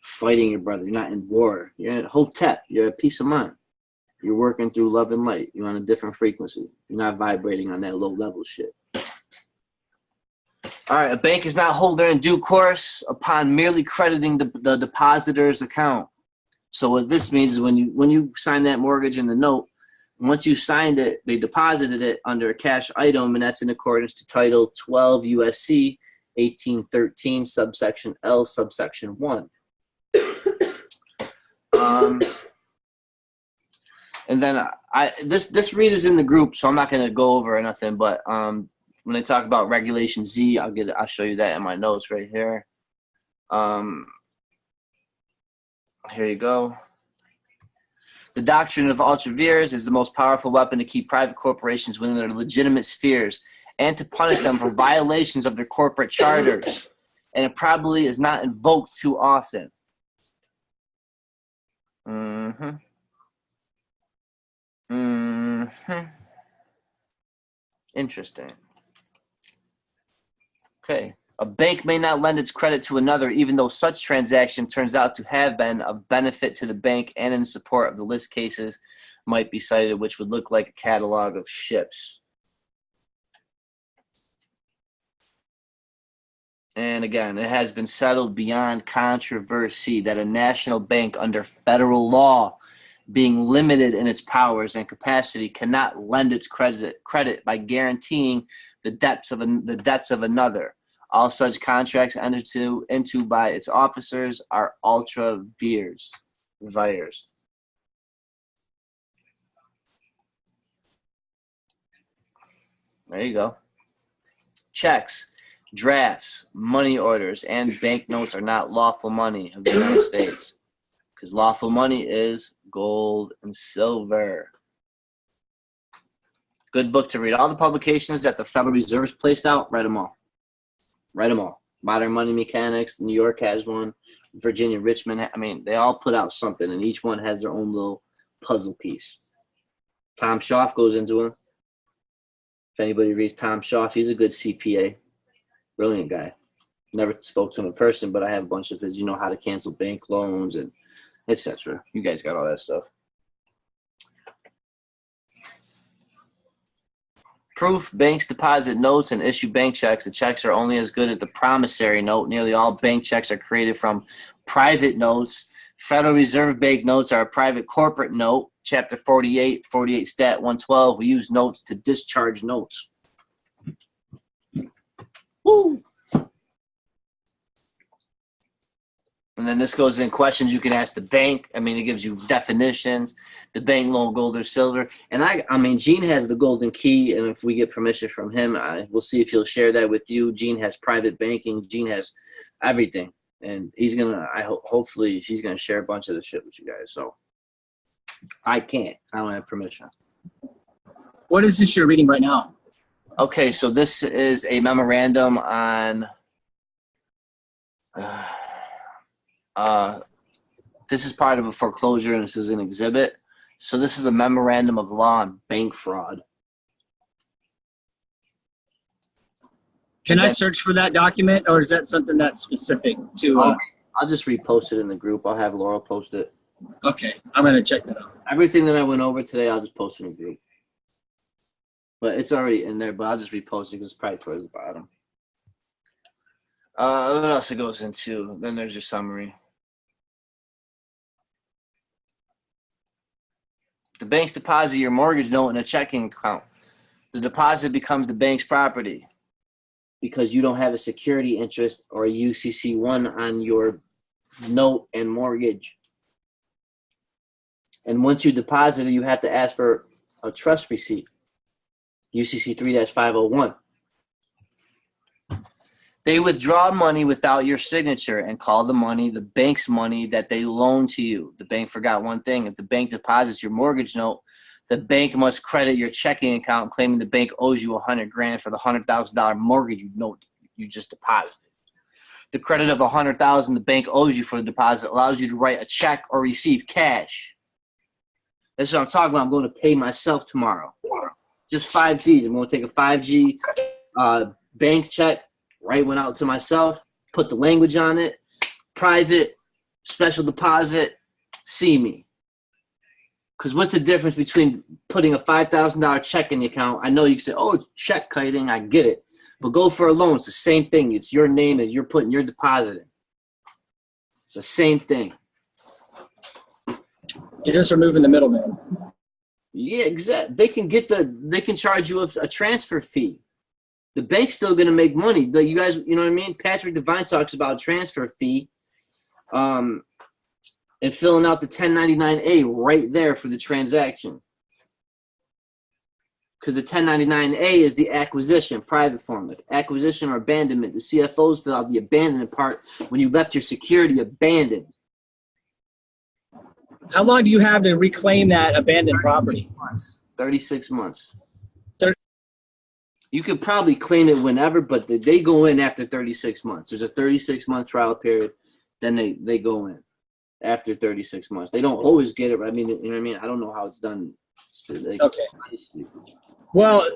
fighting your brother. You're not in war. You're at Hotep. You're at peace of mind. You're working through love and light. You're on a different frequency. You're not vibrating on that low level shit. All right, a bank is not holder in due course upon merely crediting the depositor's account. So what this means is when you sign that mortgage and the note, once you signed it, they deposited it under a cash item, and that's in accordance to Title 12 USC 1813, subsection L, subsection 1. And then this read is in the group, so I'm not going to go over or nothing. But when I talk about Regulation Z, I'll show you that in my notes right here. Here you go. The doctrine of ultra vires is the most powerful weapon to keep private corporations within their legitimate spheres and to punish them for violations of their corporate charters. And it probably is not invoked too often. Interesting. Okay. A bank may not lend its credit to another, even though such transaction turns out to have been of benefit to the bank, and in support of the list cases might be cited, which would look like a catalog of ships. And again, it has been settled beyond controversy that a national bank under federal law, being limited in its powers and capacity, cannot lend its credit by guaranteeing the debts of another. All such contracts entered into by its officers are ultra vires. There you go. Checks, drafts, money orders, and banknotes are not lawful money of the United States, because lawful money is gold and silver. Good book to read. All the publications that the Federal Reserve's placed out, read them all. Write them all. Modern Money Mechanics, New York has one, Virginia Richmond. I mean, they all put out something, and each one has their own little puzzle piece. Tom Schaaf goes into them. If anybody reads Tom Schaaf, he's a good CPA. Brilliant guy. Never spoke to him in person, but I have a bunch of his, how to cancel bank loans and etc. You guys got all that stuff. Proof: banks deposit notes and issue bank checks. The checks are only as good as the promissory note. Nearly all bank checks are created from private notes. Federal Reserve Bank notes are a private corporate note. Chapter 48 Stat 112. We use notes to discharge notes. Woo! And then this goes in questions you can ask the bank. I mean, it gives you definitions, the bank loan, gold or silver. And I mean, Gene has the golden key, and if we get permission from him, we'll see if he'll share that with you. Gene has private banking. Gene has everything. And he's going to, hopefully she's going to share a bunch of the shit with you guys. So I can't. I don't have permission. What is this you're reading right now? Okay, so this is a memorandum on this is part of a foreclosure, and this is an exhibit. So this is a memorandum of law on bank fraud. Can I search for that document, or is that something that's specific to? I'll just repost it in the group. I'll have Laurel post it. Okay, I'm going to check that out. Everything that I went over today, I'll just post it in the group. But it's already in there, but I'll just repost it because it's probably towards the bottom. What else it goes into? Then there's your summary. The banks deposit your mortgage note in a checking account. The deposit becomes the bank's property because you don't have a security interest or a UCC1 on your note and mortgage. And once you deposit it, you have to ask for a trust receipt, UCC 3-501. They withdraw money without your signature and call the money the bank's money that they loan to you. The bank forgot one thing. If the bank deposits your mortgage note, the bank must credit your checking account, claiming the bank owes you $100,000 for the $100,000 mortgage note you just deposited. The credit of $100,000 the bank owes you for the deposit allows you to write a check or receive cash. That's what I'm talking about. I'm going to pay myself tomorrow. Just 5 Gs. I'm going to take a 5G bank check, write one out to myself, put the language on it, private, special deposit, see me. Because what's the difference between putting a $5,000 check in the account? I know you can say, oh, it's check kiting, I get it. But go for a loan, it's the same thing. It's your name and you're putting your deposit in. It's the same thing. You're just removing the middleman. Yeah, exactly. They can charge you a transfer fee. The bank's still gonna make money. You guys, you know what I mean? Patrick Devine talks about transfer fee, and filling out the 1099-A right there for the transaction. Because the 1099-A is the acquisition, private form, like acquisition or abandonment. The CFOs fill out the abandonment part when you left your security abandoned. How long do you have to reclaim that abandoned property? 36 months. 30 You could probably claim it whenever, but they go in after 36 months. There's a 36-month trial period. Then they go in after 36 months. They don't always get it. I mean, you know what I mean? I don't know how it's done. Okay. Well,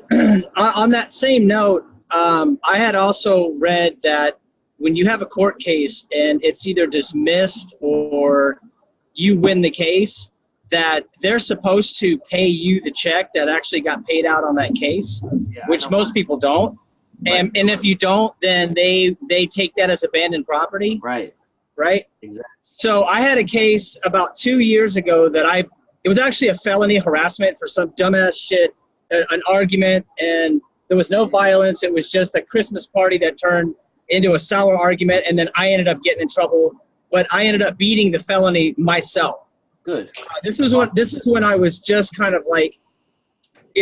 on that same note, I had also read that when you have a court case and it's either dismissed or you win the case, that they're supposed to pay you the check that actually got paid out on that case, which most people don't. And if you don't, then they take that as abandoned property. Right. Right? Exactly. So I had a case about 2 years ago that it was actually a felony harassment for some dumbass shit, an argument, and there was no violence. It was just a Christmas party that turned into a sour argument, and then I ended up getting in trouble, but I ended up beating the felony myself. Good. This is when I was just kind of like,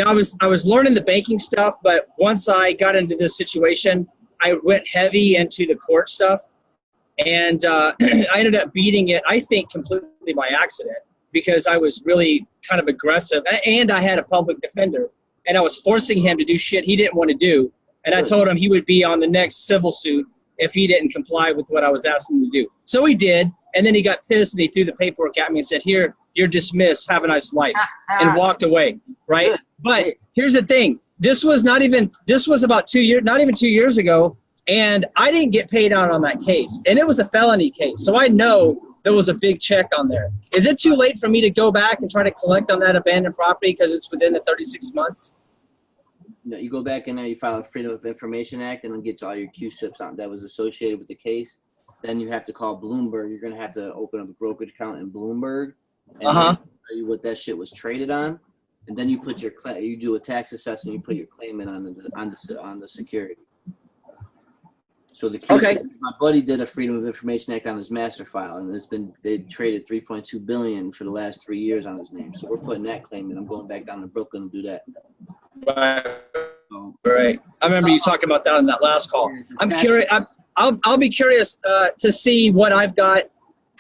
I was learning the banking stuff, but once I got into this situation, I went heavy into the court stuff, and I ended up beating it, I think, completely by accident, because I was really kind of aggressive, and I had a public defender, and I was forcing him to do shit he didn't want to do, and I told him he would be on the next civil suit if he didn't comply with what I was asking him to do. So he did, and then he got pissed, and he threw the paperwork at me and said, here, you're dismissed, have a nice life, and walked away, right? But here's the thing. This was about 2 years, not even 2 years ago, and I didn't get paid out on that case, and it was a felony case, so I know there was a big check on there. Is it too late for me to go back and try to collect on that abandoned property because it's within the 36 months? No, you go back in there, you file a Freedom of Information Act, and then get all your Q-SIPs on that was associated with the case. Then you have to call Bloomberg. You're going to have to open up a brokerage account in Bloomberg and tell you what that shit was traded on. And then you put you do a tax assessment, you put your claim in on the security. So the Q-SIP, my buddy did a Freedom of Information Act on his master file, and they traded $3.2 billion for the last 3 years on his name. So we're putting that claim in. I'm going back down to Brooklyn to do that. Right. I remember you talking about that on that last call. I'm curious. I'll be curious to see what I've got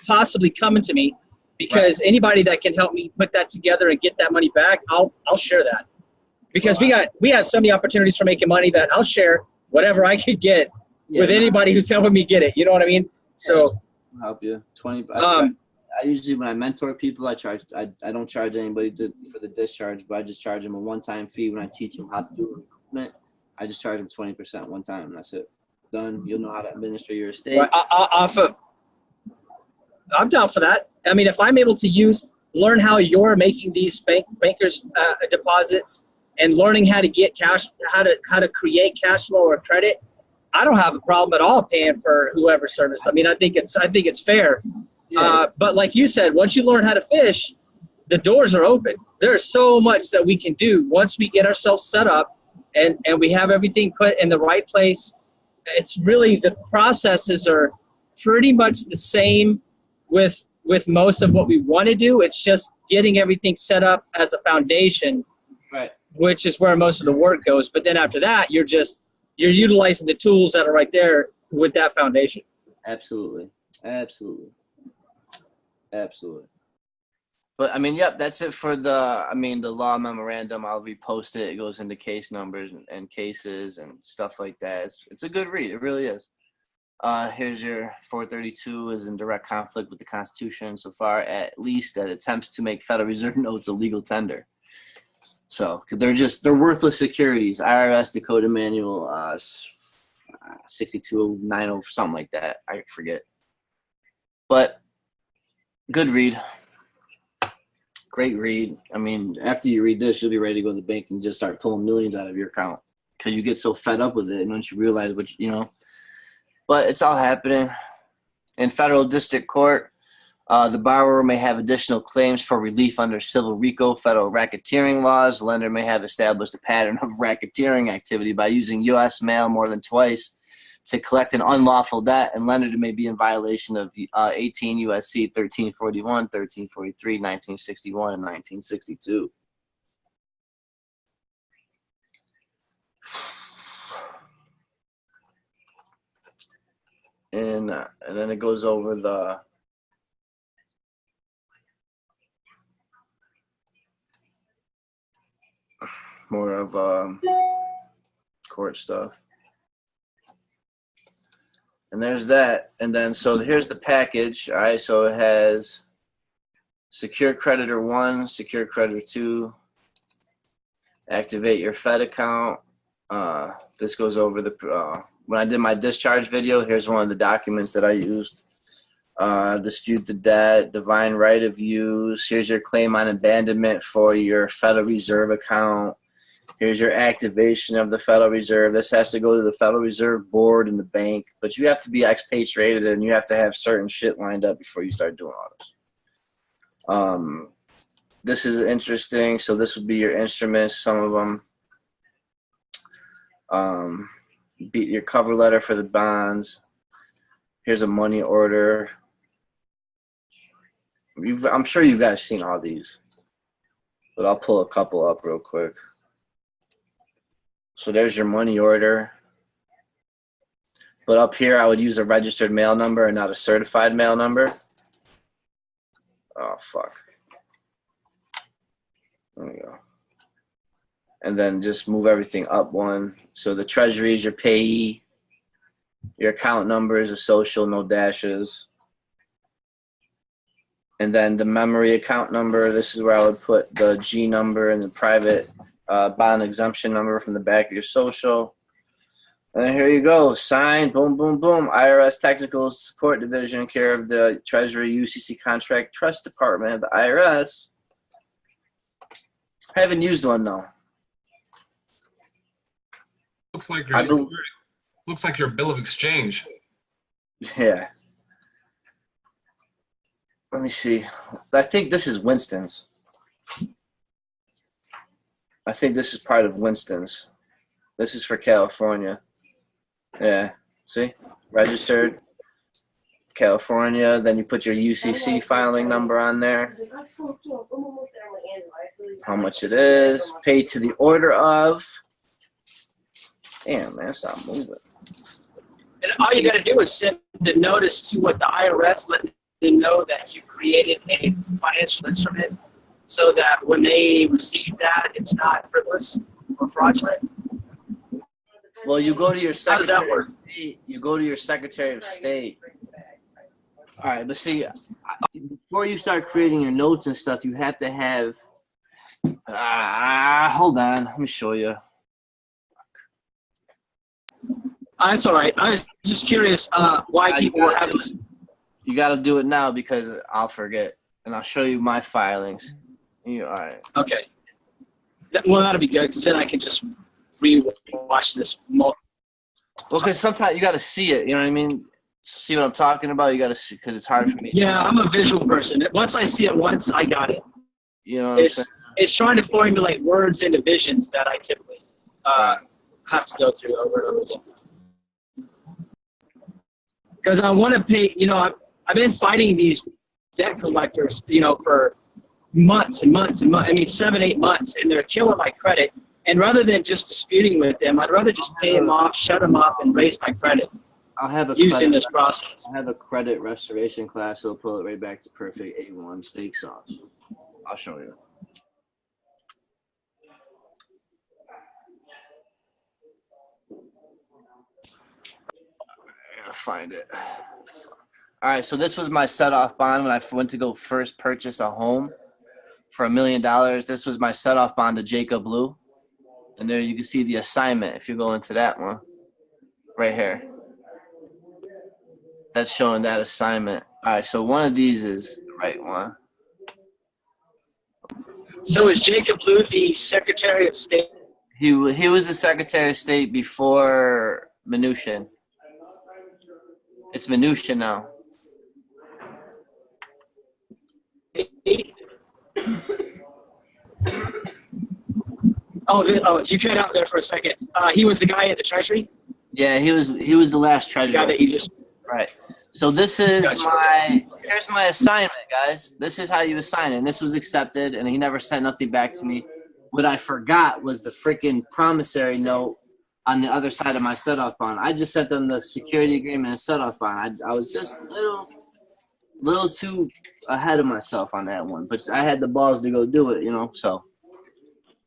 possibly coming to me, because anybody that can help me put that together and get that money back, I'll share that, because we have so many opportunities for making money that I'll share whatever I could get with anybody who's helping me get it. You know what I mean? So I'll help you. I usually, when I mentor people, I don't charge anybody for the discharge, but I just charge them a one-time fee when I teach them how to do recruitment. I just charge them 20% one time, and that's it. Done. You'll know how to administer your estate. I'm down for that. I mean, if I'm able to learn how you're making these bankers deposits and learning how to get cash, how to create cash flow or credit, I don't have a problem at all paying for whoever's service. I mean, I think it's fair. Yeah. But like you said, once you learn how to fish, the doors are open. There's so much that we can do once we get ourselves set up and we have everything put in the right place. It's really, the processes are pretty much the same with most of what we want to do. It's just getting everything set up as a foundation, right, which is where most of the work goes. But then after that, you're utilizing the tools that are right there with that foundation. Absolutely. But I mean, yep, that's it for the law memorandum. I'll repost it. It goes into case numbers and cases and stuff like that. It's a good read. It really is. Here's your 432 is in direct conflict with the Constitution so far, at least that attempts to make Federal Reserve notes a legal tender. So they're worthless securities. IRS Dakota Manual 62090, something like that. I forget. But Good read. Great read. I mean, after you read this, you'll be ready to go to the bank and just start pulling millions out of your account because you get so fed up with it. And once you realize what you know, but it's all happening in federal district court. The borrower may have additional claims for relief under civil RICO federal racketeering laws. The lender may have established a pattern of racketeering activity by using U.S. mail more than twice to collect an unlawful debt, and lender may be in violation of 18 U.S.C. 1341, 1343, 1961, and 1962. And then it goes over the more of court stuff. And there's that. And then, so here's the package. All right, so it has secure creditor 1, secure creditor 2, activate your Fed account. This goes over the, when I did my discharge video, here's one of the documents that I used. Dispute the debt, divine right of use. Here's your claim on abandonment for your Federal Reserve account. Here's your activation of the Federal Reserve. This has to go to the Federal Reserve Board and the bank, but you have to be expatriated and you have to have certain shit lined up before you start doing all this. This is interesting. So this would be your instruments, some of them. Your cover letter for the bonds. Here's a money order. I'm sure you guys seen all these, but I'll pull a couple up real quick. So there's your money order. But up here, I would use a registered mail number and not a certified mail number. Oh, fuck. There we go. And then just move everything up one. So the treasury is your payee. Your account number is a social, no dashes. And then the memory account number, this is where I would put the G number and the private bond exemption number from the back of your social. And here you go. Signed, boom, boom, boom. IRS Technical Support Division, care of the Treasury UCC Contract Trust Department of the IRS. I haven't used one, though. Looks like your bill of exchange. Yeah. Let me see. I think this is Winston's. I think this is part of Winston's. This is for California. Yeah. See? Registered. California. Then you put your UCC filing number on there. How much it is. Paid to the order of. Damn, man. Stop moving. And all you got to do is send the notice to what the IRS, let them know that you created a financial instrument so that when they receive that, it's not frivolous or fraudulent. Well, you go to your How does that Secretary work? of State. You go to your Secretary of State. All right, but see, before you start creating your notes and stuff, you have to have. Hold on, let me show you. That's all right. I was just curious why people were having. You got to do it now because I'll forget, and I'll show you my filings. All right. Okay. Well, that'll be good because then I can just re-watch this. Well, because sometimes you got to see it. You know what I mean? See what I'm talking about? You got to see because it's hard for me. Yeah, I'm a visual person. Once I see it once, I got it. You know what I'm saying? It's trying to formulate words into visions that I typically have to go through over and over again. Because I want to pay, I've been fighting these debt collectors, for months and months and months. I mean, 7-8 months, and they're killing my credit. And rather than just disputing with them, I'd rather just pay them off, shut them up, and raise my credit. I'll have a using this process. I have a credit restoration class. It'll pull it right back to perfect A1 steak sauce. I'll show you. I gotta find it. All right, so this was my set-off bond when I went to go first purchase a home for $1 million. This was my set-off bond to Jacob Blue. And there you can see the assignment if you go into that one right here. That's showing that assignment. All right, so one of these is right one. So is Jacob Lew the Secretary of State? He was the Secretary of State before Mnuchin. It's Mnuchin now. Oh, you cut out there for a second. He was the guy at the Treasury? Yeah, he was the last The treasurer. guy that you just... Right. So this is Gotcha. here's my assignment, guys. This is how you assign it. And this was accepted, and he never sent nothing back to me. What I forgot was the freaking promissory note on the other side of my set-off bond. I just sent them the security agreement and set-off bond. I was just a little too ahead of myself on that one, but I had the balls to go do it, you know. So,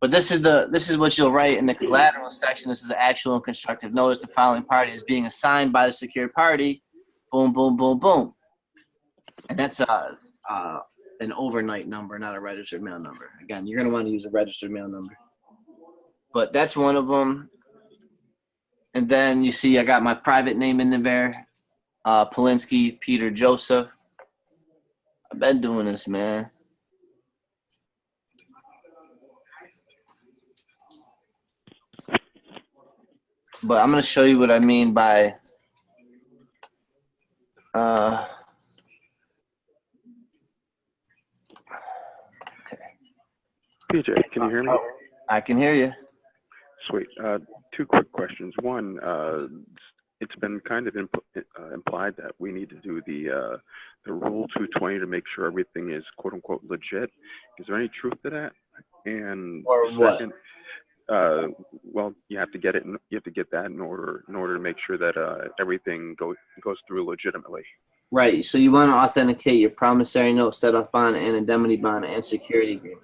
but this is what you'll write in the collateral section. This is an actual and constructive notice. The following party is being assigned by the secured party. Boom, boom, boom, boom. And that's an overnight number, not a registered mail number. Again, you're going to want to use a registered mail number. But that's one of them. And then you see I got my private name in there, Polinsky Peter Joseph. I've been doing this, man. But I'm going to show you what I mean by PJ, can you hear me? I can hear you. Sweet. Two quick questions. One, it's been kind of implied that we need to do the Rule 220 to make sure everything is quote unquote legit. Is there any truth to that? And Or what? second, well, you have to get it. You have to get that in order to make sure that everything goes through legitimately. Right. So you want to authenticate your promissory note, set-off bond, and indemnity bond, and security agreement.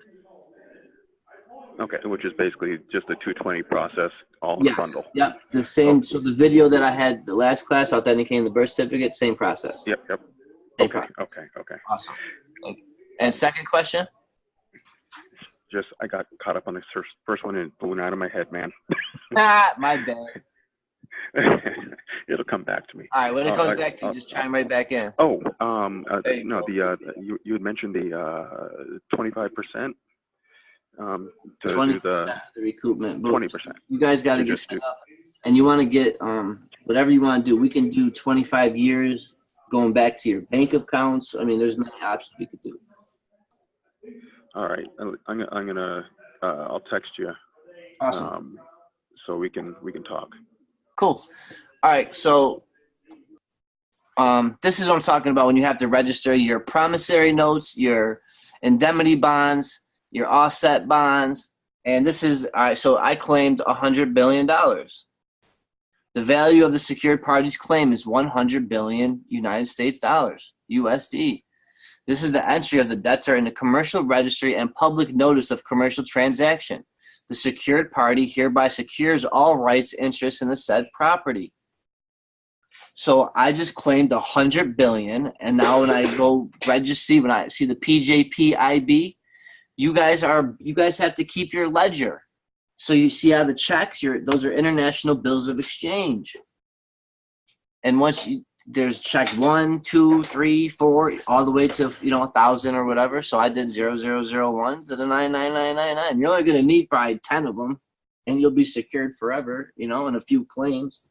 Okay, which is basically just the 220 process, all in a bundle. Yep. The same. So the video that I had the last class, authenticating the birth certificate, same process. Yep. Same Okay. process. Okay. Awesome. Thank you. And second question? Just I got caught up on the first one and it blew out of my head, man. My bad. It'll come back to me. All right. When it comes back to you, just chime right back in. Oh, There you no, go. you had mentioned the 25%. To 20% do the of the recoupment. 20%. You guys got to You get just set do- up, and you want to get whatever you want to do. We can do 25 years going back to your bank accounts. I mean, there's many options we could do. All right, I'm gonna I'll text you. Awesome. So we can talk. Cool. All right. So this is what I'm talking about when you have to register your promissory notes, your indemnity bonds, your offset bonds. And this is, all right, so I claimed $100 billion. The value of the secured party's claim is 100 billion United States dollars, USD. This is the entry of the debtor in the commercial registry and public notice of commercial transaction. The secured party hereby secures all rights, interests in the said property. So I just claimed 100 billion, and now when I go register, when I see the PJPIB, you guys have to keep your ledger. So you see how the checks, those are international bills of exchange. And once there's check 1, 2, 3, 4, all the way to 1,000 or whatever. So I did 0001 to the 99999. You're only gonna need probably 10 of them, and you'll be secured forever, and a few claims.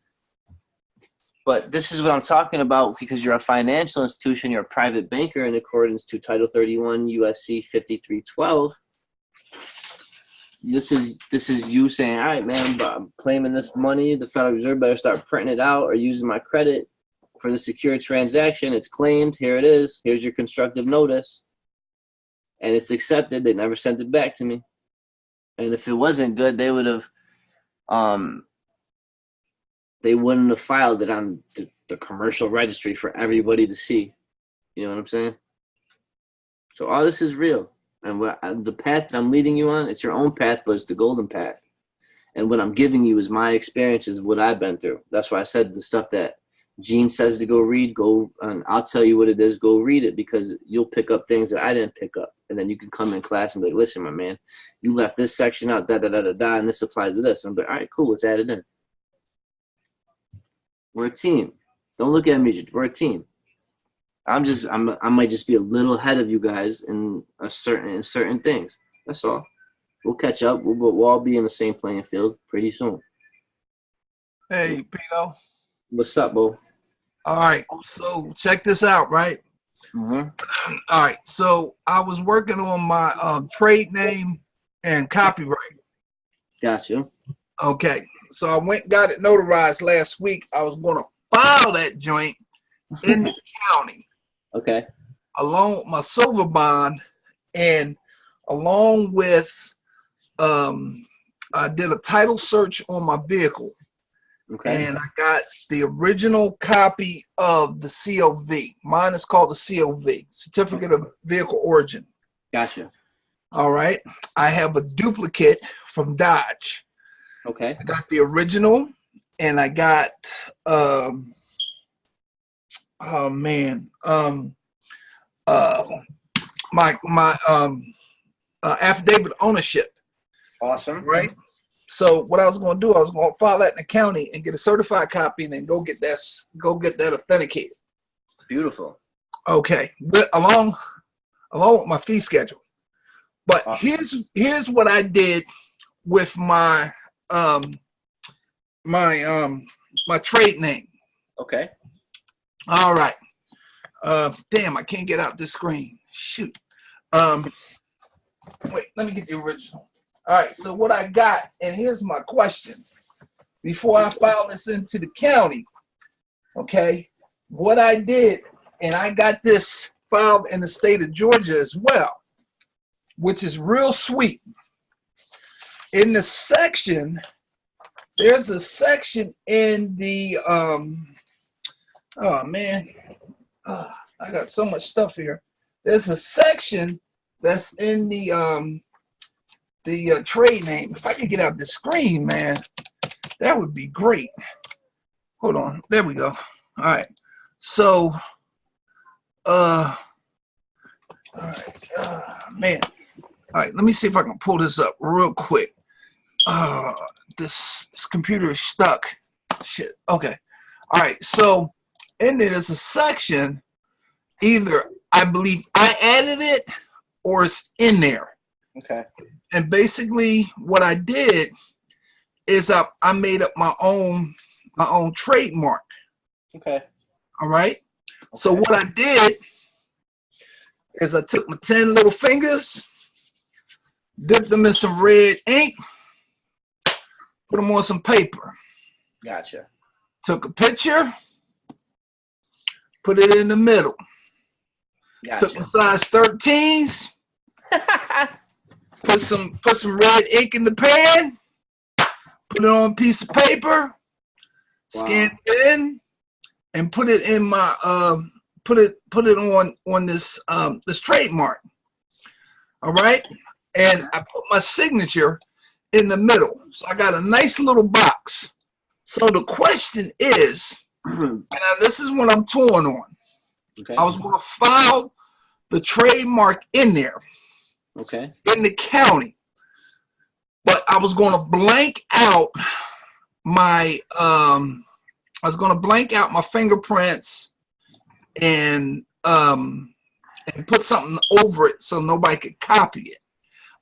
But this is what I'm talking about because you're a financial institution, you're a private banker in accordance to Title 31 USC 5312. This is you saying, all right, man, I'm claiming this money. The Federal Reserve better start printing it out or using my credit for the secured transaction. It's claimed. Here it is. Here's your constructive notice. And it's accepted. They never sent it back to me. And if it wasn't good, they would have they wouldn't have filed it on the commercial registry for everybody to see. You know what I'm saying? So all this is real. And the path that I'm leading you on, it's your own path, but it's the golden path. And what I'm giving you is my experiences, what I've been through. That's why I said the stuff that Gene says to go read, and I'll tell you what it is, go read it, because you'll pick up things that I didn't pick up. And then you can come in class and be like, listen, my man, you left this section out, and this applies to this. And I'm like, all right, cool, let's add it in. We're a team. Don't look at me, we're a team. I might just be a little ahead of you guys in certain things. That's all. We'll catch up. We'll all be in the same playing field pretty soon. Hey, Pino. What's up, Bo? All right. So check this out, right? Mm-hmm. All right. So I was working on my trade name and copyright. Gotcha. Okay. So I went and got it notarized last week. I was going to file that joint in the county. Okay. Along with my silver bond and along with I did a title search on my vehicle. Okay. And I got the original copy of the COV. Mine is called the COV, Certificate of Vehicle Origin. Gotcha. All right. I have a duplicate from Dodge. Okay. I got the original, and I got my affidavit of ownership. Awesome. Right. So what I was going to do, I was going to file that in the county and get a certified copy, and then go get that authenticated. Beautiful. Okay, but along with my fee schedule. But Awesome. here's what I did with my my trade name. Okay. All right. Damn, I can't get out this screen. Shoot. Wait, let me get the original. All right, so what I got, and here's my question. Before I file this into the county, okay, what I did, and I got this filed in the state of Georgia as well, which is real sweet. In the section, there's a section in the, oh man, I got so much stuff here. There's a section that's in the trade name. If I could get out the screen, man, that would be great. Hold on, there we go. All right, so, all right, man. All right, let me see if I can pull this up real quick. This computer is stuck. Shit. Okay. All right. So in there's a section. Either I believe I added it or it's in there. Okay. And basically, what I did is I made up my own trademark. Okay. All right. Okay. So what I did is I took my 10 little fingers, dipped them in some red ink, put them on some paper. Gotcha. Took a picture, put it in the middle. Gotcha. Took my size 13s, put some red ink in the pan, put it on a piece of paper, scanned it in, and put it in my put it on this this trademark. All right, and I put my signature in the middle. So I got a nice little box. So the question is, and this is what I'm torn on. Okay. I was going to file the trademark in there. Okay. In the county, but I was going to blank out my fingerprints and put something over it so nobody could copy it.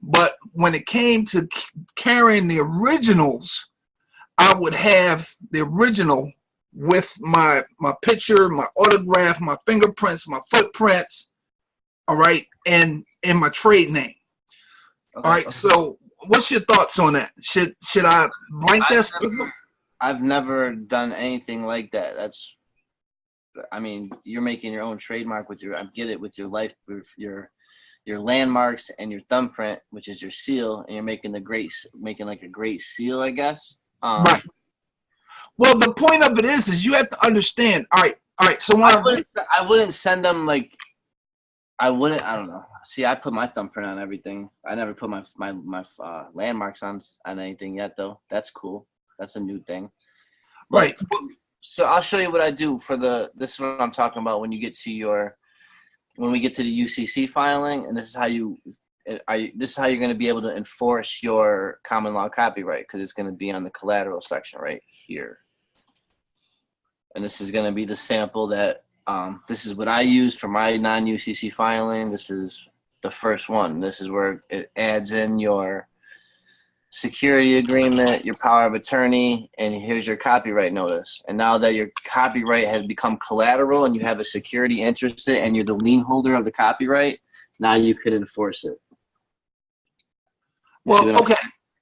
But when it came to carrying the originals, I would have the original with my picture, my autograph, my fingerprints, my footprints, all right, and my trade name. Okay. All right, so what's your thoughts on that? Should I blank that stuff? I've never done anything like that. I mean, you're making your own trademark with I get it, with your life, with your landmarks and your thumbprint, which is your seal, and you're making like a great seal, I guess. Right. Well, the point of it is you have to understand. All right. So when I wouldn't send them like. I don't know. See, I put my thumbprint on everything. I never put my landmarks on anything yet, though. That's cool. That's a new thing. Right. So I'll show you what I do for this is what I'm talking about when we get to the UCC filing, and this is how you're going to be able to enforce your common law copyright, because it's going to be on the collateral section right here. And this is going to be the sample that This is what I use for my non-UCC filing. This is the first one. This is where it adds in your security agreement, your power of attorney, and here's your copyright notice. And now that your copyright has become collateral and you have a security interest in it and you're the lien holder of the copyright, now you can enforce it. Well, okay.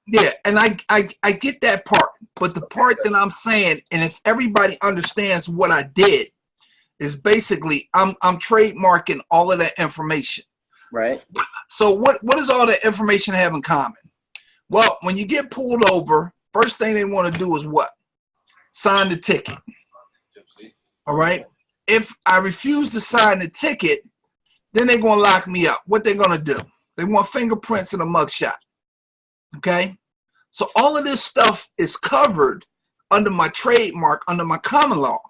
Yeah, and I get that part. But the part that I'm saying, and if everybody understands what I did, is basically I'm trademarking all of that information. Right. So what does all that information have in common? Well, when you get pulled over, first thing they want to do is what? Sign the ticket. All right. If I refuse to sign the ticket, then they're going to lock me up. What they're going to do? They want fingerprints and a mugshot. Okay. So all of this stuff is covered under my trademark, under my common law.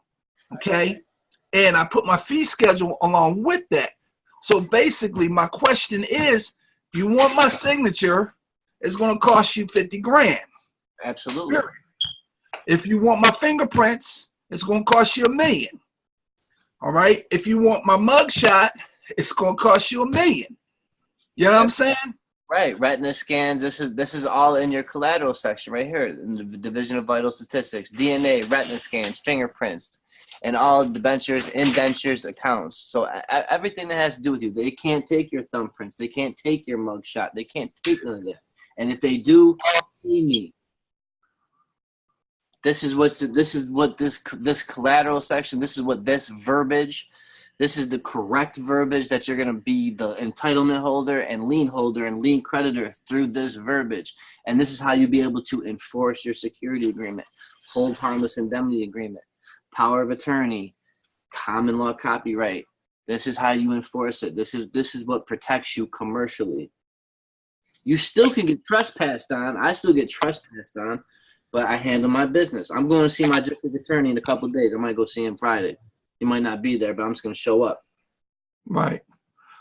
Okay. And I put my fee schedule along with that. So basically my question is, if you want my signature, it's going to cost you 50 grand. Absolutely. If you want my fingerprints, it's going to cost you $1 million. All right. If you want my mugshot, it's going to cost you $1 million. You know what I'm saying? Right. Retina scans. This is all in your collateral section right here in the Division of Vital Statistics. DNA, retina scans, fingerprints, and all debentures, indentures, accounts. So everything that has to do with you. They can't take your thumbprints. They can't take your mugshot. They can't take none of that. And if they do, see me. This is what this collateral section. This is what this verbiage. This is the correct verbiage that you're going to be the entitlement holder and lien creditor through this verbiage. And this is how you be able to enforce your security agreement, hold harmless indemnity agreement, power of attorney, common law copyright. This is how you enforce it. This is what protects you commercially. You still can get trespassed on. I still get trespassed on, but I handle my business. I'm going to see my district attorney in a couple of days. I might go see him Friday. He might not be there, but I'm just going to show up. Right.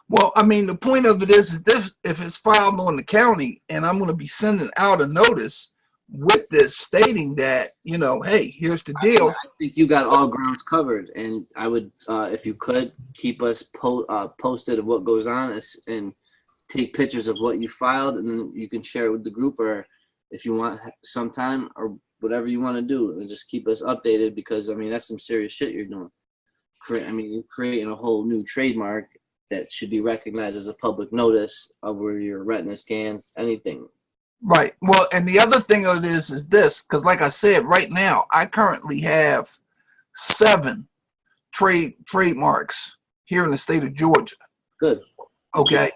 Well, I mean, the point of it is this, if it's filed on the county and I'm going to be sending out a notice with this stating that, you know, hey, here's the deal. I think you got all grounds covered. And I would, if you could, keep us posted of what goes on and take pictures of what you filed, and then you can share it with the group, or if you want sometime or whatever you want to do, and just keep us updated, because I mean that's some serious shit you're doing. You're creating a whole new trademark that should be recognized as a public notice of where your retina scans, anything. Right. Well, and the other thing of this is this, because like I said, right now I currently have 7 trademarks here in the state of Georgia. Good. Okay.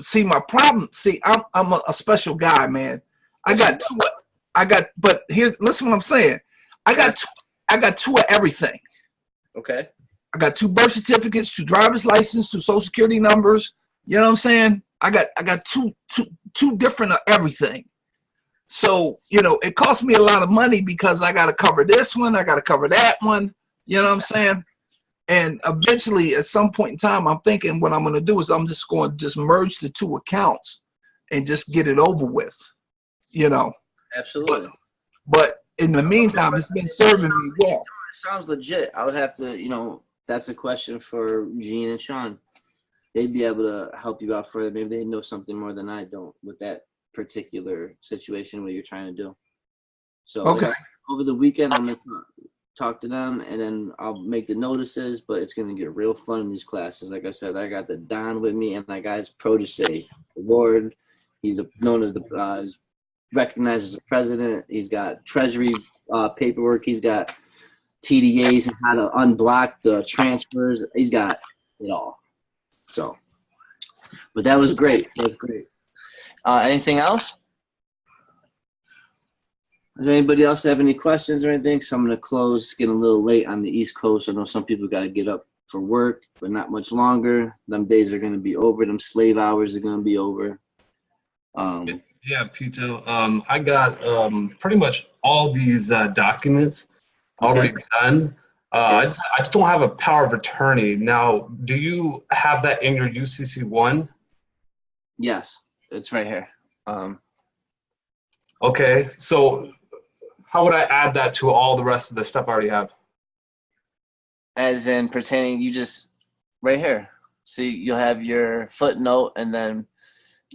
See, my problem. See, I'm a special guy, man. But here, listen what I'm saying. I got 2 of everything. Okay. I got 2 birth certificates, 2 driver's license, 2 social security numbers. You know what I'm saying? I got two different of everything. So, you know, it costs me a lot of money because I got to cover this one, I got to cover that one. You know what I'm saying? And eventually, at some point in time, I'm thinking what I'm going to do is I'm just going to merge the 2 accounts and just get it over with, you know. Absolutely. But in the meantime, it's been serving me well. It sounds legit. I would have to, you know, that's a question for Gene and Sean. They'd be able to help you out further. Maybe they know something more than I don't with that particular situation, what you're trying to do. So okay. Over the weekend, I'm going to talk to them, and then I'll make the notices, but it's going to get real fun in these classes. Like I said, I got the Don with me, and I got his protege, Lord. He's known as he's recognized as a president. He's got treasury paperwork. He's got TDAs and how to unblock the transfers. He's got it all. So, but that was great. That was great. Anything else? Does anybody else have any questions or anything? So I'm going to close. It's getting a little late on the East Coast. I know some people got to get up for work, but not much longer. Them days are going to be over. Them slave hours are going to be over. Yeah, Pito. I got pretty much all these documents already done. I just don't have a power of attorney. Now, do you have that in your UCC1? Yes, it's right here. Okay, so how would I add that to all the rest of the stuff I already have? as in pertaining, you just right here. See, you'll have your footnote, and then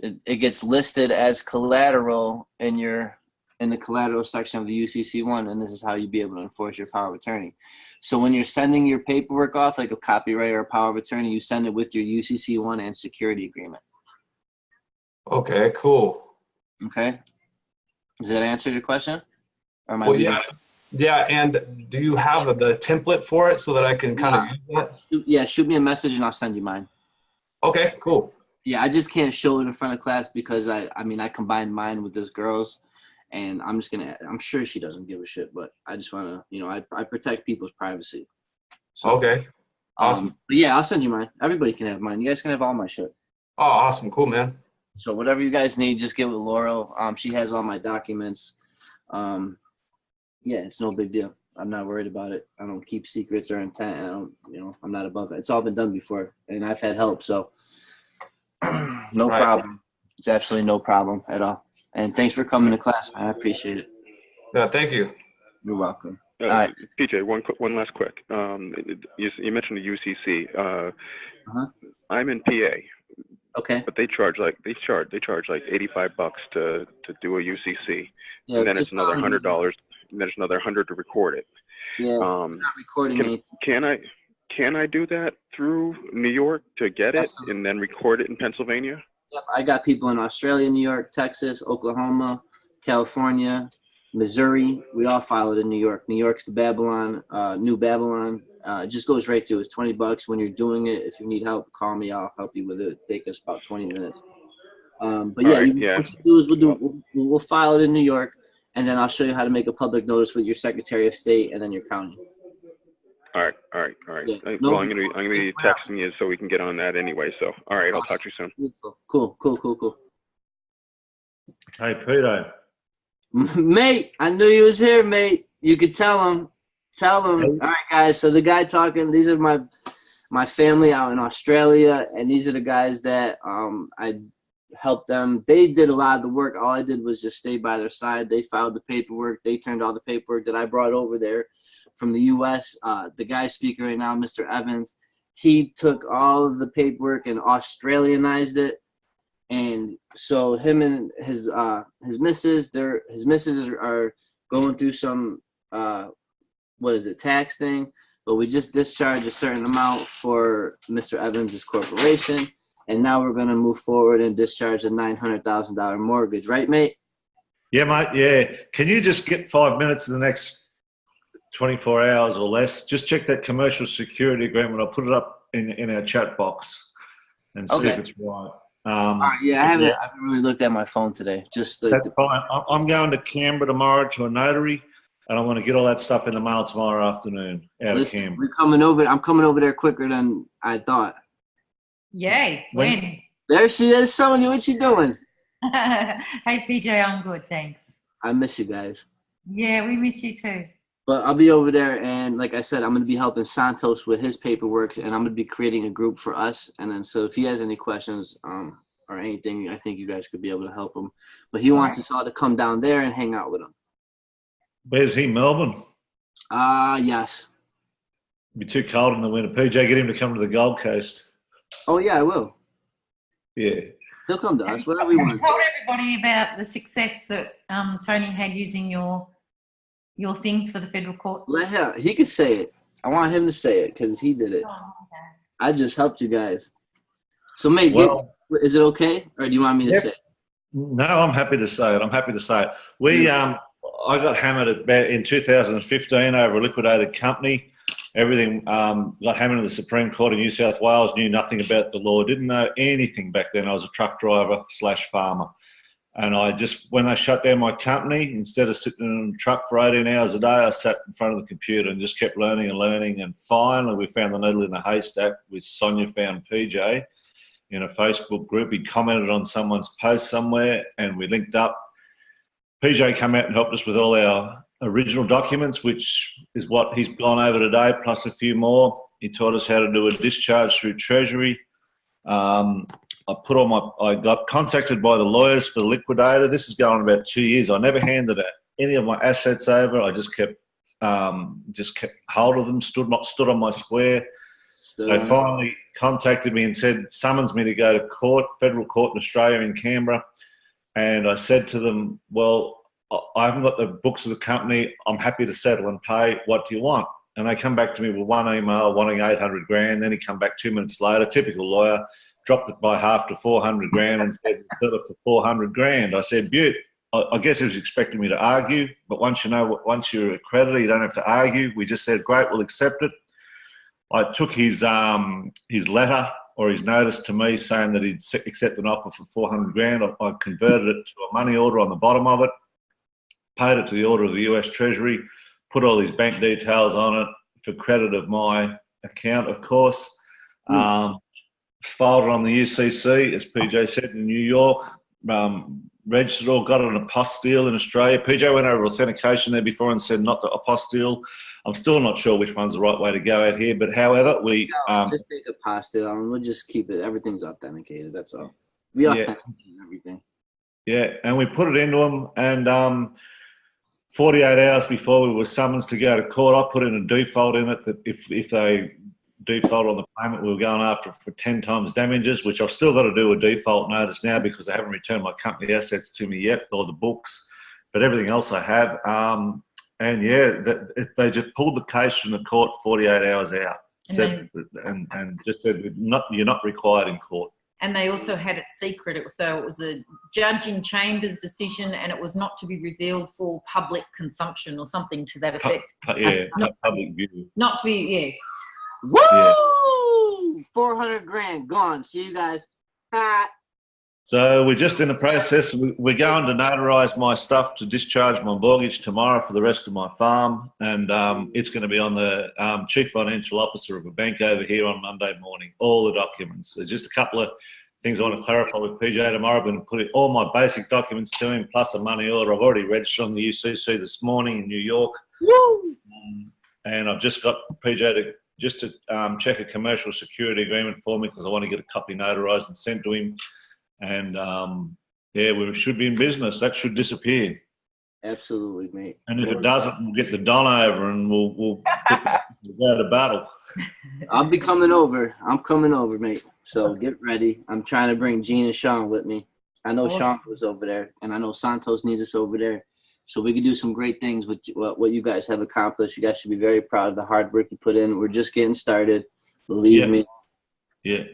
it gets listed as collateral in the collateral section of the UCC1, and this is how you'd be able to enforce your power of attorney. So when you're sending your paperwork off, like a copyright or a power of attorney, you send it with your UCC1 and security agreement. Okay, cool. Okay. Does that answer your question? Or am I Well, leaving- yeah. And do you have the template for it so that I can kind of use that? Yeah, shoot me a message and I'll send you mine. Okay, cool. Yeah, I just can't show it in front of class because I combined mine with this girl's, and I'm sure she doesn't give a shit, but I just want to, I protect people's privacy. So, Okay, awesome. But yeah, I'll send you mine. Everybody can have mine. You guys can have all my shit. Oh, awesome. Cool, man. So whatever you guys need, just get with Laurel. She has all my documents. Yeah, it's no big deal. I'm not worried about it. I don't keep secrets or intent. I don't, I'm not above it. It's all been done before, and I've had help, so no Right. problem. It's absolutely no problem at all. And thanks for coming to class, man. I appreciate it. Yeah, thank you. You're welcome. All right. PJ, one last quick. You mentioned the UCC. I'm in PA. Okay. But they charge like $85 to do a UCC, Yeah, and then it's just another follow me. $100, and then it's another $100 to record it. Yeah, not recording anything. Can I do that through New York to get it Absolutely. and then record it in Pennsylvania? Yep, I got people in Australia, New York, Texas, Oklahoma, California, Missouri. We all file it in New York. New York's the Babylon, New Babylon. It just goes right through. It's $20 when you're doing it. If you need help, call me. I'll help you with it. Take us about 20 minutes. But yeah, All right, yeah. what you do is we'll file it in New York, and then I'll show you how to make a public notice with your Secretary of State and then your county. All right. Yeah, Well, I'm gonna be texting you so we can get on that anyway. So, all right, I'll talk to you soon. Cool. Hey, Peter. Mate, I knew you was here, mate. You could tell him. All right, guys. So the guy talking, these are my family out in Australia, and these are the guys that I helped them. They did a lot of the work. All I did was just stay by their side. They filed the paperwork. They turned all the paperwork that I brought over there from the U.S. The guy speaking right now, Mr. Evans, he took all of the paperwork and Australianized it. And so him and his missus, are going through some tax thing, but we just discharged a certain amount for Mr. Evans' corporation, and now we're going to move forward and discharge a $900,000 mortgage, right, mate? Yeah, mate. Yeah. Can you just get 5 minutes in the next 24 hours or less? Just check that commercial security agreement. I'll put it up in our chat box and see if it's right. All right, yeah, I haven't really looked at my phone today. Just like That's fine. I'm going to Canberra tomorrow to a notary, and I want to get all that stuff in the mail tomorrow afternoon out of Canberra. I'm coming over there quicker than I thought. Yay. When? There she is, Sonia. What you doing? Hey, PJ, I'm good, thanks. I miss you guys. Yeah, we miss you too. But I'll be over there, and like I said, I'm going to be helping Santos with his paperwork, and I'm going to be creating a group for us. And then, so if he has any questions or anything, I think you guys could be able to help him. But he wants us all to come down there and hang out with him. Where's he, Melbourne? Yes. It'd be too cold in the winter. PJ, get him to come to the Gold Coast. Oh, yeah, I will. Yeah. He'll come to us, whatever we Have want. you told everybody about the success that Tony had using your things for the federal court? Let him. He could say it. I want him to say it because he did it. I just helped you guys. So, mate, is it okay, or do you want me to say it? No, I'm happy to say it. I got hammered in 2015 over a liquidated company. Everything got hammered in the Supreme Court of New South Wales. Knew nothing about the law. Didn't know anything back then. I was a truck driver / farmer. And when they shut down my company, instead of sitting in a truck for 18 hours a day, I sat in front of the computer and just kept learning. And finally, we found the needle in the haystack with Sonia found PJ in a Facebook group. He commented on someone's post somewhere, and we linked up. PJ came out and helped us with all our original documents, which is what he's gone over today, plus a few more. He taught us how to do a discharge through Treasury. I got contacted by the lawyers for the liquidator. This is going on about 2 years. I never handed any of my assets over. I just kept just kept hold of them, stood on my square. They finally contacted me and said, summons me to go to court, federal court in Australia in Canberra. And I said to them, well, I haven't got the books of the company. I'm happy to settle and pay. What do you want? And they come back to me with one email wanting 800 grand. Then he come back 2 minutes later, typical lawyer, dropped it by half to 400 grand and said, sell it for 400 grand. I said, Butte, I guess he was expecting me to argue, but once you're a creditor, you don't have to argue. We just said, great, we'll accept it. I took his letter or his notice to me saying that he'd accept an offer for 400 grand. I converted it to a money order on the bottom of it, paid it to the order of the US Treasury, put all his bank details on it for credit of my account, of course. Filed it on the UCC, as PJ said, in New York. Registered all, got it an apostille in Australia. PJ went over authentication there before and said not the apostille. I'm still not sure which one's the right way to go out here, but however, we just take apostille and we'll just keep it. Everything's authenticated. That's all. We authenticate everything. Yeah, and we put it into them, and 48 hours before we were summoned to go to court, I put in a default in it that if they default on the payment, we were going after for 10 times damages, which I've still got to do a default notice now because they haven't returned my company assets to me yet, or the books, but everything else I have. And yeah, they just pulled the case from the court 48 hours out, and just said you're not required in court. And they also had it secret. It was a judge in chambers decision, and it was not to be revealed for public consumption or something to that effect. Public view. Not to be, Woo! Yeah. 400 grand gone. See you guys. So we're just in the process. We're going to notarize my stuff to discharge my mortgage tomorrow for the rest of my farm, and it's going to be on the chief financial officer of a bank over here on Monday morning. All the documents. There's just a couple of things I want to clarify with PJ tomorrow. I'm going to put all my basic documents to him, plus a money order. I've already registered on the UCC this morning in New York. Woo! And I've just got PJ to check a commercial security agreement for me because I want to get a copy notarized and sent to him. And we should be in business. That should disappear. Absolutely, mate. And if it doesn't, we'll get the Don over and we'll go to battle. I'll be coming over. I'm coming over, mate. So get ready. I'm trying to bring Gene and Sean with me. I know Sean was over there, and I know Santos needs us over there. So we can do some great things with what you guys have accomplished. You guys should be very proud of the hard work you put in. We're just getting started. Believe me. Yeah.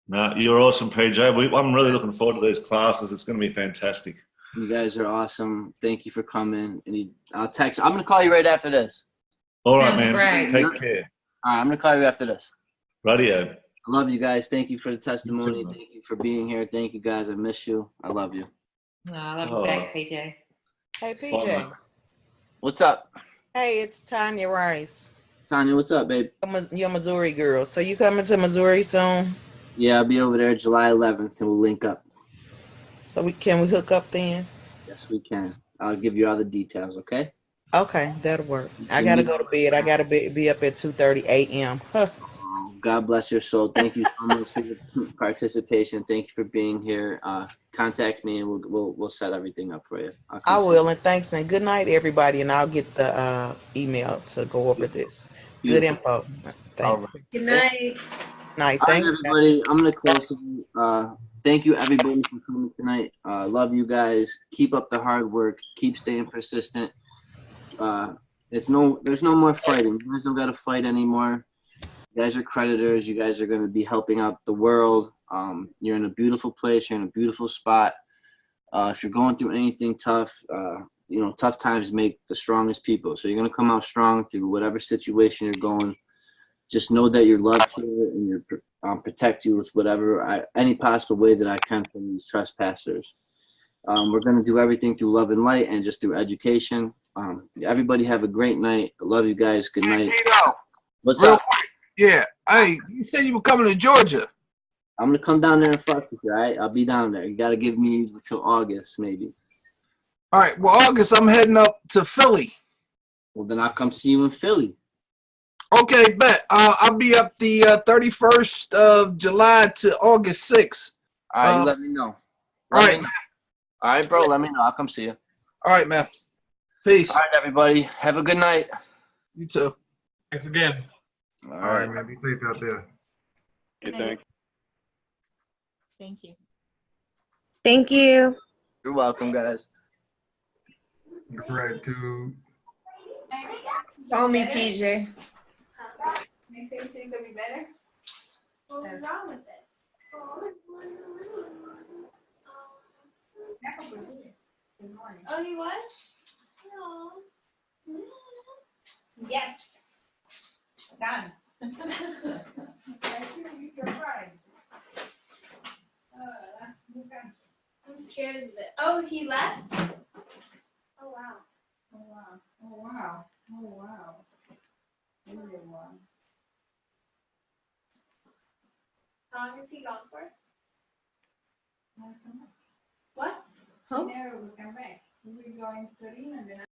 No, you're awesome, PJ. I'm really looking forward to these classes. It's going to be fantastic. You guys are awesome. Thank you for coming. And I'll text. I'm going to call you right after this. All right, man. Great. Take care. All right, I'm going to call you after this. Radio. I love you guys. Thank you for the testimony. Thank you for being here. Thank you, guys. I miss you. I love you. I love you back, PJ. Hey, PJ. What's up? Hey, it's Tanya Rice. Tanya, what's up, babe? You're a Missouri girl. So you coming to Missouri soon? Yeah, I'll be over there July 11th, and we'll link up. So can we hook up then? Yes, we can. I'll give you all the details, okay? Okay, that'll work. I got to go to bed. I got to be up at 2:30 a.m. God bless your soul. Thank you so much for your participation. Thank you for being here. Contact me, and we'll set everything up for you. I will, and thanks, and good night, everybody, and I'll get the email to go over this. Good info. Thanks. Right. Good night. Night. All Thanks, right, everybody. I'm going to close it. Thank you, everybody, for coming tonight. Love you guys. Keep up the hard work. Keep staying persistent. There's no more fighting. You guys don't got to fight anymore. You guys are creditors. You guys are going to be helping out the world. You're in a beautiful place. You're in a beautiful spot. If you're going through anything tough, tough times make the strongest people. So you're going to come out strong through whatever situation you're going. Just know that you're loved here, and you're protect you with any possible way that I can from these trespassers. We're going to do everything through love and light and just through education. Everybody have a great night. I love you guys. Good night. What's up? Quick. Yeah. Hey, you said you were coming to Georgia. I'm going to come down there and fuck with you, all right? I'll be down there. You got to give me until August, maybe. All right. Well, August, I'm heading up to Philly. Well, then I'll come see you in Philly. Okay, bet. I'll be up the 31st of July to August 6th. All right, let me know. All right, bro. Let me know. I'll come see you. All right, man. Peace. All right, everybody. Have a good night. You too. Thanks again. All All right, man. Be safe out there. Okay, thanks. Thank you. Thank you. You're welcome, guys. Gratitude. Call me PJ. My face ain't gonna be better? What was wrong with it? Jacob was here. Good morning. Oh, he was? No. Yes. Done. I'm scared of it. Oh, he left? Oh, wow. Oh, wow. Oh, wow. Oh, wow. Really wow. How long is he gone for? What? Huh? He never will come back. We'll be going to Torino and then